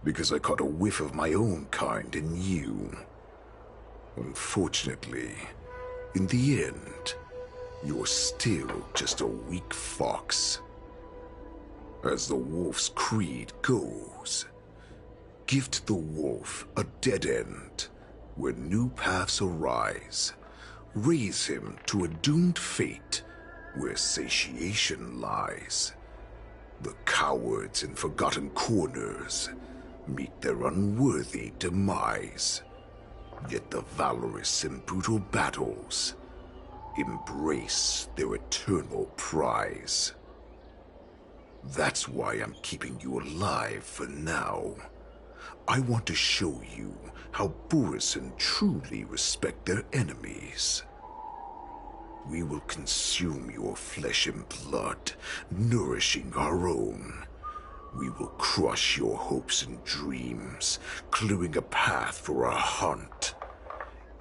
Because I caught a whiff of my own kind in you. Unfortunately, in the end, you're still just a weak fox. As the wolf's creed goes, gift the wolf a dead end where new paths arise. Raise him to a doomed fate where satiation lies. The cowards in forgotten corners meet their unworthy demise. Yet the valorous in brutal battles embrace their eternal prize. That's why I'm keeping you alive for now. I want to show you how Borisin truly respect their enemies. We will consume your flesh and blood, nourishing our own. We will crush your hopes and dreams, clearing a path for our hunt.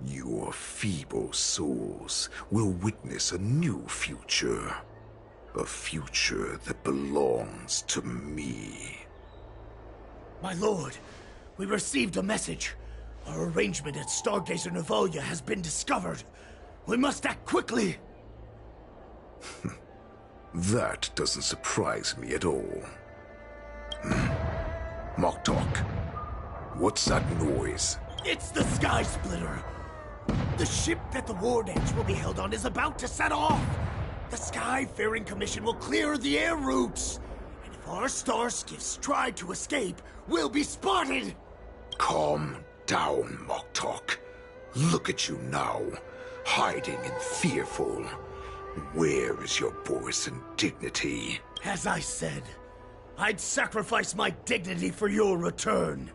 Your feeble souls will witness a new future. A future that belongs to me. My lord, we received a message. Our arrangement at Stargazer Navalia has been discovered. We must act quickly. That doesn't surprise me at all. Moktok, what's that noise? It's the Sky Splitter. The ship that the Wardench will be held on is about to set off. The Skyfaring Commission will clear the air routes. And if our star skiffs try to escape, we'll be spotted. Calm down, Moktok. Look at you now, hiding and fearful. Where is your Borisin dignity? As I said, I'd sacrifice my dignity for your return.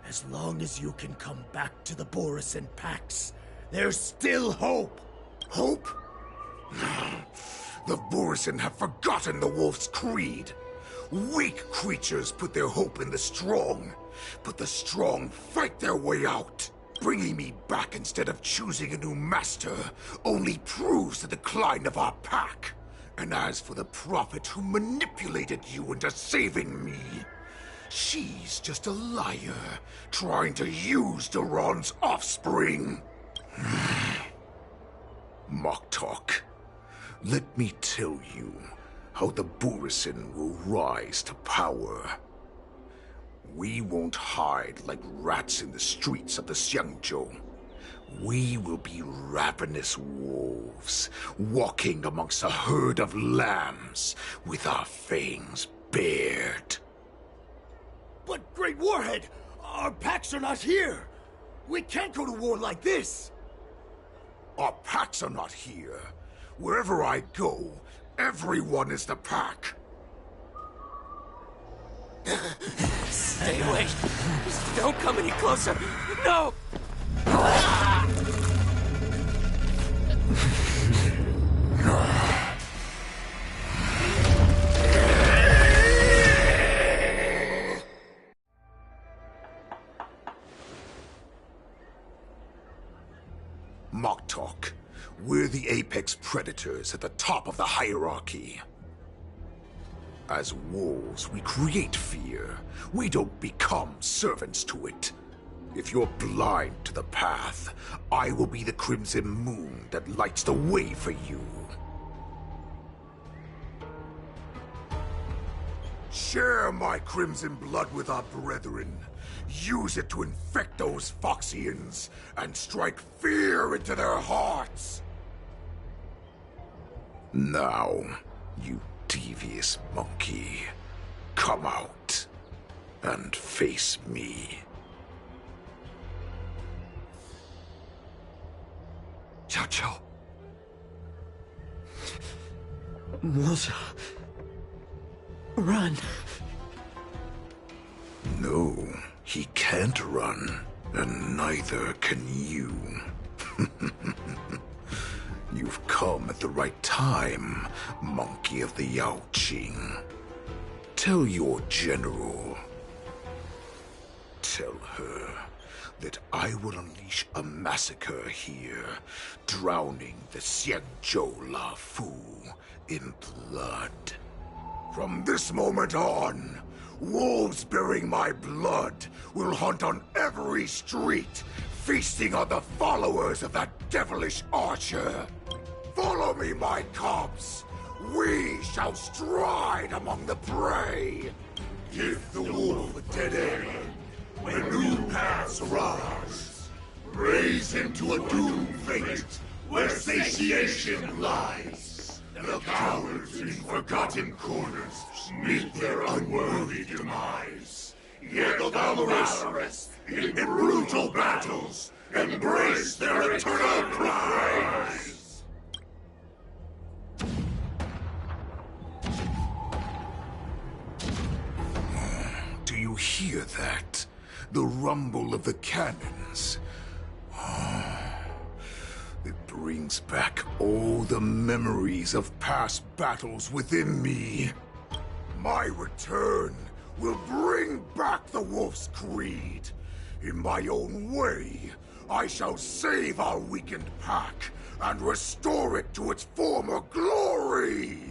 As long as you can come back to the Borisin Pax, there's still hope. Hope? The Borisin have forgotten the Wolf's creed. Weak creatures put their hope in the strong, but the strong fight their way out. Bringing me back instead of choosing a new master only proves the decline of our pack. And as for the prophet who manipulated you into saving me, she's just a liar, trying to use Duran's offspring. Moktok, let me tell you how the Borisin will rise to power. We won't hide like rats in the streets of the Xiangzhou. We will be ravenous wolves, walking amongst a herd of lambs, with our fangs bared. But, Great Warhead, our packs are not here. We can't go to war like this. Our packs are not here. Wherever I go, everyone is the pack. Stay away. Just don't come any closer. No! Moktok, we're the apex predators at the top of the hierarchy. As wolves, we create fear. We don't become servants to it. If you're blind to the path, I will be the crimson moon that lights the way for you. Share my crimson blood with our brethren. Use it to infect those Foxians and strike fear into their hearts. Now, you devious monkey, come out and face me. Xiao. Moza. Run. No, he can't run, and neither can you. You've come at the right time, monkey of the Yaoqing. Tell your general. Tell her that I will unleash a massacre here, drowning the Xiangzhou Lafu in blood. From this moment on, wolves bearing my blood will hunt on every street, feasting on the followers of that devilish archer. Follow me, my cubs. We shall stride among the prey. Give the wolf a dead end when new paths arise. Raise him to a doomed fate where satiation lies. The cowards in forgotten corners meet their unworthy demise. Yet the valorous in brutal battles embrace their eternal prize. that? The rumble of the cannons. It brings back all the memories of past battles within me. My return will bring back the Wolf's Creed. In my own way, I shall save our weakened pack and restore it to its former glory!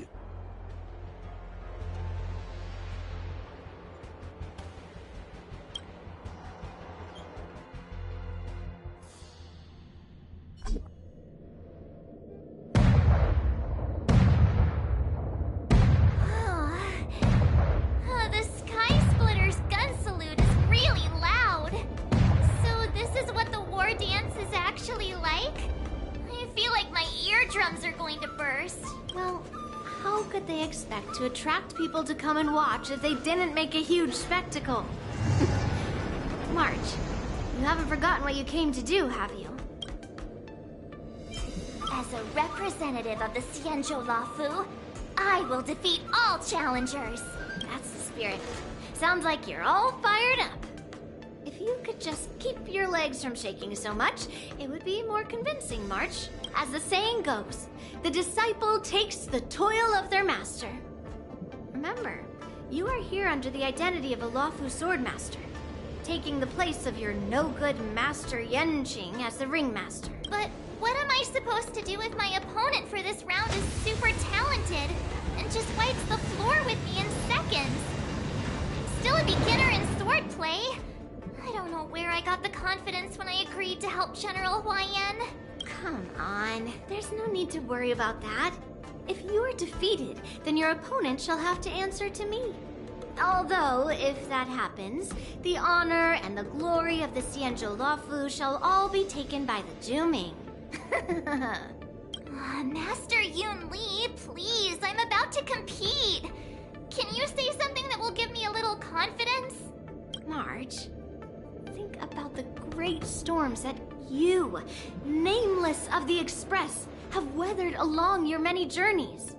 The Sky Splitter's gun salute is really loud. So this is what the war dance is actually like? I feel like my eardrums are going to burst. Well, how could they expect to attract people to come and watch if they didn't make a huge spectacle? March, you haven't forgotten what you came to do, have you? As a representative of the Xianzhou Lafu, I will defeat all challengers. That's the spirit. Sounds like you're all fired up. If you could just keep your legs from shaking so much, it would be more convincing, March. As the saying goes, the disciple takes the toil of their master. Remember, you are here under the identity of a Lafu swordmaster, taking the place of your no-good master Yenqing as the ringmaster. But what am I supposed to do if my opponent for this round is super talented and just wipes the floor with me in seconds? I'm still a beginner in swordplay. I don't know where I got the confidence when I agreed to help General Huaiyan. Come on, there's no need to worry about that. If you are defeated, then your opponent shall have to answer to me. Although, if that happens, the honor and the glory of the Xianzhou Lafu shall all be taken by the Juming. Master Yun Li, please, I'm about to compete. Can you say something that will give me a little confidence? March, think about the great storms that you, nameless of the Express, have weathered along your many journeys.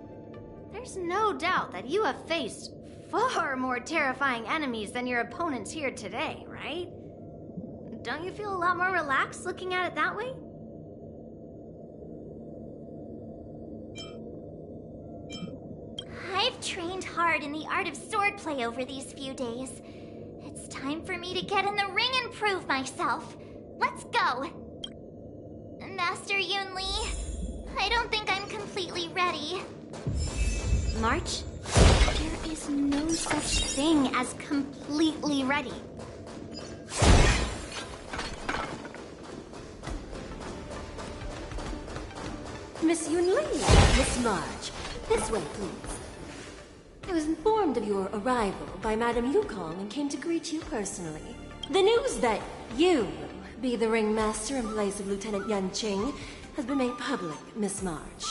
There's no doubt that you have faced far more terrifying enemies than your opponents here today, right? Don't you feel a lot more relaxed looking at it that way? I've trained hard in the art of swordplay over these few days. It's time for me to get in the ring and prove myself. Let's go! Master Yun Li, I don't think I'm completely ready. March, there is no such thing as completely ready. Miss Yun Li, Miss March, this way, please. I was informed of your arrival by Madame Yukong and came to greet you personally. The news that you will be the ringmaster in place of Lieutenant Yanqing has been made public, Miss March.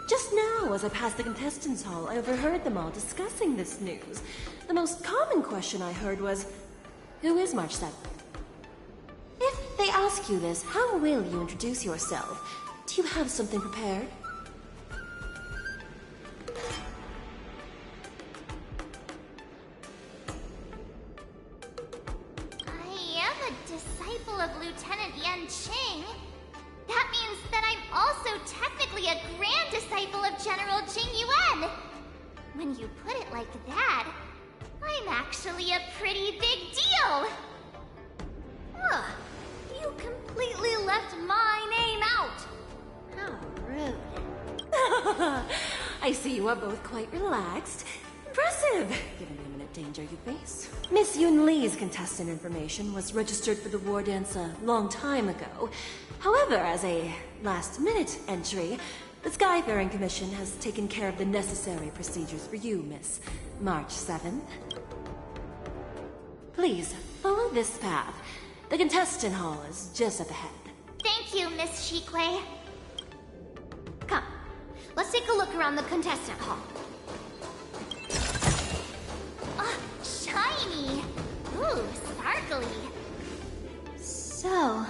Just now, as I passed the contestants' hall, I overheard them all discussing this news. The most common question I heard was, who is March 7th? If they ask you this, how will you introduce yourself? Do you have something prepared? I am a disciple of Lieutenant Yanqing. That means that I'm also technically a grand disciple of General Jing Yuan. When you put it like that, I'm actually a pretty big deal. Ugh, you completely left my name out. How rude. I see you are both quite relaxed. Impressive, given the imminent danger you face. Miss Yun Li's contestant information was registered for the war dance a long time ago. However, as a last-minute entry, the Skyfaring Commission has taken care of the necessary procedures for you, Miss March 7th. Please, follow this path. The contestant hall is just up ahead. Thank you, Miss Shikui. Come, let's take a look around the contestant hall. Shiny! Ooh, sparkly. So,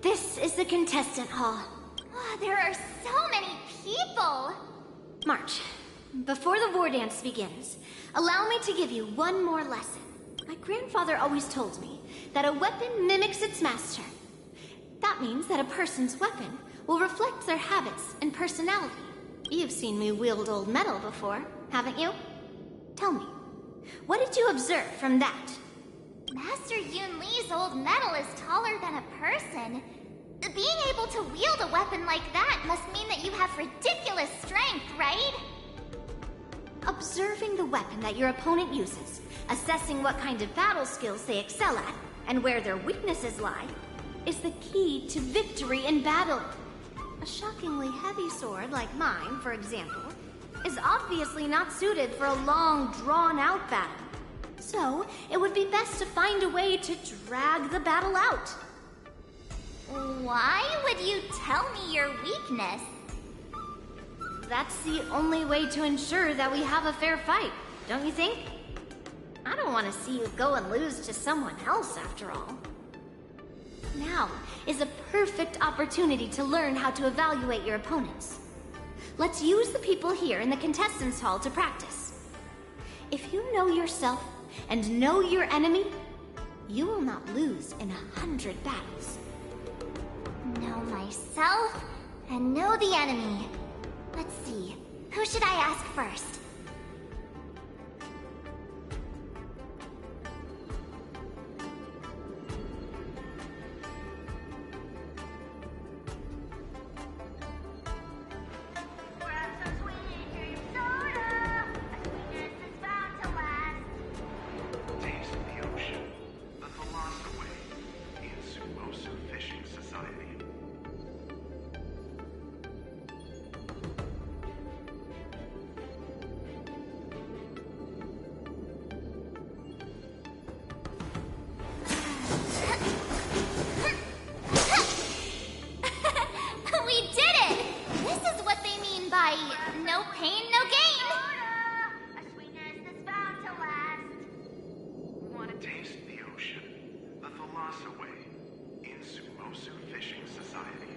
this is the contestant hall. There are so many people! March, before the war dance begins, allow me to give you one more lesson. My grandfather always told me that a weapon mimics its master. That means that a person's weapon will reflect their habits and personality. You've seen me wield old metal before, haven't you? Tell me, what did you observe from that? Master Yun Li's old metal is taller than a person. Being able to wield a weapon like that must mean that you have ridiculous strength, right? Observing the weapon that your opponent uses, assessing what kind of battle skills they excel at, and where their weaknesses lie, is the key to victory in battle. A shockingly heavy sword like mine, for example, is obviously not suited for a long, drawn-out battle. So, it would be best to find a way to drag the battle out. Why would you tell me your weakness? That's the only way to ensure that we have a fair fight, don't you think? I don't want to see you go and lose to someone else, after all. Now is a perfect opportunity to learn how to evaluate your opponents. Let's use the people here in the contestants' hall to practice. If you know yourself and know your enemy, you will not lose in 100 battles. Know myself and know the enemy. Let's see, who should I ask first? No pain, no gain! A sweetness that's bound to last. Want to taste the ocean? The Thalassa way in Sumosu Fishing Society.